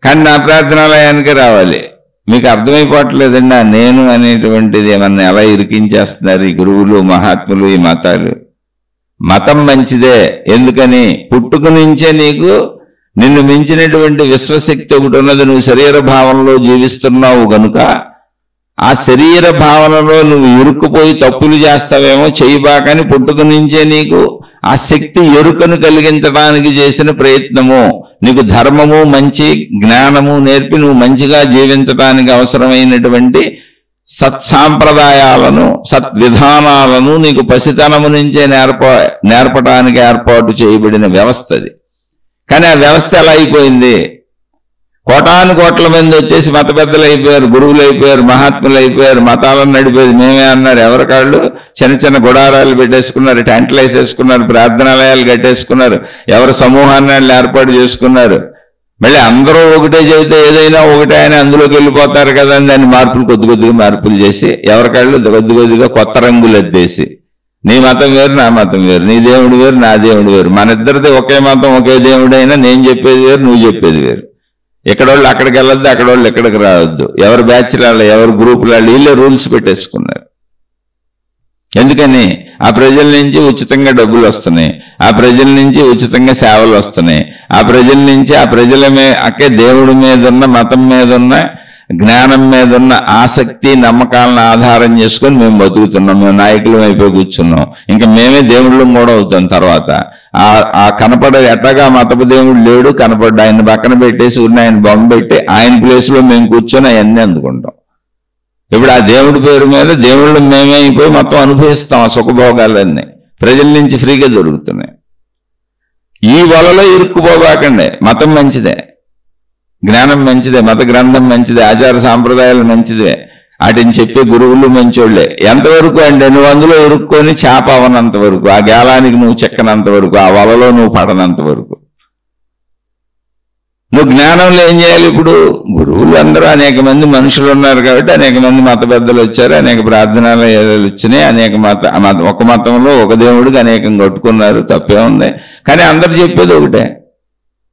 కానీ నా ప్రార్థనాలయానికి రావాలి. మీకు అర్థమైపోవట్లేదండి ఆ నేను అనేటువంటిది ఏమన్నా ఎలా ఇరికించేస్తున్నారు ఈ గురువులు, మహాత్ములు, ఈ మతాలు. మతం మంచిదే. ఎందుకని? పుట్టుక నుంచే నీకు నిన్ను మించినటువంటి విశ్వశక్తి ఒకటి ఉన్నది. నువ్వు శరీర భావనలో జీవిస్తున్నావు గనుక ఆ శరీర భావనలో నువ్వు ఇరుక్కుపోయి తప్పులు చేస్తావేమో, చేయబాకని పుట్టుక నుంచే నీకు ఆ శక్తి ఎరుకను కలిగించడానికి చేసిన ప్రయత్నము, నీకు ధర్మము, మంచి జ్ఞానము నేర్పి నువ్వు మంచిగా జీవించడానికి అవసరమైనటువంటి సత్సాంప్రదాయాలను, సద్విధానాలను నీకు పసితనము నుంచే నేర్పడానికి ఏర్పాటు చేయబడిన వ్యవస్థ అది. కానీ ఆ వ్యవస్థ ఎలా అయిపోయింది? కోటాను కోట్ల మంది వచ్చేసి మత పెద్దలు అయిపోయారు, గురువులు అయిపోయారు, మహాత్ములు అయిపోయారు, మతాలను నడిపేది మేమే అన్నారు. ఎవరికాళ్ళు చిన్న చిన్న గుడారాలు పెట్టేసుకున్నారు, టెంట్లు వేసేసుకున్నారు, ప్రార్థనాలయాలు కట్టేసుకున్నారు, ఎవరి సమూహాన్ని ఏర్పాటు చేసుకున్నారు. మళ్ళీ అందరూ ఒకటే చెబితే ఏదైనా ఒకటే అని అందులోకి వెళ్ళిపోతారు కదా అని దాన్ని కొద్ది కొద్దిగా మార్పులు చేసి ఎవరికాళ్ళు కొద్ది కొద్దిగా కొత్త రంగులు అద్దేసి, నీ మతం వేరు నా మతం వేరు, నీ దేవుడు వేరు నా దేవుడు వేరు, మన ఇద్దరిది ఒకే మతం ఒకే దేవుడైనా నేను చెప్పేది వేరు నువ్వు చెప్పేది వేరు, ఎక్కడోళ్ళు అక్కడికి వెళ్ళొద్దు, అక్కడోళ్ళు ఎక్కడికి రావద్దు, ఎవరి బ్యాచ్లలో ఎవరి గ్రూపులలో వీళ్ళే రూల్స్ పెట్టేసుకున్నారు. ఎందుకని? ఆ ప్రజల నుంచి ఉచితంగా డబ్బులు వస్తున్నాయి, ఆ ప్రజల నుంచి ఉచితంగా సేవలు వస్తున్నాయి, ఆ ప్రజల నుంచి ఆ ప్రజల అక్కే దేవుడి మీద ఉన్న, మతం మీద ఉన్న, జ్ఞానం మీద ఉన్న ఆసక్తి, నమ్మకాలను ఆధారం చేసుకొని మేము బతుకుతున్నాం. మేము నాయకులం అయిపోయి కూర్చున్నాం. ఇంకా మేమే దేవుళ్ళం కూడా అవుతాం. తర్వాత ఆ కనపడ ఎట్టగా మతపు దేవుడు లేడు, కనపడ్డ ఆయన పక్కన పెట్టేసి ఉన్న ఆయన బొమ్మ పెట్టి ఆయన ప్లేస్లో మేము కూర్చొని అవన్నీ అందుకుంటాం. ఇప్పుడు ఆ దేవుడి పేరు మీద దేవుళ్ళు మేమే అయిపోయి మొత్తం అనుభవిస్తాం. ఆ సుఖభోగాలన్నీ ప్రజల నుంచి ఫ్రీగా దొరుకుతున్నాయి. ఈ వలలో ఇరుక్కుపోబాకండి. మతం మంచిదే, జ్ఞానం మంచిదే, మత గ్రంథం మంచిదే, ఆచార సాంప్రదాయాలు మంచిదే, వాటిని చెప్పే గురువులు మంచోళ్లే. ఎంతవరకు అంటే నువ్వు అందులో ఇరుక్కొని చేప అవనంత వరకు, ఆ గాలానికి నువ్వు చెక్కనంత వరకు, ఆ వలలో నువ్వు పడనంత వరకు. నువ్వు జ్ఞానంలో ఏం చేయాలి? ఇప్పుడు గురువులు అందరూ అనేక మంది మనుషులు ఉన్నారు కాబట్టి అనేక మంది మత పెద్దలు వచ్చారు, అనేక ప్రార్థనాలయాలు వచ్చినాయి, ఒక మతంలో ఒక దేవుడికి అనేకం కట్టుకున్నారు, తప్పే ఉంది. కానీ అందరు చెప్పేది ఒకటే.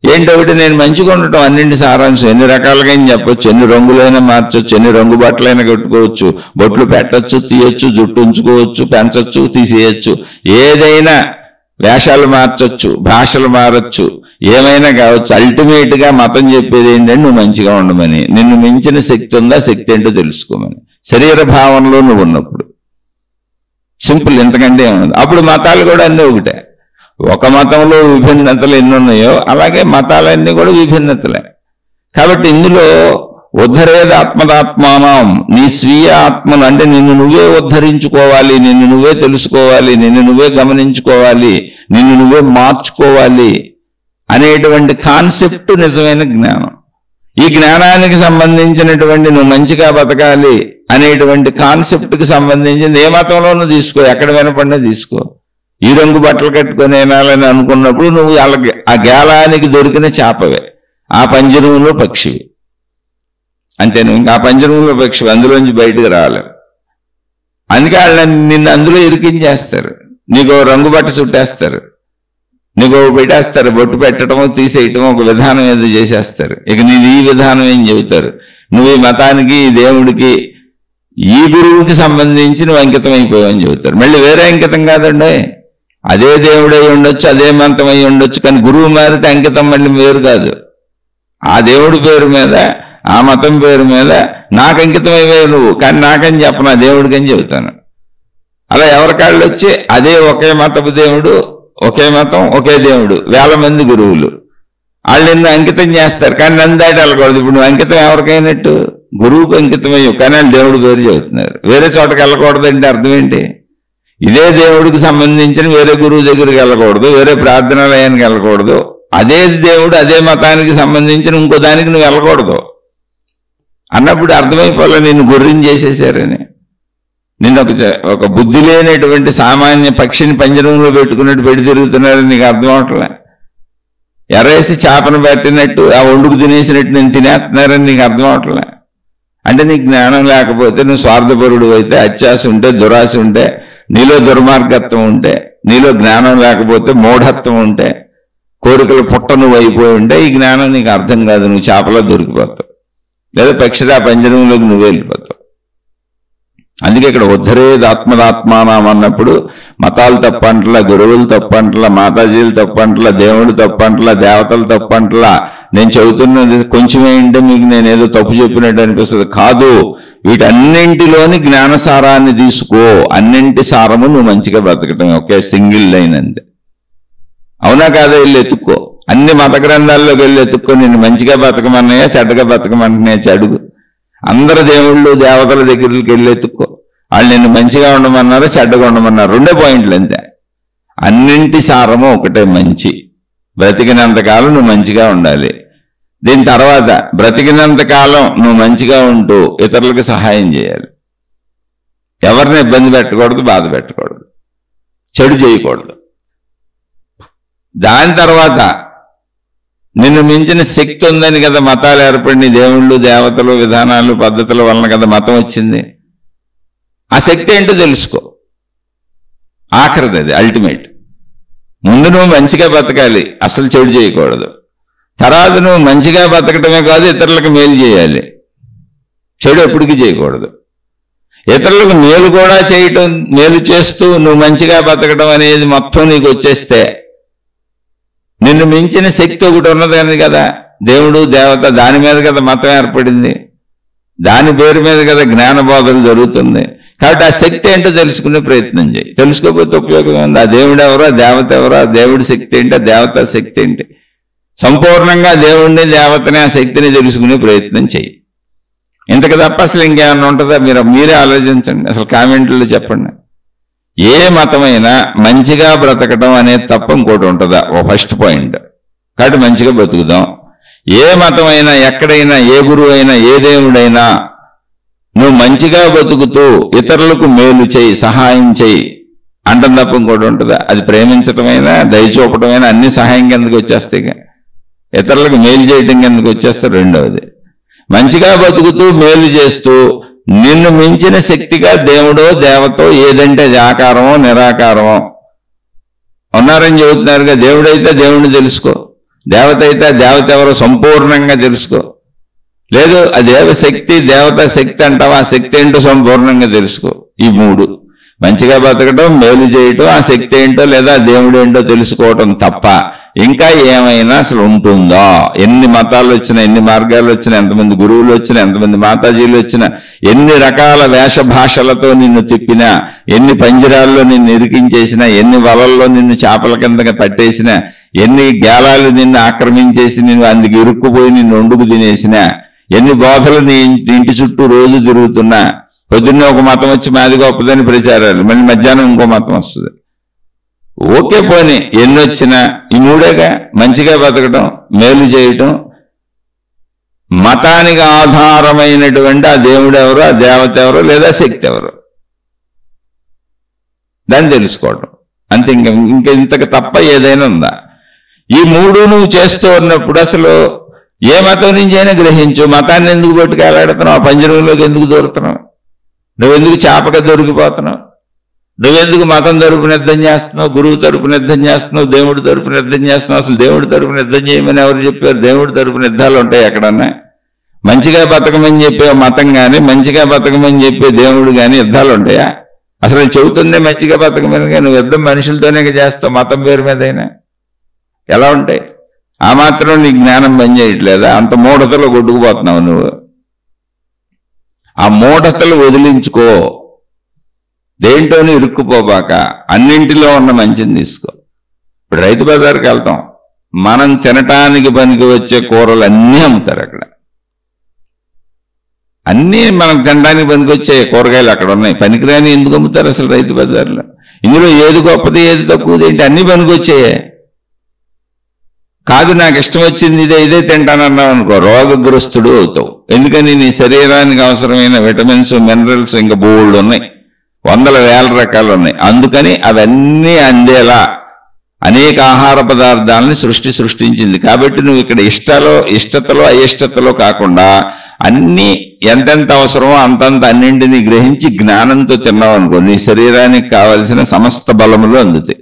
ఏంటి ఒకటి? నేను మంచిగా ఉండటం. అన్నింటి సారాంశం. ఎన్ని రకాలుగా ఏం చెప్పొచ్చు, ఎన్ని రంగులైనా మార్చొచ్చు, ఎన్ని రంగు బట్టలైనా కట్టుకోవచ్చు, బొట్లు పెట్టచ్చు, తీయొచ్చు, జుట్టు ఉంచుకోవచ్చు, పెంచొచ్చు, తీసేయచ్చు, ఏదైనా వేషాలు మార్చొచ్చు, భాషలు మారచ్చు, ఏమైనా కావచ్చు. అల్టిమేట్ గా మతం చెప్పేది ఏంటంటే నువ్వు మంచిగా ఉండమని, నిన్ను మించిన శక్తి ఉందా, శక్తి ఏంటో తెలుసుకోమని. శరీర భావనలో నువ్వు ఉన్నప్పుడు సింపుల్, ఎంతకంటే ఏమన్నది. అప్పుడు మతాలు కూడా అన్నీ ఒకటే. ఒక మతంలో విభిన్నతలు ఎన్ని ఉన్నాయో అలాగే మతాలన్నీ కూడా విభిన్నతలే. కాబట్టి ఇందులో ఉద్ధరేద ఆత్మదాత్మానం, నీ స్వీయ ఆత్మను అంటే నిన్ను నువ్వే ఉద్ధరించుకోవాలి, నిన్ను నువ్వే తెలుసుకోవాలి, నిన్ను నువ్వే గమనించుకోవాలి, నిన్ను నువ్వే మార్చుకోవాలి అనేటువంటి కాన్సెప్ట్ నిజమైన జ్ఞానం. ఈ జ్ఞానానికి సంబంధించినటువంటి నువ్వు మంచిగా బతకాలి అనేటువంటి కాన్సెప్ట్కి సంబంధించింది ఏ మతంలోనూ తీసుకో, ఎక్కడ వినపడినా తీసుకో. ఈ రంగు బట్టలు కట్టుకొని వినాలని అనుకున్నప్పుడు నువ్వు ఆ గేలానికి దొరికిన చేపవే. ఆ పంజరంలో పక్షివి అంతే. నువ్వు ఇంకా ఆ పంజరంలో పక్షివి, అందులోంచి బయటకు రాలేవు. అందుకే వాళ్ళని నిన్ను అందులో ఇరికించేస్తారు. నీకు రంగు బట్ట చుట్టేస్తారు, నీకు పెట్టేస్తారు, బొట్టు పెట్టడమో తీసేయటమో ఒక విధానం ఏదో చేసేస్తారు. ఇక నీది ఈ విధానం ఏం చెబుతారు, నువ్వు ఈ మతానికి, ఈ దేవుడికి, ఈ గురువుకి సంబంధించి నువ్వు అంకితం అయిపోయావని చెబుతారు. మళ్ళీ వేరే అంకితం కాదండి, అదే దేవుడై ఉండొచ్చు, అదే మంతం అయి ఉండొచ్చు, కానీ గురువు మారితే అంకితం మళ్ళీ వేరు కాదు. ఆ దేవుడి పేరు మీద, ఆ మతం పేరు మీద నాకు అంకితం అయిపోయావు నువ్వు, కానీ నాకని చెప్పను, ఆ దేవుడికి అని చెబుతాను. అలా ఎవరికాళ్ళు వచ్చి అదే ఒకే మతపు దేవుడు, ఒకే మతం, ఒకే దేవుడు, 1000 మంది గురువులు, వాళ్ళు నిన్ను అంకితం చేస్తారు, కానీ నన్ను దాటి వెళ్ళకూడదు. ఇప్పుడు నువ్వు అంకితం ఎవరికైనట్టు? గురువుకు అంకితం అయ్యవు, కానీ వాళ్ళు దేవుడు పేరు చెబుతున్నారు. వేరే చోటకి వెళ్ళకూడదంటే అర్థం ఏంటి? ఇదే దేవుడికి సంబంధించిన వేరే గురువు దగ్గరికి వెళ్ళకూడదు, వేరే ప్రార్థనాలయానికి వెళ్ళకూడదు, అదే దేవుడు అదే మతానికి సంబంధించిన ఇంకో దానికి నువ్వు వెళ్ళకూడదు అన్నప్పుడు అర్థమైపోలే నిన్ను గుర్రం చేసేసారని. నిన్ను ఒక బుద్ధి లేనటువంటి సామాన్య పక్షిని పంజరంలో పెట్టుకున్నట్టు పెట్టి తిరుగుతున్నారని నీకు అర్థం అవట్లే. ఎర్రేసి చేపను పెట్టినట్టు ఆ వండుకు తినేసినట్టు నేను తినేస్తున్నారని నీకు అర్థం అవట్లే. అంటే నీకు జ్ఞానం లేకపోతే, నువ్వు స్వార్థపరుడు అయితే, అత్యాశ ఉంటే, దురాశ ఉంటే, నీలో దుర్మార్గత్వం ఉంటే, నీలో జ్ఞానం లేకపోతే, మూఢత్వం ఉంటే, కోరికలు పుట్ట నువ్వు అయిపోయి ఉంటే ఈ జ్ఞానం నీకు అర్థం కాదు. నువ్వు చేపలో దొరికిపోతావు, లేదా పక్షిరా పంజరంలోకి నువ్వు వెళ్ళిపోతావు. అందుకే ఇక్కడ ఉద్ధరేది ఆత్మదాత్మానం అన్నప్పుడు మతాలు తప్పంటలా, గురువులు తప్పంటలా, మాతాజీలు తప్పంటలా, దేవుడు తప్పంటలా, దేవతలు తప్పంటలా. నేను చెబుతున్నది కొంచెం ఏంటంటే మీకు నేనేదో తప్పు చెప్పినట్టు అనిపిస్తుంది. కాదు, వీటన్నింటిలోని జ్ఞానసారాన్ని తీసుకో. అన్నింటి సారము నువ్వు మంచిగా బ్రతకటం ఒకే సింగిల్ లైన్ అంతే. అవునా కాదా? వెళ్ళి ఎత్తుక్కో, అన్ని మత గ్రంథాల్లోకి వెళ్ళి ఎత్తుక్కో. నిన్ను మంచిగా బతకమన్నాయా, చెడ్డగా బతకమంటున్నాయా అడుగు. అందరు దేవుళ్ళు దేవతల దగ్గరికి వెళ్ళి ఎత్తుక్కో, వాళ్ళు నిన్ను మంచిగా ఉండమన్నారు, చెడ్డగా ఉండమన్నారు, 2 పాయింట్లు అంతే. అన్నింటి సారము ఒకటే, మంచి. బ్రతికినంతకాలం నువ్వు మంచిగా ఉండాలి. దీని తర్వాత బ్రతికినంతకాలం నువ్వు మంచిగా ఉంటూ ఇతరులకు సహాయం చేయాలి. ఎవరిని ఇబ్బంది పెట్టకూడదు, బాధ పెట్టకూడదు, చెడు చేయకూడదు. దాని తర్వాత నిన్ను మించిన శక్తి ఉందని కదా మతాలు ఏర్పడిన, దేవుళ్ళు దేవతలు విధానాలు పద్ధతుల వలన కదా మతం వచ్చింది. ఆ శక్తి ఏంటో తెలుసుకో. ఆఖరిది అది అల్టిమేట్. ముందు నువ్వు మంచిగా బతకాలి, అసలు చెడు చేయకూడదు. తర్వాత నువ్వు మంచిగా బతకటమే కాదు, ఇతరులకు మేలు చేయాలి, చెడు ఎప్పటికీ చేయకూడదు. ఇతరులకు మేలు కూడా చేయటం, మేలు చేస్తూ నువ్వు మంచిగా బతకడం అనేది మొత్తం నీకు వచ్చేస్తే నిన్ను మించిన శక్తి ఒకటి ఉన్నదని కదా దేవుడు దేవత, దాని మీద కదా మతం ఏర్పడింది, దాని పేరు మీద కదా జ్ఞాన బోధలు జరుగుతుంది. కాబట్టి ఆ శక్తి ఏంటో తెలుసుకునే ప్రయత్నం చేయి. తెలుసుకోకపోతే ఉపయోగం ఉంది. ఆ దేవుడు ఎవరో, ఆ దేవత ఎవరో, ఆ దేవుడి శక్తి ఏంటి, ఆ దేవత శక్తి ఏంటి, సంపూర్ణంగా దేవుడిని దేవతని ఆ శక్తిని తెలుసుకునే ప్రయత్నం చేయి. ఇంతకు తప్ప అసలు ఇంకేమన్నా ఉంటుందా? మీరే ఆలోచించండి. అసలు కామెంట్లో చెప్పండి. ఏ మతమైనా మంచిగా బ్రతకడం అనేది తప్ప ఇంకోటి ఉంటుందా? ఓ ఫస్ట్ పాయింట్. కాబట్టి మంచిగా బ్రతుకుదాం. ఏ మతమైనా, ఎక్కడైనా, ఏ గురువు అయినా, ఏ దేవుడైనా నువ్వు మంచిగా బతుకుతూ ఇతరులకు మేలు చేయి, సహాయం చేయి అంటం తప్ప ఇంకోటి ఉంటుందా? అది ప్రేమించటమైనా, దయచూపటమైనా అన్ని సహాయం కిందకి వచ్చేస్తాయి, ఇతరులకు మేలు చేయటం కిందకి వచ్చేస్తే. రెండవది, మంచిగా బతుకుతూ మేలు చేస్తూ నిన్ను మించిన శక్తిగా దేవుడో దేవతో ఏదంటే అది ఆకారమో నిరాకారమో ఉన్నారని చెబుతున్నారుగా. దేవుడైతే దేవుడిని తెలుసుకో, దేవత అయితే ఆ దేవత ఎవరో సంపూర్ణంగా తెలుసుకో. లేదు ఆ దేవశక్తి దేవతా శక్తి అంటావా, ఆ శక్తి ఏంటో సంపూర్ణంగా తెలుసుకో. ఈ 3 మంచిగా బతకటం, మేలు చేయటం, ఆ శక్తి ఏంటో లేదా దేవుడు ఏంటో తెలుసుకోవటం తప్ప ఇంకా ఏమైనా అసలు ఉంటుందా? ఎన్ని మతాలు వచ్చినా, ఎన్ని మార్గాలు వచ్చినా, ఎంతమంది గురువులు వచ్చినా, ఎంతమంది మాతాజీలు వచ్చినా, ఎన్ని రకాల వేష భాషలతో నిన్ను తిప్పినా, ఎన్ని పంజరాల్లో నిన్ను ఇరికించేసినా, ఎన్ని వలల్లో నిన్ను చేపల కిందగా పట్టేసినా, ఎన్ని గేలాలు నిన్ను ఆక్రమించేసి నిన్ను అందుకు ఇరుక్కుపోయి నిన్ను వండుకు తినేసినా, ఎన్ని బోధలు నీ ఇంటి చుట్టూ రోజు తిరుగుతున్నా, పొద్దున్నే ఒక మతం వచ్చి మాది గొప్పదని ప్రచారాలు, మళ్ళీ మధ్యాహ్నం ఇంకో మతం వస్తుంది. ఓకే పోనీ ఎన్ని వచ్చినా ఈ 3ఏగా, మంచిగా బతకటం, మేలు చేయటం, మతానికి ఆధారమైనటువంటి ఆ దేవుడు ఎవరో, ఆ దేవత ఎవరో లేదా శక్తి ఎవరో దాన్ని తెలుసుకోవటం అంతే. ఇంక ఇంతకు తప్ప ఏదైనా ఉందా? ఈ 3 నువ్వు చేస్తూ ఉన్నప్పుడు అసలు ఏ మతం నుంచి అయినా గ్రహించు. మతాన్ని ఎందుకు పట్టుకెళ్ళాడుతున్నావు? ఆ పంజరంలోకి ఎందుకు దొరుకుతున్నావు? నువ్వెందుకు చేపగా దొరికిపోతున్నావు? నువ్వెందుకు మతం తరపున యుద్ధం చేస్తున్నావు? గురువు తరపున యుద్ధం చేస్తున్నావు? దేవుడి తరపున యుద్ధం చేస్తున్నావు? అసలు దేవుడి తరపున యుద్ధం చేయమని ఎవరు చెప్పారు? దేవుడి తరపున యుద్ధాలు ఉంటాయి ఎక్కడన్నా? మంచిగా బతకమని చెప్పే మతం కానీ, మంచిగా బతకమని చెప్పే దేవుడు కానీ యుద్ధాలు ఉంటాయా? అసలు చెబుతుందే మంచిగా బతకమని, నువ్వు యుద్ధం మనుషులతోనే చేస్తావు, మతం పేరు మీదైనా ఎలా ఉంటాయి? ఆ మాత్రం నీ జ్ఞానం పనిచేయట్లేదా? అంత మూఢతలో కొట్టుకుపోతున్నావు నువ్వు. ఆ మూఢతలు వదిలించుకో, దేంట్లోనూ ఇరుక్కుపోబాక, అన్నింటిలో ఉన్న మంచిని తీసుకో. ఇప్పుడు రైతు బజార్కి వెళ్తాం, మనం తినటానికి పనికి వచ్చే కూరలు అన్నీ అమ్ముతారు అక్కడ. అన్నీ మనం తినడానికి పనికి వచ్చే కూరగాయలు అక్కడ ఉన్నాయి. పనికిరాని ఎందుకు అమ్ముతారు అసలు రైతు బజార్లో? ఇందులో ఏది గొప్పది ఏది తక్కువది ఏంటి? అన్నీ పనికి వచ్చాయే. కాదు నాకు ఇష్టం వచ్చింది ఇదే తింటానన్నావు అనుకో, రోగగ్రస్తుడు అవుతావు. ఎందుకని? నీ శరీరానికి అవసరమైన విటమిన్స్, మినరల్స్ ఇంకా బోల్డ్ ఉన్నాయి, వందల వేల రకాలు ఉన్నాయి. అందుకని అవన్నీ అందేలా అనేక ఆహార పదార్థాలని సృష్టించింది. కాబట్టి నువ్వు ఇక్కడ ఇష్టతలో అయిష్టతలో కాకుండా అన్నీ ఎంతెంత అవసరమో అంతంత అన్నింటినీ గ్రహించి జ్ఞానంతో తిన్నావు అనుకో, నీ శరీరానికి కావలసిన సమస్త బలములు అందుతాయి.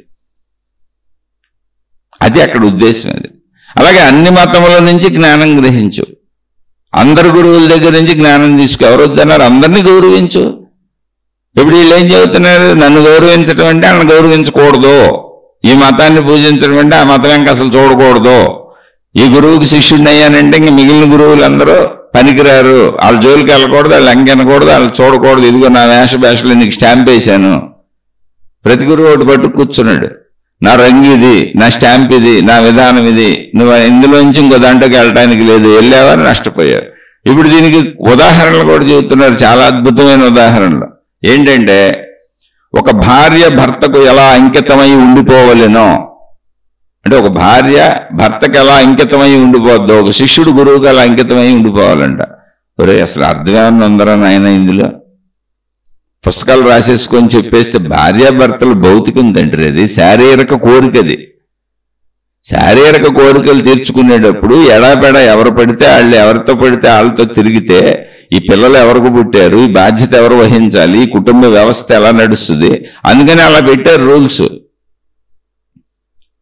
అది అక్కడ ఉద్దేశం. అది అలాగే అన్ని మతముల నుంచి జ్ఞానం గ్రహించు. అందరు గురువుల దగ్గర నుంచి జ్ఞానం తీసుకో. ఎవరు వద్దన్నారు? అందరినీ గౌరవించు. ఇప్పుడు వీళ్ళు ఏం చెబుతున్నారు? నన్ను గౌరవించడం అంటే వాళ్ళని గౌరవించకూడదు, ఈ మతాన్ని పూజించడం అంటే ఆ మతం ఇంకా అసలు చూడకూడదు, ఈ గురువుకి శిష్యుడిని అయ్యానంటే ఇంక మిగిలిన గురువులందరూ పనికిరారు, వాళ్ళ జోలికి వెళ్ళకూడదు, వాళ్ళు ఎంకెనకూడదు, వాళ్ళు చూడకూడదు. ఇదిగో నా వేషభాషలో నీకు స్టాంప్ వేశాను. ప్రతి గురువు ఒకటి పట్టు కూర్చున్నాడు, నా రంగు ఇది, నా స్టాంప్ ఇది, నా విధానం ఇది, నువ్వు ఇందులోంచి ఇంకో దాంట్లోకి వెళ్ళటానికి లేదు, వెళ్ళావని నష్టపోయారు. ఇప్పుడు దీనికి ఉదాహరణలు కూడా చెబుతున్నారు, చాలా అద్భుతమైన ఉదాహరణలు. ఏంటంటే, ఒక భార్య భర్తకు ఎలా అంకితమై ఉండిపోవలెనో, అంటే ఒక భార్య భర్తకు ఎలా అంకితమై ఉండిపోద్దో, ఒక శిష్యుడు గురువుకి అలా అంకితమై ఉండిపోవాలంట. ఒరే అసలు అర్థమేమన్నా ఉందరా నాయన? ఇందులో పుస్తకాలు రాసేసుకొని చెప్పేస్తే భార్యాభర్తలు భౌతికం తండ్రి, అది శారీరక కోరికది. శారీరక కోరికలు తీర్చుకునేటప్పుడు ఎడాపెడా ఎవరు పడితే వాళ్ళు, ఎవరితో పడితే వాళ్ళతో తిరిగితే ఈ పిల్లలు ఎవరికి పుట్టారు, ఈ బాధ్యత ఎవరు వహించాలి, ఈ కుటుంబ వ్యవస్థ ఎలా నడుస్తుంది, అందుకని అలా పెట్టారు రూల్స్.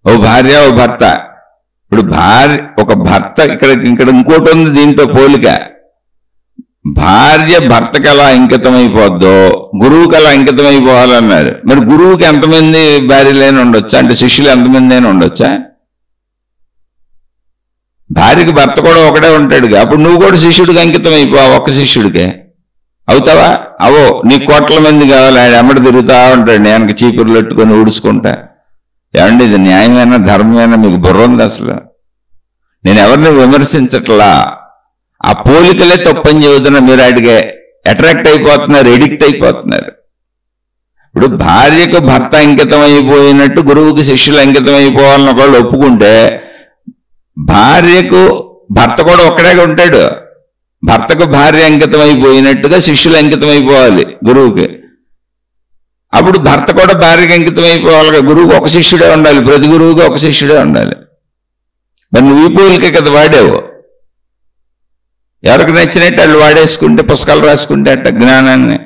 ఓ భార్య ఓ భర్త. ఇప్పుడు ఒక భర్త ఇక్కడ ఇంకోటి ఉంది దీంట్లో పోలిక. భార్య భర్తకు ఎలా అంకితమైపోద్దో గురువుకి అలా అంకితమైపోవాలన్నారు. మరి గురువుకి ఎంతమంది భార్యలైనా ఉండొచ్చా? అంటే శిష్యులు ఎంతమంది అయినా ఉండొచ్చా? భార్యకి భర్త కూడా ఒకడే ఉంటాడుగా, అప్పుడు నువ్వు కూడా శిష్యుడికి అంకితం అయిపోవా? ఒక్క శిష్యుడికే అవుతావా? అవో నీ కోట్ల మంది కావాలి, ఆయన ఎమ్మడి తిరుగుతా ఉంటాడు, నేను చీపుర్లు పెట్టుకొని ఊడుచుకుంటా. ఏమండి ఇది న్యాయమైన ధర్మమైన? మీకు బుర్ర ఉంది అసలు? నేను ఎవరిని విమర్శించట్లా, ఆ పోలికలే తప్పని చెబుతున్నా. మీరు అడిగే అట్రాక్ట్ అయిపోతున్నారు, ఎడిక్ట్ అయిపోతున్నారు. ఇప్పుడు భార్యకు భర్త అంకితం అయిపోయినట్టు గురువుకి శిష్యులు అంకితం అయిపోవాలని ఒకళ్ళు ఒప్పుకుంటే, భార్యకు భర్త కూడా ఒక్కడే ఉంటాడు. భర్తకు భార్య అంకితం అయిపోయినట్టుగా శిష్యులు అంకితం అయిపోవాలి గురువుకి. అప్పుడు భర్త కూడా భార్యకి అంకితం అయిపోవాలి. గురువుకి ఒక శిష్యుడే ఉండాలి, ప్రతి గురువుకి ఒక శిష్యుడే ఉండాలి. మరి నువ్వు ఈ పోలికే కదా వాడేవు. ఎవరికి నచ్చినట్టు వాళ్ళు వాడేసుకుంటే, పుస్తకాలు రాసుకుంటే అట్ట జ్ఞానాన్ని.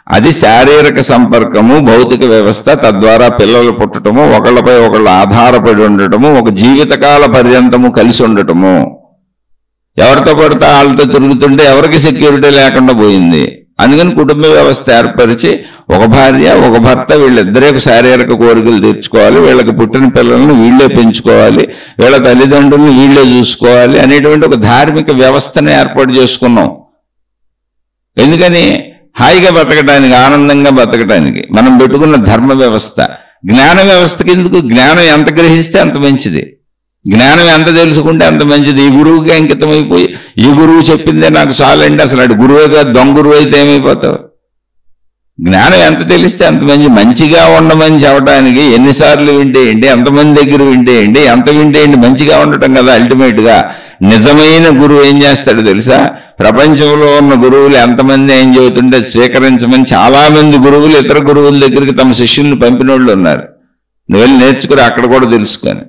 అది శారీరక సంపర్కము, భౌతిక వ్యవస్థ, తద్వారా పిల్లలు పుట్టడము, ఒకళ్ళపై ఒకళ్ళు ఆధారపడి ఉండటము, ఒక జీవితకాల పర్యంతము కలిసి ఉండటము. ఎవరితో పడితే వాళ్ళతో తిరుగుతుంటే ఎవరికి సెక్యూరిటీ లేకుండా పోయింది. అందుకని కుటుంబ వ్యవస్థ ఏర్పరిచి ఒక భార్య ఒక భర్త వీళ్ళిద్దరే శారీరక కోరికలు తీర్చుకోవాలి, వీళ్ళకి పుట్టిన పిల్లలను వీళ్ళే పెంచుకోవాలి, వీళ్ళ తల్లిదండ్రులను వీళ్ళే చూసుకోవాలి అనేటువంటి ఒక ధార్మిక వ్యవస్థను ఏర్పాటు చేసుకున్నాం. ఎందుకని? హాయిగా బతకడానికి, ఆనందంగా బతకడానికి మనం పెట్టుకున్న ధర్మ వ్యవస్థ. జ్ఞాన వ్యవస్థకి ఎందుకు? జ్ఞానం ఎంత గ్రహిస్తే అంత మంచిది, జ్ఞానం ఎంత తెలుసుకుంటే అంత మంచిది. ఈ గురువుకి అంకితం అయిపోయి ఈ గురువు చెప్పిందే నాకు చాలండి, అసలు అటు గురువుగా దొంగ గురువు అయితే ఏమైపోతావు? జ్ఞానం ఎంత తెలిస్తే అంత మంచిగా ఉండమని చెప్పడానికి ఎన్నిసార్లు వింటే ఏంటి, ఎంతమంది దగ్గర వింటే ఏంటి, ఎంత వింటే ఏంటి, మంచిగా ఉండటం కదా అల్టిమేట్ గా. నిజమైన గురువు ఏం చేస్తాడు తెలుసా? ప్రపంచంలో ఉన్న గురువులు ఎంతమంది ఏం చెబుతుంటే స్వీకరించమని చాలా మంది గురువులు ఇతర గురువుల దగ్గరికి తమ శిష్యుల్ని పంపిన వాళ్ళు ఉన్నారు. నువ్వు వెళ్ళి నేర్చుకుని అక్కడ కూడా తెలుసుకొని.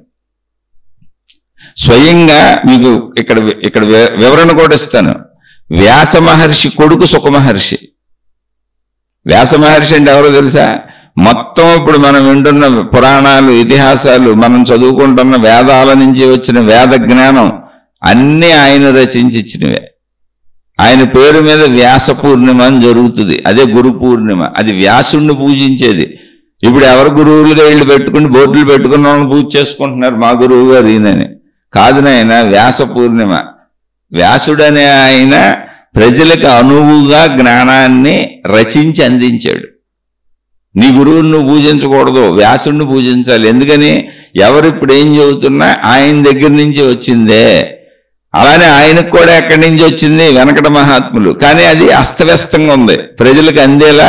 స్వయంగా మీకు ఇక్కడ వివరణ కూడా ఇస్తాను. వ్యాస మహర్షి కొడుకు సుఖ మహర్షి. వ్యాస మహర్షి అంటే ఎవరో తెలుసా? మొత్తం ఇప్పుడు మనం వింటున్న పురాణాలు, ఇతిహాసాలు, మనం చదువుకుంటున్న వేదాల నుంచి వచ్చిన వేద జ్ఞానం అన్నీ ఆయన రచించి ఇచ్చినవే. ఆయన పేరు మీద వ్యాస పూర్ణిమ అని జరుగుతుంది. అదే గురు పూర్ణిమ. అది వ్యాసుడిని పూజించేది. ఇప్పుడు ఎవరు గురువులుగా వీళ్ళు పెట్టుకుని బోర్డులు పెట్టుకున్న వాళ్ళని పూజ చేసుకుంటున్నారు, మా గురువు గారు ఈయనని. కాదు నాయన, వ్యాస పూర్ణిమ. వ్యాసుడనే ఆయన ప్రజలకు అనువుగా జ్ఞానాన్ని రచించి అందించాడు. నీ గురువుని నువ్వు పూజించకూడదు, వ్యాసుడిని పూజించాలి. ఎందుకని? ఎవరు ఇప్పుడు ఏం చెబుతున్నా ఆయన దగ్గర నుంచి వచ్చిందే. అలానే ఆయనకు కూడా ఎక్కడి నుంచి వచ్చింది? వెనకట మహాత్ములు. కానీ అది అస్తవ్యస్తంగా ఉంది, ప్రజలకు అందేలా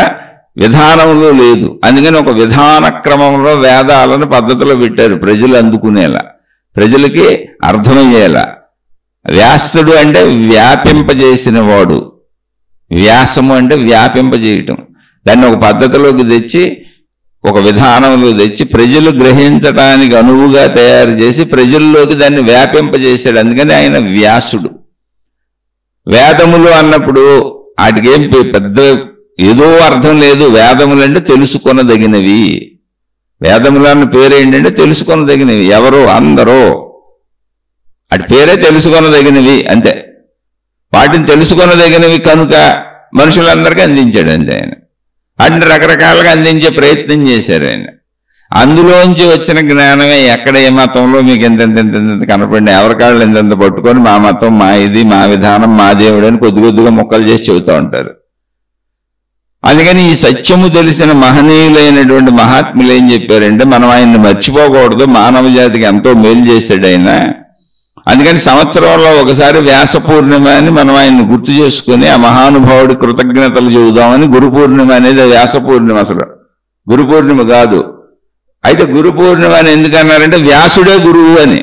విధానంలో లేదు. అందుకని ఒక విధాన క్రమంలో వేదాలను పద్ధతిలో పెట్టారు, ప్రజలు అందుకునేలా, ప్రజలకి అర్థమయ్యేలా. వ్యాసుడు అంటే వ్యాపింపజేసిన వాడు. వ్యాసము అంటే వ్యాపింపజేయటం. దాన్ని ఒక పద్ధతిలోకి తెచ్చి, ఒక విధానంలో తెచ్చి, ప్రజలు గ్రహించడానికి అనువుగా తయారు చేసి ప్రజల్లోకి దాన్ని వ్యాపింపజేశాడు. అందుకని ఆయన వ్యాసుడు. వేదములు అన్నప్పుడు వాటికేం పెద్ద ఏదో అర్థం లేదు. వేదములు అంటే తెలుసుకొనదగినవి. వేదములు అన్న పేరు ఏంటంటే తెలుసుకొనదగినవి. ఎవరో అందరూ అటు పేరే తెలుసుకొనదగినవి అంతే. వాటిని తెలుసుకొనదగినవి కనుక మనుషులందరికీ అందించాడు అంతే ఆయన. అంటే రకరకాలుగా అందించే ప్రయత్నం చేశారు ఆయన. అందులోంచి వచ్చిన జ్ఞానమే ఎక్కడ ఏ మతంలో మీకు ఎంతెంత కనపడిన ఎవరికాళ్ళు ఎంతెంత పట్టుకొని మా మతం, మా ఇది, మా విధానం, మా దేవుడు అని కొద్దిగా మొక్కలు చేసి చెబుతూ ఉంటారు. అందుకని ఈ సత్యము తెలిసిన మహనీయులైనటువంటి మహాత్ములు ఏం చెప్పారంటే, మనం ఆయన్ని మర్చిపోకూడదు, మానవ జాతికి ఎంతో మేలు చేశాడు ఆయన. అందుకని సంవత్సరంలో ఒకసారి వ్యాస పూర్ణిమ అని మనం ఆయన్ని గుర్తు చేసుకుని ఆ మహానుభావుడి కృతజ్ఞతలు చెబుదామని గురు పూర్ణిమ అనేది వ్యాస పూర్ణిమ. అసలు గురు పూర్ణిమ కాదు. అయితే గురు పూర్ణిమ అని ఎందుకన్నారంటే వ్యాసుడే గురువు అని.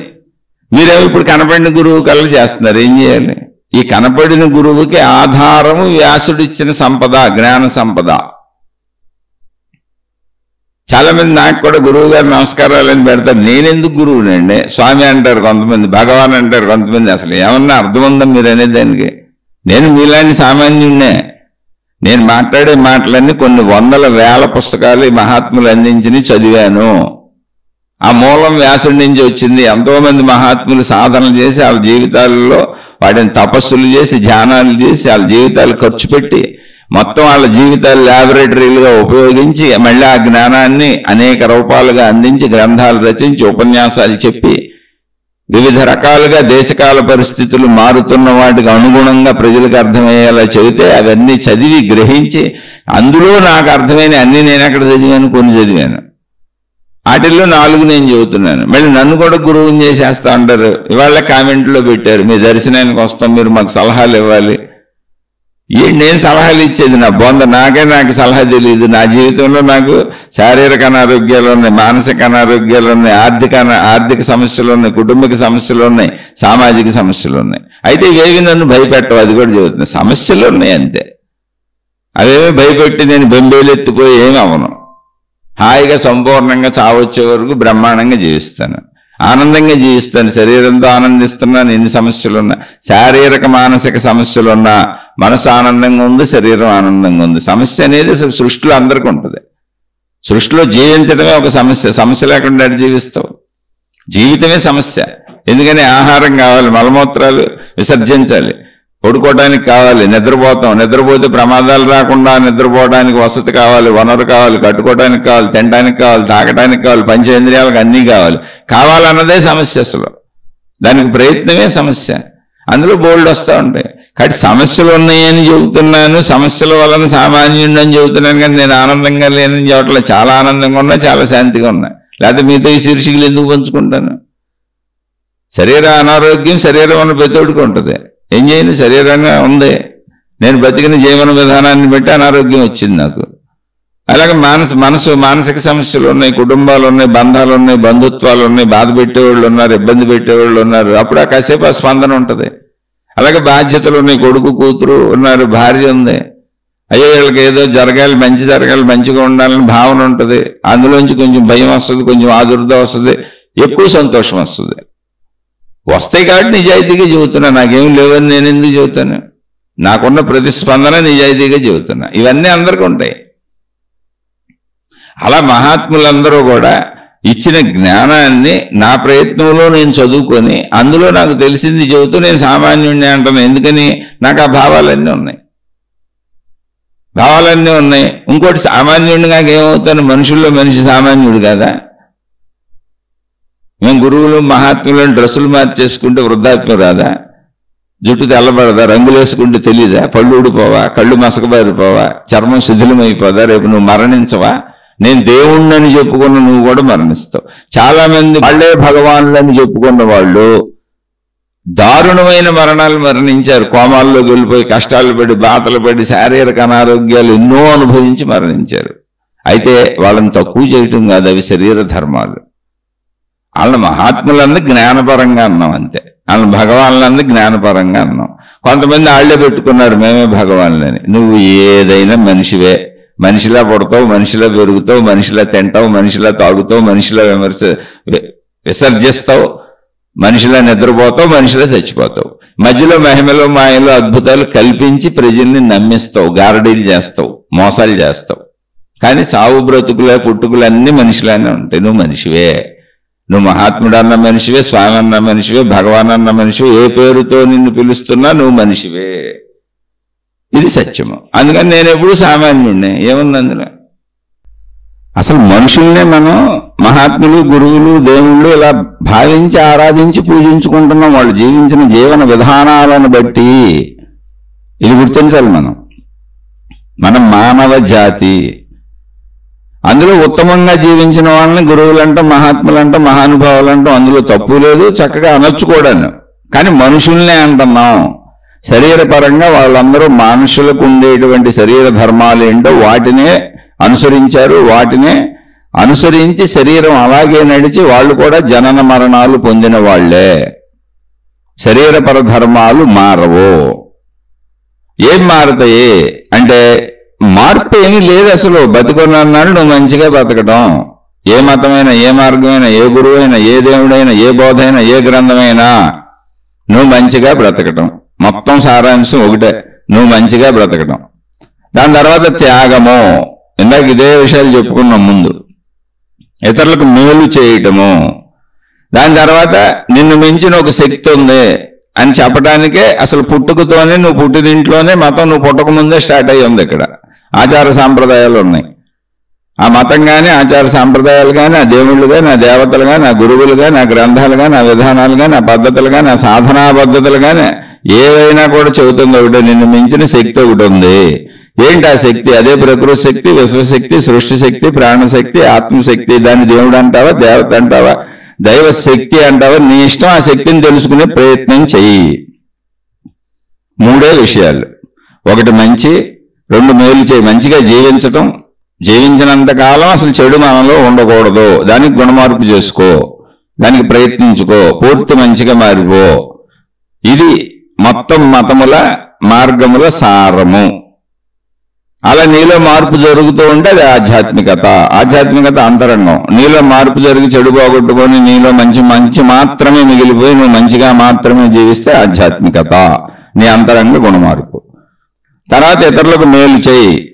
మీరేమో ఇప్పుడు కనపడిన గురువు కళ్ళు చేస్తున్నారు. ఏం చేయాలి? ఈ కనపడిన గురువుకి ఆధారము వ్యాసుడిచ్చిన సంపద, జ్ఞాన సంపద. చాలా మంది నాకు కూడా గురువు గారు నమస్కారాలు అని పెడతారు. నేనెందుకు గురువునండి? స్వామి అంటారు కొంతమంది, భగవాన్ అంటారు కొంతమంది. అసలు ఏమన్నా అర్థం ఉందా మీరు అనేది దానికి? నేను మీలాంటి సామాన్యుడినే. నేను మాట్లాడే మాటలన్నీ కొన్ని వందల వేల పుస్తకాలు ఈ మహాత్ములు అందించి చదివాను. ఆ మూలం వ్యాసుడి నుంచి వచ్చింది. ఎంతో మంది మహాత్ములు సాధనలు చేసి వాళ్ళ జీవితాలలో వాటిని తపస్సులు చేసి, ధ్యానాలు చేసి, వాళ్ళ జీవితాలు ఖర్చు పెట్టి, మొత్తం వాళ్ళ జీవితాలు ల్యాబొరేటరీలుగా ఉపయోగించి మళ్ళీ ఆ జ్ఞానాన్ని అనేక రూపాలుగా అందించి, గ్రంథాలు రచించి, ఉపన్యాసాలు చెప్పి, వివిధ రకాలుగా దేశకాల పరిస్థితులు మారుతున్న వాటికి అనుగుణంగా ప్రజలకు అర్థమయ్యేలా చెబితే అవన్నీ చదివి గ్రహించి, అందులో నాకు అర్థమైన అన్ని నేను ఎక్కడ చదివాను? కొన్ని చదివాను. వాటిల్లో 4 నేను చెబుతున్నాను. మళ్ళీ నన్ను కూడా గురువుని చేసేస్తా అంటారు. ఇవాళ కామెంట్లో పెట్టారు, మీ దర్శనానికి వస్తాం, మీరు మాకు సలహాలు ఇవ్వాలి. నేను సలహాలు ఇచ్చేది నా బొంద? నాకు సలహా తెలియదు. నా జీవితంలో నాకు శారీరక అనారోగ్యాలు ఉన్నాయి, మానసిక అనారోగ్యాలు ఉన్నాయి, ఆర్థిక సమస్యలు ఉన్నాయి, కుటుంబిక సమస్యలు ఉన్నాయి, సామాజిక సమస్యలు ఉన్నాయి. అయితే ఇవేవి నన్ను భయపెట్టవు, అది కూడా చెబుతున్నాను. సమస్యలు ఉన్నాయి అంతే. అవేమి భయపెట్టి నేను బెంబేలెత్తిపోయి ఏమి అవను. హాయిగా సంపూర్ణంగా చావొచ్చే వరకు బ్రహ్మాండంగా జీవిస్తాను, ఆనందంగా జీవిస్తాను. శరీరంతో ఆనందిస్తున్నాను. ఎన్ని సమస్యలున్నా, శారీరక మానసిక సమస్యలున్నా, మనసు ఆనందంగా ఉంది, శరీరం ఆనందంగా ఉంది. సమస్య అనేది సృష్టిలో అందరికీ ఉంటుంది. సృష్టిలో జీవించడమే ఒక సమస్య. సమస్య లేకుండా జీవిస్తావు? జీవితమే సమస్య. ఎందుకని? ఆహారం కావాలి, మలమూత్రాలు విసర్జించాలి, పడుకోవడానికి కావాలి, నిద్రపోతాం, నిద్రపోతే ప్రమాదాలు రాకుండా నిద్రపోవడానికి వసతి కావాలి, వనరు కావాలి, కట్టుకోవడానికి కావాలి, తినడానికి కావాలి, తాగడానికి కావాలి, పంచేంద్రియాలకు అన్నీ కావాలి. కావాలన్నదే సమస్య. అసలు దానికి ప్రయత్నమే సమస్య. అందులో బోల్డ్ వస్తూ ఉంటాయి. కాబట్టి సమస్యలు ఉన్నాయని చెబుతున్నాను, సమస్యల వలన సామాన్యుడిని అని చెబుతున్నాను. కానీ నేను ఆనందంగా లేనని చెప్పట్లేదు. చాలా ఆనందంగా ఉన్నా, చాలా శాంతిగా ఉన్నా. లేకపోతే మీతో ఈ శీర్షికలు ఎందుకు పంచుకుంటాను? శరీర అనారోగ్యం శరీరం ఉన్న ప్రతిఒడికి ఉంటుంది. ఏం చేయను? శరీరంగా ఉంది. నేను బతికిన జీవన విధానాన్ని బట్టి అనారోగ్యం వచ్చింది నాకు. అలాగే మానసిక సమస్యలు ఉన్నాయి, కుటుంబాలు ఉన్నాయి, బంధాలు ఉన్నాయి, బంధుత్వాలు ఉన్నాయి, బాధ పెట్టేవాళ్ళు ఉన్నారు, ఇబ్బంది పెట్టేవాళ్ళు ఉన్నారు. అప్పుడు ఆ కాసేపు ఆ స్పందన ఉంటుంది. అలాగే బాధ్యతలు ఉన్నాయి, కొడుకు కూతురు ఉన్నారు, భార్య ఉంది. అయ్యో వీళ్ళకి ఏదో జరగాలి, మంచి జరగాలి, మంచిగా ఉండాలని భావన ఉంటుంది. అందులోంచి కొంచెం భయం వస్తుంది, కొంచెం ఆదుర్ద వస్తుంది, ఎక్కువ సంతోషం వస్తుంది. వస్తాయి కాబట్టి నిజాయితీగా చెబుతున్నా. నాకేం లేవని నేను ఎందుకు చెబుతాను? నాకున్న ప్రతిస్పందన నిజాయితీగా చెబుతున్నా. ఇవన్నీ అందరికీ ఉంటాయి. అలా మహాత్ములందరూ కూడా ఇచ్చిన జ్ఞానాన్ని నా ప్రయత్నంలో నేను చదువుకొని అందులో నాకు తెలిసింది చెబుతూ నేను సామాన్యుడిని అంటాను. ఎందుకని? నాకు ఆ భావాలన్నీ ఉన్నాయి. ఇంకోటి సామాన్యుడిని నాకేమవుతాను? మనుషుల్లో మనిషి సామాన్యుడు కదా. మేము గురువులు మహాత్ములను డ్రెస్సులు మార్చేసుకుంటే వృద్ధాప్యం రాదా? జుట్టు తెల్లబడదా? రంగులు వేసుకుంటే తెలీదా? పళ్ళు ఊడిపోవా? కళ్ళు మసకబారిపోవా? చర్మం శిథిలమైపోదా? రేపు నువ్వు మరణించవా? నేను దేవుణ్ణని చెప్పుకున్న నువ్వు కూడా మరణిస్తావు. చాలా మంది వాళ్ళే భగవానులని చెప్పుకున్న వాళ్ళు దారుణమైన మరణాలు మరణించారు. కోమాల్లోకి వెళ్ళిపోయి కష్టాలు పడి బాధలు పడి శారీరక అనారోగ్యాలు ఎన్నో అనుభవించి మరణించారు. అయితే వాళ్ళని తక్కువ చేయటం కాదు, అవి శరీర ధర్మాలు. వాళ్ళని మహాత్ములన్నీ జ్ఞానపరంగా అన్నాం అంతే. వాళ్ళని భగవాన్లన్నీ జ్ఞానపరంగా అన్నాం. కొంతమంది వాళ్ళే పెట్టుకున్నారు మేమే భగవాన్లని. నువ్వు ఏదైనా మనిషివే. మనిషిలా పుడతావు, మనిషిలా పెరుగుతావు, మనిషిలా తింటావు, మనిషిలా తాగుతావు, మనిషిలా విసర్జిస్తావు, మనిషిలా నిద్రపోతావు, మనిషిలా చచ్చిపోతావు. మధ్యలో మహిమలో మాయలో అద్భుతాలు కల్పించి ప్రజల్ని నమ్మిస్తావు, గారడీలు చేస్తావు, మోసాలు చేస్తావు. కానీ సావు బ్రతుకులే పుట్టుకులు అన్నీ మనిషిలానే ఉంటాయి. నువ్వు మనిషివే. నువ్వు మహాత్ముడు అన్న మనిషివే, స్వామి అన్న మనిషివే, భగవాన్ అన్న మనిషివే. ఏ పేరుతో నిన్ను పిలుస్తున్నా నువ్వు మనిషివే. ఇది సత్యము. అందుకని నేను ఎప్పుడు సామాన్యుడినే. ఏముంది అందులో? అసలు మనుషుల్నే మనం మహాత్ములు, గురువులు, దేవుళ్ళు ఇలా భావించి ఆరాధించి పూజించుకుంటున్నాం. వాళ్ళు జీవించిన జీవన విధానాలను బట్టి. ఇది గుర్తించాలి మనం మానవ జాతి. అందులో ఉత్తమంగా జీవించిన వాళ్ళని గురువులంటాం, మహాత్ములంటాం, మహానుభావులంటాం. అందులో తప్పు లేదు, చక్కగా అనొచ్చు కూడాను. కానీ మనుషుల్నే అంటున్నాం. శరీరపరంగా వాళ్ళందరూ మనుషులకు ఉండేటువంటి శరీర ధర్మాలు ఏంటో వాటినే అనుసరించారు. వాటినే అనుసరించి శరీరం అలాగే నడిచి వాళ్ళు కూడా జనన మరణాలు పొందిన వాళ్లే. శరీరపర ధర్మాలు మారవు. ఏం మారతాయి అంటే మార్పు ఏమీ లేదు అసలు. బతికొన్నాళ్ళు నువ్వు మంచిగా బతకడం. ఏ మతమైనా, ఏ మార్గమైనా, ఏ గురువైనా, ఏ దేవుడైనా, ఏ బోధైనా, ఏ గ్రంథమైనా నువ్వు మంచిగా బ్రతకటం. మొత్తం సారాంశం ఒకటే, నువ్వు మంచిగా బ్రతకటం. దాని తర్వాత త్యాగము. ఇందాక ఇదే విషయాలు చెప్పుకున్నాం ముందు. ఇతరులకు మేలు చేయటము. దాని తర్వాత నిన్ను మించిన ఒక శక్తి ఉంది అని చెప్పడానికే అసలు పుట్టుకతోనే, నువ్వు పుట్టినింట్లోనే మతం నువ్వు పుట్టక ముందే స్టార్ట్ అయ్యి ఉంది. ఇక్కడ ఆచార సాంప్రదాయాలు ఉన్నాయి. ఆ మతం కానీ, ఆచార సాంప్రదాయాలు కానీ, ఆ దేవుళ్ళు కానీ, ఆ దేవతలు కానీ, ఆ గురువులు కానీ, ఆ గ్రంథాలు కానీ, ఆ విధానాలు కానీ, ఆ పద్ధతులు కానీ, ఆ సాధనా పద్ధతులు కానీ ఏవైనా కూడా చెబుతుంది ఒకటే, నిన్ను మించిన శక్తి ఒకటి ఉంది. ఏంటి ఆ శక్తి? అదే ప్రకృతి శక్తి, విశ్వశక్తి, సృష్టి శక్తి, ప్రాణశక్తి, ఆత్మశక్తి. దాన్ని దేవుడు అంటావా, దేవత అంటావా, దైవ శక్తి అంటావా, నీ ఇష్టం. ఆ శక్తిని తెలుసుకునే ప్రయత్నం చెయ్యి. మూడే విషయాలు. ఒకటి మంచి, రెండు మేలు చేయి. మంచిగా జీవించటం. జీవించినంత కాలం అసలు చెడు మనలో ఉండకూడదు. దానికి గుణమార్పు చేసుకో, దానికి ప్రయత్నించుకో, పూర్తి మంచిగా మారిపో. ఇది మొత్తం మతముల మార్గముల సారము. అలా నీలో మార్పు జరుగుతూ ఉంటే అది ఆధ్యాత్మికత. ఆధ్యాత్మికత అంతరంగం. నీలో మార్పు జరిగి చెడు పోగొట్టుకొని నీలో మంచి మాత్రమే మిగిలిపోయి నువ్వు మంచిగా మాత్రమే జీవిస్తే ఆధ్యాత్మికత, నీ అంతరంగ గుణమార్పు. తర్వాత ఇతరులకు మేలు చేయి.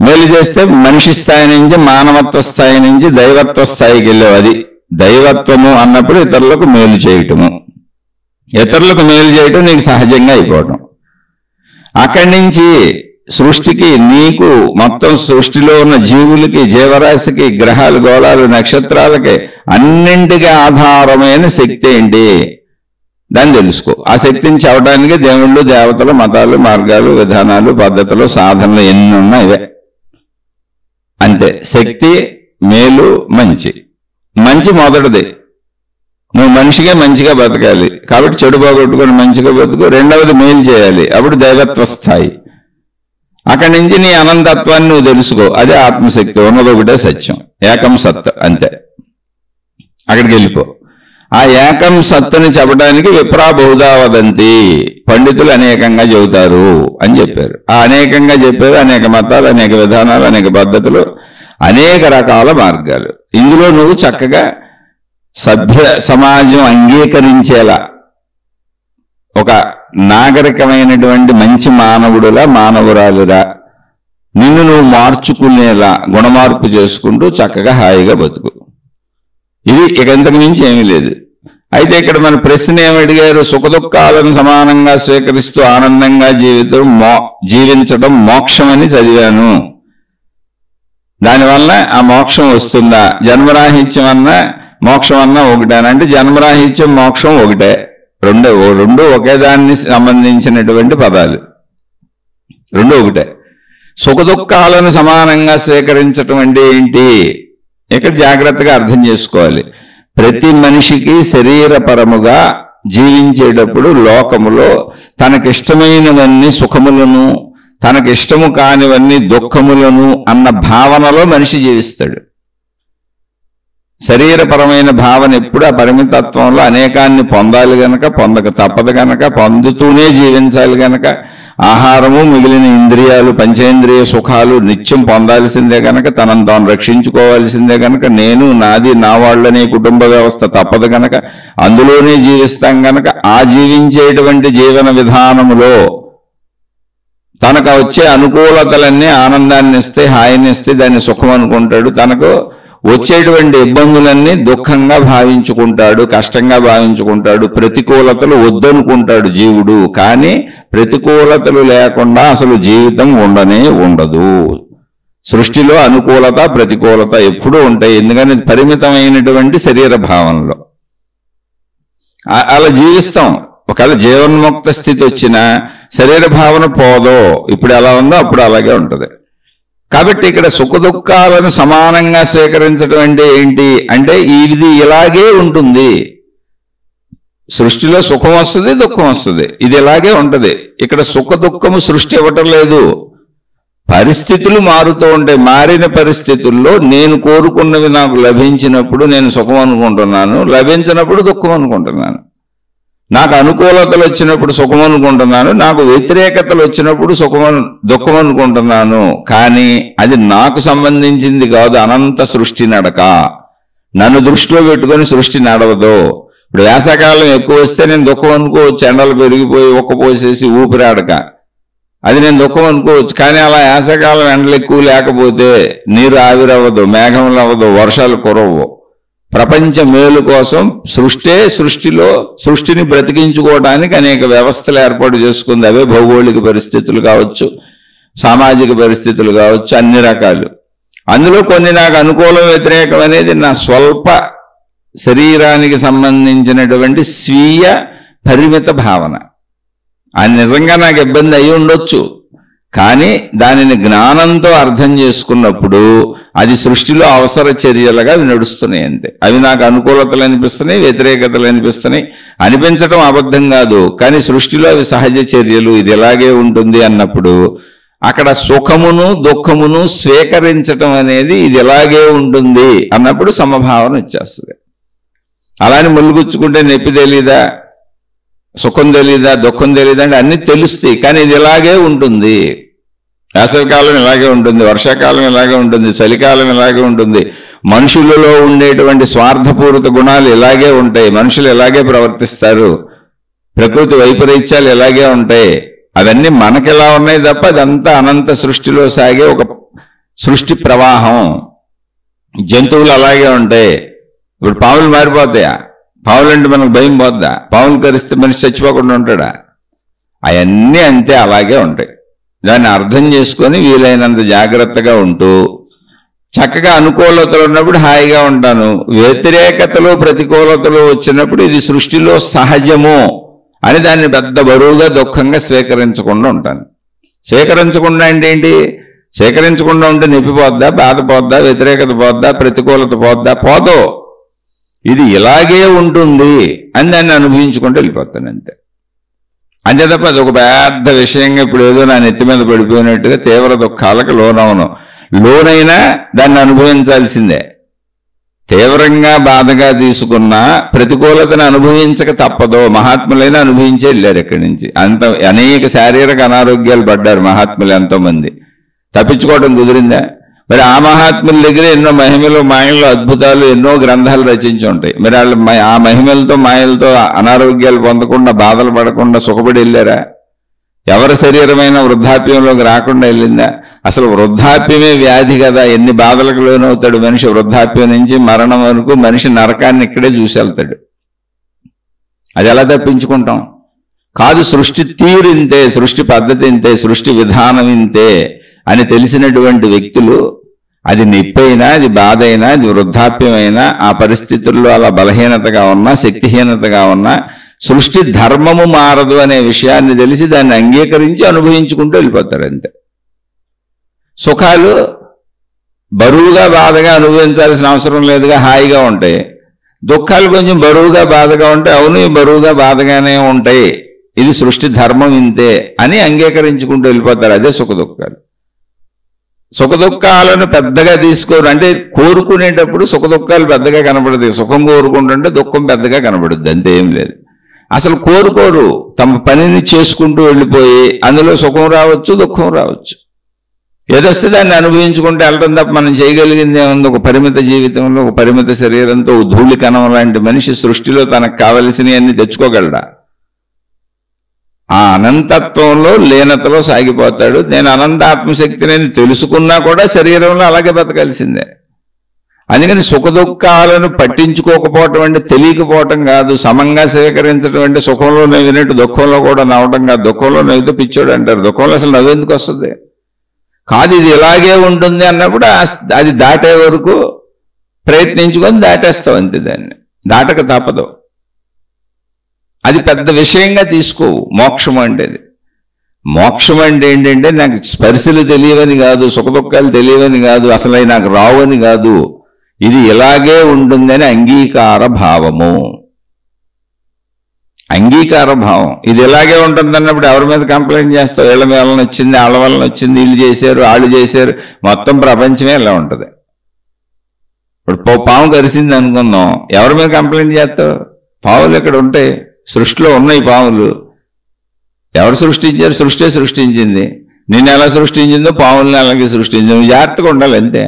మేలు చేస్తే మనిషి స్థాయి నుంచి, మానవత్వ స్థాయి నుంచి దైవత్వ స్థాయికి వెళ్ళావు. అది దైవత్వము అన్నప్పుడు ఇతరులకు మేలు చేయటము. ఇతరులకు మేలు చేయటం నీకు సహజంగా అయిపోవటం. అక్కడి నుంచి సృష్టికి, నీకు, మొత్తం సృష్టిలో ఉన్న జీవులకి, జీవరాశికి, గ్రహాలు, గోళాలు, నక్షత్రాలకి అన్నింటికి ఆధారమైన శక్తి ఏంటి దాన్ని తెలుసుకో. ఆ శక్తిని చెప్పడానికి దేవుళ్ళు, దేవతలు, మతాలు, మార్గాలు, విధానాలు, పద్ధతులు, సాధనలు ఎన్ని ఉన్నా ఇవే. అంతే. శక్తి, మేలు, మంచి. మంచి మొదటిది. నువ్వు మనిషిగా మంచిగా బతకాలి కాబట్టి చెడు పోగొట్టుకుని మంచిగా బతుకు. రెండవది మేలు చేయాలి, అప్పుడు దైవత్వ స్థాయి. అక్కడి నుంచి నీ అనంతత్వాన్ని నువ్వు తెలుసుకో. అదే ఆత్మశక్తి. ఉన్నది ఒకటే సత్యం, ఏకం సత్. అంతే. అక్కడికి వెళ్ళిపో. ఆ ఏకం సత్తుని చెప్పడానికి విప్రా బహుదా వదంతి, పండితులు అనేకంగా చెబుతారు అని చెప్పారు. ఆ అనేకంగా చెప్పేది అనేక మతాలు, అనేక విధానాలు, అనేక పద్ధతులు, అనేక రకాల మార్గాలు. ఇందులో నువ్వు చక్కగా సభ్య సమాజం అంగీకరించేలా ఒక నాగరికమైనటువంటి మంచి మానవుడులా మానవురాలురా నిన్ను నువ్వు మార్చుకునేలా గుణమార్పు చేసుకుంటూ చక్కగా హాయిగా బతుకు. ఇది ఇక ఇంతకు మించి ఏమీ లేదు. అయితే ఇక్కడ మన ప్రశ్న ఏమడిగారు? సుఖదుఖాలను సమానంగా స్వీకరిస్తూ ఆనందంగా జీవించడం మోక్షమని చదివాను, దానివల్ల ఆ మోక్షం వస్తుందా? జన్మరాహిత్యం అన్నా మోక్షం అన్నా ఒకటేనంటే జన్మరాహిత్యం మోక్షం ఒకటే, రెండు ఒకే దాన్ని సంబంధించినటువంటి పదాలు, రెండు ఒకటే. సుఖదుఖాలను సమానంగా స్వీకరించటం అంటే ఏంటి? ఇక్కడ జాగ్రత్తగా అర్థం చేసుకోవాలి. ప్రతి మనిషికి శరీరపరముగా జీవించేటప్పుడు లోకములో తనకిష్టమైనవన్నీ సుఖములను, తనకిష్టము కానివన్నీ దుఃఖములను అన్న భావనలో మనిషి జీవిస్తాడు. శరీరపరమైన భావన ఎప్పుడు ఆ పరిమితత్వంలో అనేకాన్ని పొందాలి గనక, పొందక తప్పదు గనక, పొందుతూనే జీవించాలి గనక, ఆహారము మిగిలిన ఇంద్రియాలు పంచేంద్రియ సుఖాలు నిత్యం పొందాల్సిందే గనక, తనను తాను రక్షించుకోవాల్సిందే గనక, నేను నాది నా వాళ్ళనే కుటుంబ వ్యవస్థ తప్పదు గనక అందులోనే జీవిస్తాం గనక, ఆ జీవించేటువంటి జీవన విధానములో తనకు వచ్చే అనుకూలతలన్నీ ఆనందాన్ని ఇస్తే, హాయిని ఇస్తే దాన్ని సుఖం అనుకుంటాడు. తనకు వచ్చేటువంటి ఇబ్బందులన్నీ దుఃఖంగా భావించుకుంటాడు, కష్టంగా భావించుకుంటాడు, ప్రతికూలతలు వద్దనుకుంటాడు జీవుడు. కానీ ప్రతికూలతలు లేకుండా అసలు జీవితం ఉండనే ఉండదు. సృష్టిలో అనుకూలత ప్రతికూలత ఎప్పుడూ ఉంటాయి, ఎందుకంటే పరిమితమైనటువంటి శరీర భావనలో అలా జీవిస్తాం. ఒకవేళ జీవన్ముక్త స్థితి వచ్చినా శరీర భావన పోదో, ఇప్పుడు ఎలా ఉందో అప్పుడు అలాగే ఉంటుంది. కాబట్టి ఇక్కడ సుఖదుఖాలను సమానంగా స్వీకరించడం అంటే ఏంటి అంటే ఇది ఇలాగే ఉంటుంది. సృష్టిలో సుఖం వస్తుంది, దుఃఖం వస్తుంది, ఇది ఇలాగే ఉంటుంది. ఇక్కడ సుఖ దుఃఖము సృష్టి ఇవ్వటం లేదు, పరిస్థితులు మారుతూ ఉంటాయి. మారిన పరిస్థితుల్లో నేను కోరుకున్నవి నాకు లభించినప్పుడు నేను సుఖం అనుకుంటున్నాను, లభించినప్పుడు దుఃఖం అనుకుంటున్నాను. నాకు అనుకూలతలు వచ్చినప్పుడు సుఖం అనుకుంటున్నాను, నాకు వ్యతిరేకతలు వచ్చినప్పుడు దుఃఖం అనుకుంటున్నాను. కానీ అది నాకు సంబంధించింది కాదు, అనంత సృష్టి నడక. నన్ను దృష్టిలో పెట్టుకొని సృష్టి నడవదు. ఇప్పుడు వేసవకాలం ఎక్కువ వస్తే నేను దుఃఖం అనుకోవచ్చు, ఎండలు పెరిగిపోయి ఒక్కపోసేసి ఊపిరాడక, అది నేను దుఃఖం అనుకోవచ్చు. కానీ అలా వేసవకాలం ఎండలు ఎక్కువ లేకపోతే నీరు ఆవిరవ్వదు, మేఘములు అవ్వదు, వర్షాలు కురవ్వు. ప్రపంచ మేలు కోసం సృష్టిని బ్రతికించుకోవడానికి అనేక వ్యవస్థలు ఏర్పాటు చేసుకుంది. అవే భౌగోళిక పరిస్థితులు కావచ్చు, సామాజిక పరిస్థితులు కావచ్చు, అన్ని రకాలు. అందులో కొన్ని నాకు అనుకూలం వ్యతిరేకం అనేది నా స్వల్ప శరీరానికి సంబంధించినటువంటి స్వీయ పరిమిత భావన. అది నిజంగా నాకు ఇబ్బంది అయి ఉండొచ్చు, కానీ దానిని జ్ఞానంతో అర్థం చేసుకున్నప్పుడు అది సృష్టిలో అవసర చర్యలుగా అవి నడుస్తున్నాయి. అంతే. అవి నాకు అనుకూలతలు అనిపిస్తున్నాయి, వ్యతిరేకతలు అనిపిస్తున్నాయి. అనిపించడం అబద్ధం కాదు, కానీ సృష్టిలో అవి సహజ చర్యలు, ఇది ఎలాగే ఉంటుంది అన్నప్పుడు అక్కడ సుఖమును దుఃఖమును స్వీకరించటం అనేది ఇది ఎలాగే ఉంటుంది అన్నప్పుడు సమభావన వచ్చేస్తుంది. అలానే ముళ్ళుగుచ్చుకుంటే నొప్పి తెలీదా, సుఖం తెలీదా, దుఃఖం తెలీదా అంటే అన్నీ తెలుస్తాయి, కానీ ఇది ఇలాగే ఉంటుంది. వేసవికాలం ఇలాగే ఉంటుంది, వర్షాకాలం ఇలాగే ఉంటుంది, చలికాలం ఇలాగే ఉంటుంది. మనుషులలో ఉండేటువంటి స్వార్థపూరిత గుణాలు ఇలాగే ఉంటాయి, మనుషులు ఇలాగే ప్రవర్తిస్తారు, ప్రకృతి వైపరీత్యాలు ఇలాగే ఉంటాయి. అవన్నీ మనకెలా ఉన్నాయి తప్ప అదంతా అనంత సృష్టిలో సాగే ఒక సృష్టి ప్రవాహం. జంతువులు అలాగే ఉంటాయి. ఇప్పుడు పాములు మారిపోతాయా? పావులంటే మనకు భయం పోద్దా? పావులు కరిస్తే మనిషి చచ్చిపోకుండా ఉంటాడా? అవన్నీ అంతే, అలాగే ఉంటాయి. దాన్ని అర్థం చేసుకొని వీలైనంత జాగ్రత్తగా ఉంటూ చక్కగా అనుకూలతలు ఉన్నప్పుడు హాయిగా ఉంటాను, వ్యతిరేకతలు ప్రతికూలతలు వచ్చినప్పుడు ఇది సృష్టిలో సహజము అని దాన్ని పెద్ద బరువుగా దుఃఖంగా స్వీకరించకుండా ఉంటాను. స్వీకరించకుండా అంటే ఏంటి? స్వీకరించకుండా ఉంటే నొప్పి పోద్దా, బాధ పోద్దా, వ్యతిరేకత పోద్దా, ప్రతికూలత పోద్దా? పోదో. ఇది ఇలాగే ఉంటుంది అని దాన్ని అనుభవించుకుంటూ వెళ్ళిపోతాను అంతే. అంతే తప్ప అది ఒక పెద్ద విషయంగా ఇప్పుడు ఏదో నా నెత్తి మీద పడిపోయినట్టుగా తీవ్ర దుఃఖాలకు లోనైనా దాన్ని అనుభవించాల్సిందే. తీవ్రంగా బాధగా తీసుకున్న ప్రతికూలతను అనుభవించక తప్పదో. మహాత్ములైనా అనుభవించే వెళ్ళారు ఇక్కడి నుంచి. అనేక శారీరక అనారోగ్యాలు పడ్డారు మహాత్ములు ఎంతోమంది. తప్పించుకోవడం కుదిరిందా? మరి ఆ మహాత్ముల దగ్గర ఎన్నో మహిమలు మాయలు అద్భుతాలు ఎన్నో గ్రంథాలు రచించి ఉంటాయి. మరి వాళ్ళు ఆ మహిమలతో మాయలతో అనారోగ్యాలు పొందకుండా బాధలు పడకుండా సుఖపడి వెళ్ళారా? ఎవరి శరీరమైన వృద్ధాప్యంలోకి రాకుండా వెళ్ళిందా? అసలు వృద్ధాప్యమే వ్యాధి కదా. ఎన్ని బాధలకు లోనవుతాడు మనిషి. వృద్ధాప్యం నుంచి మరణం వరకు మనిషి నరకాన్ని ఇక్కడే చూసి వెళ్తాడు. అది ఎలా తప్పించుకుంటాం? కాదు, సృష్టి తీరు ఇంతే, సృష్టి పద్ధతి ఇంతే, సృష్టి విధానం ఇంతే అని తెలిసినటువంటి వ్యక్తులు అది నొప్పైనా, అది బాధ అయినా, అది వృద్ధాప్యమైనా, ఆ పరిస్థితుల్లో అలా బలహీనతగా ఉన్నా, శక్తిహీనతగా ఉన్నా, సృష్టి ధర్మము మారదు అనే విషయాన్ని తెలిసి దాన్ని అంగీకరించి అనుభవించుకుంటూ వెళ్ళిపోతారు అంతే. సుఖాలు బరువుగా బాధగా అనుభవించాల్సిన అవసరం లేదుగా, హాయిగా ఉంటాయి. దుఃఖాలు కొంచెం బరువుగా బాధగా ఉంటాయి. అవును, బరువుగా బాధగానే ఉంటాయి, ఇది సృష్టి ధర్మం ఇంతే అని అంగీకరించుకుంటూ వెళ్ళిపోతారు. అదే సుఖ దుఃఖాలు. సుఖ దుఃఖాలను పెద్దగా తీసుకోరు. అంటే కోరుకునేటప్పుడు సుఖ దుఃఖాలు పెద్దగా కనబడతాయి. సుఖం కోరుకుంటుంటే దుఃఖం పెద్దగా కనబడుద్ది, అంతే, ఏం లేదు. అసలు కోరుకోరు, తమ పనిని చేసుకుంటూ వెళ్ళిపోయి అందులో సుఖం రావచ్చు, దుఃఖం రావచ్చు. ఏదొస్తే దాన్ని అనుభవించుకుంటూ వెళ్ళడం తప్ప మనం చేయగలిగింది ఏముంది? ఒక పరిమిత జీవితంలో, ఒక పరిమిత శరీరంతో ధూళి కణం లాంటి మనిషి సృష్టిలో తనకు కావలసినవన్నీ తెచ్చుకోగలడా? ఆ అనంతత్వంలో లీనతలో సాగిపోతాడు. నేను అనంత ఆత్మశక్తిని తెలుసుకున్నా కూడా శరీరంలో అలాగే బతకాల్సిందే. అందుకని సుఖ దుఃఖాలను పట్టించుకోకపోవటం అంటే తెలియకపోవటం కాదు, సమంగా స్వీకరించడం అంటే సుఖంలో నవ్వినట్టు దుఃఖంలో కూడా నవ్వటం కాదు. దుఃఖంలో నవ్వుతూ పిచ్చోడు అంటారు. దుఃఖంలో అసలు నవ్వు ఎందుకు వస్తుంది? కాదు, ఇది ఇలాగే ఉంటుంది అన్నప్పుడు అది దాటే వరకు ప్రయత్నించుకొని దాటేస్తావు అంతే. దాన్ని దాటక తప్పదు. అది పెద్ద విషయంగా తీసుకోవు. మోక్షం అంటే మోక్షం అంటే ఏంటంటే నాకు స్పర్శలు తెలియవని కాదు, సుఖ దుఃఖాలు తెలియవని కాదు, అసలు అవి నాకు రావని కాదు, ఇది ఇలాగే ఉంటుందని అంగీకార భావము. అంగీకార భావం. ఇది ఇలాగే ఉంటుంది అన్నప్పుడు ఎవరి మీద కంప్లైంట్ చేస్తావు? వీళ్ళ వలన వచ్చింది, వాళ్ళ వలన వచ్చింది, వీళ్ళు చేశారు, వాళ్ళు చేశారు, మొత్తం ప్రపంచమే ఇలా ఉంటుంది. ఇప్పుడు పాము కరిసింది అనుకుందాం, ఎవరి మీద కంప్లైంట్ చేస్తావు? పావులు ఇక్కడ ఉంటాయి, సృష్టిలో ఉన్నాయి పాములు. ఎవరు సృష్టించారు? సృష్టి సృష్టించింది. నిన్ను ఎలా సృష్టించిందో పాములను అలాగే సృష్టించింది. నువ్వు జాగ్రత్తగా ఉండాలి అంతే.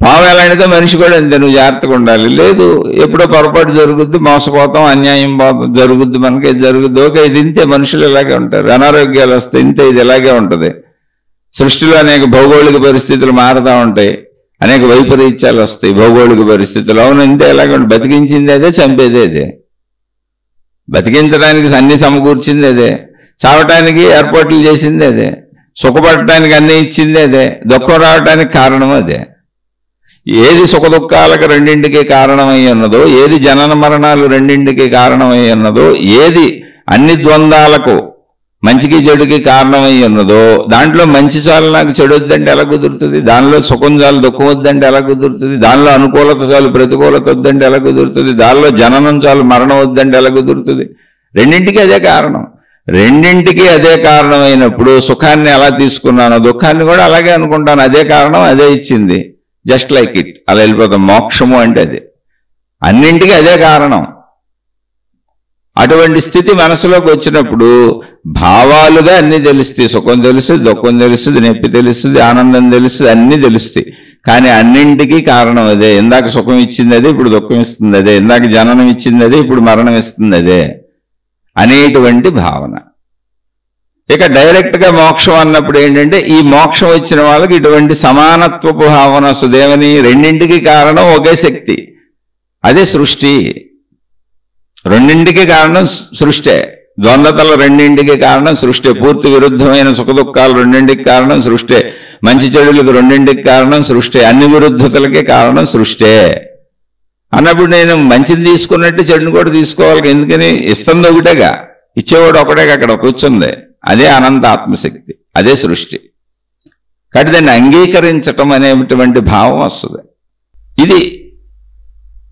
పాము ఎలాంటిదో మనిషి కూడా అంతే, నువ్వు జాగ్రత్తగా ఉండాలి. లేదు, ఎప్పుడో పొరపాటు జరుగుద్ది, మోసపోతాం, అన్యాయం జరుగుద్ది, మనకి ఇది జరుగుద్ది. ఓకే, ఇది ఇంతే, మనుషులు ఇలాగే ఉంటారు, అనారోగ్యాలు వస్తాయి, ఇంతే, ఇది ఇలాగే ఉంటుంది. సృష్టిలో అనేక భౌగోళిక పరిస్థితులు మారుతూ ఉంటాయి, అనేక వైపరీత్యాలు వస్తాయి భౌగోళిక పరిస్థితులు. అవును, ఇంతే, ఇలాగే ఉంటుంది. బతికించింది అదే, చంపేదే అదే. బతికించడానికి అన్ని సమకూర్చింది అదే, చావటానికి ఏర్పాట్లు చేసింది అదే, సుఖపడటానికి అన్నీ ఇచ్చింది అదే, దుఃఖం రావటానికి కారణం అదే. ఏది సుఖ దుఃఖాలకు రెండింటికి కారణమై ఉన్నదో, ఏది జనన మరణాలు రెండింటికి కారణమై ఉన్నదో, ఏది అన్ని ద్వంద్వాలకు మంచికి చెడుకి కారణమై ఉన్నదో, దాంట్లో మంచి చాలు నాకు చెడు వద్దంటే ఎలా కుదురుతుంది? దానిలో సుఖం చాలు దుఃఖం వద్దంటే ఎలా కుదురుతుంది? దానిలో అనుకూలత చాలు ప్రతికూలత వద్దంటే ఎలా కుదురుతుంది? దానిలో జననం చాలు మరణం వద్దంటే ఎలా కుదురుతుంది? రెండింటికి అదే కారణం. రెండింటికి అదే కారణమైనప్పుడు సుఖాన్ని ఎలా తీసుకున్నానో దుఃఖాన్ని కూడా అలాగే అనుకుంటాను. అదే కారణం, అదే ఇచ్చింది, జస్ట్ లైక్ ఇట్, అలా వెళ్ళిపోతాం. మోక్షము అంటే అది అన్నింటికి అదే కారణం. అటువంటి స్థితి మనసులోకి వచ్చినప్పుడు భావాలుగా అన్నీ తెలుస్తాయి. సుఖం తెలుస్తుంది, దుఃఖం తెలుస్తుంది, నొప్పి తెలుస్తుంది, ఆనందం తెలుస్తుంది, అన్నీ తెలుస్తాయి. కానీ అన్నింటికీ కారణం అదే. ఇందాక సుఖం ఇచ్చింది అదే, ఇప్పుడు దుఃఖం ఇస్తుంది అదే. ఇందాక జననం ఇచ్చింది అదే, ఇప్పుడు మరణం ఇస్తుంది అదే అనేటువంటి భావన. ఇక డైరెక్ట్గా మోక్షం అన్నప్పుడు ఏంటంటే, ఈ మోక్షం వచ్చిన వాళ్ళకి ఇటువంటి సమానత్వపు భావన వస్తుంది. ఏమని? రెండింటికి కారణం ఒకే శక్తి, అదే సృష్టి. రెండింటికి కారణం సృష్టే. ద్వంద్వతల రెండింటికి కారణం సృష్టి. పూర్తి విరుద్ధమైన సుఖ దుఃఖాలు రెండింటికి కారణం సృష్టి. మంచి చెడులకు రెండింటికి కారణం సృష్టి. అన్ని విరుద్ధతలకి కారణం సృష్టే అన్నప్పుడు నేను మంచిని తీసుకున్నట్టు చెడుని కూడా తీసుకోవాలి. ఎందుకని? ఇస్తుంది ఒకటేగా, ఇచ్చేవాడు ఒకటేగా అక్కడ కూర్చుంది. అదే అనంత ఆత్మశక్తి, అదే సృష్టి. కాబట్టి దాన్ని అంగీకరించటం అనేటువంటి భావం వస్తుంది. ఇది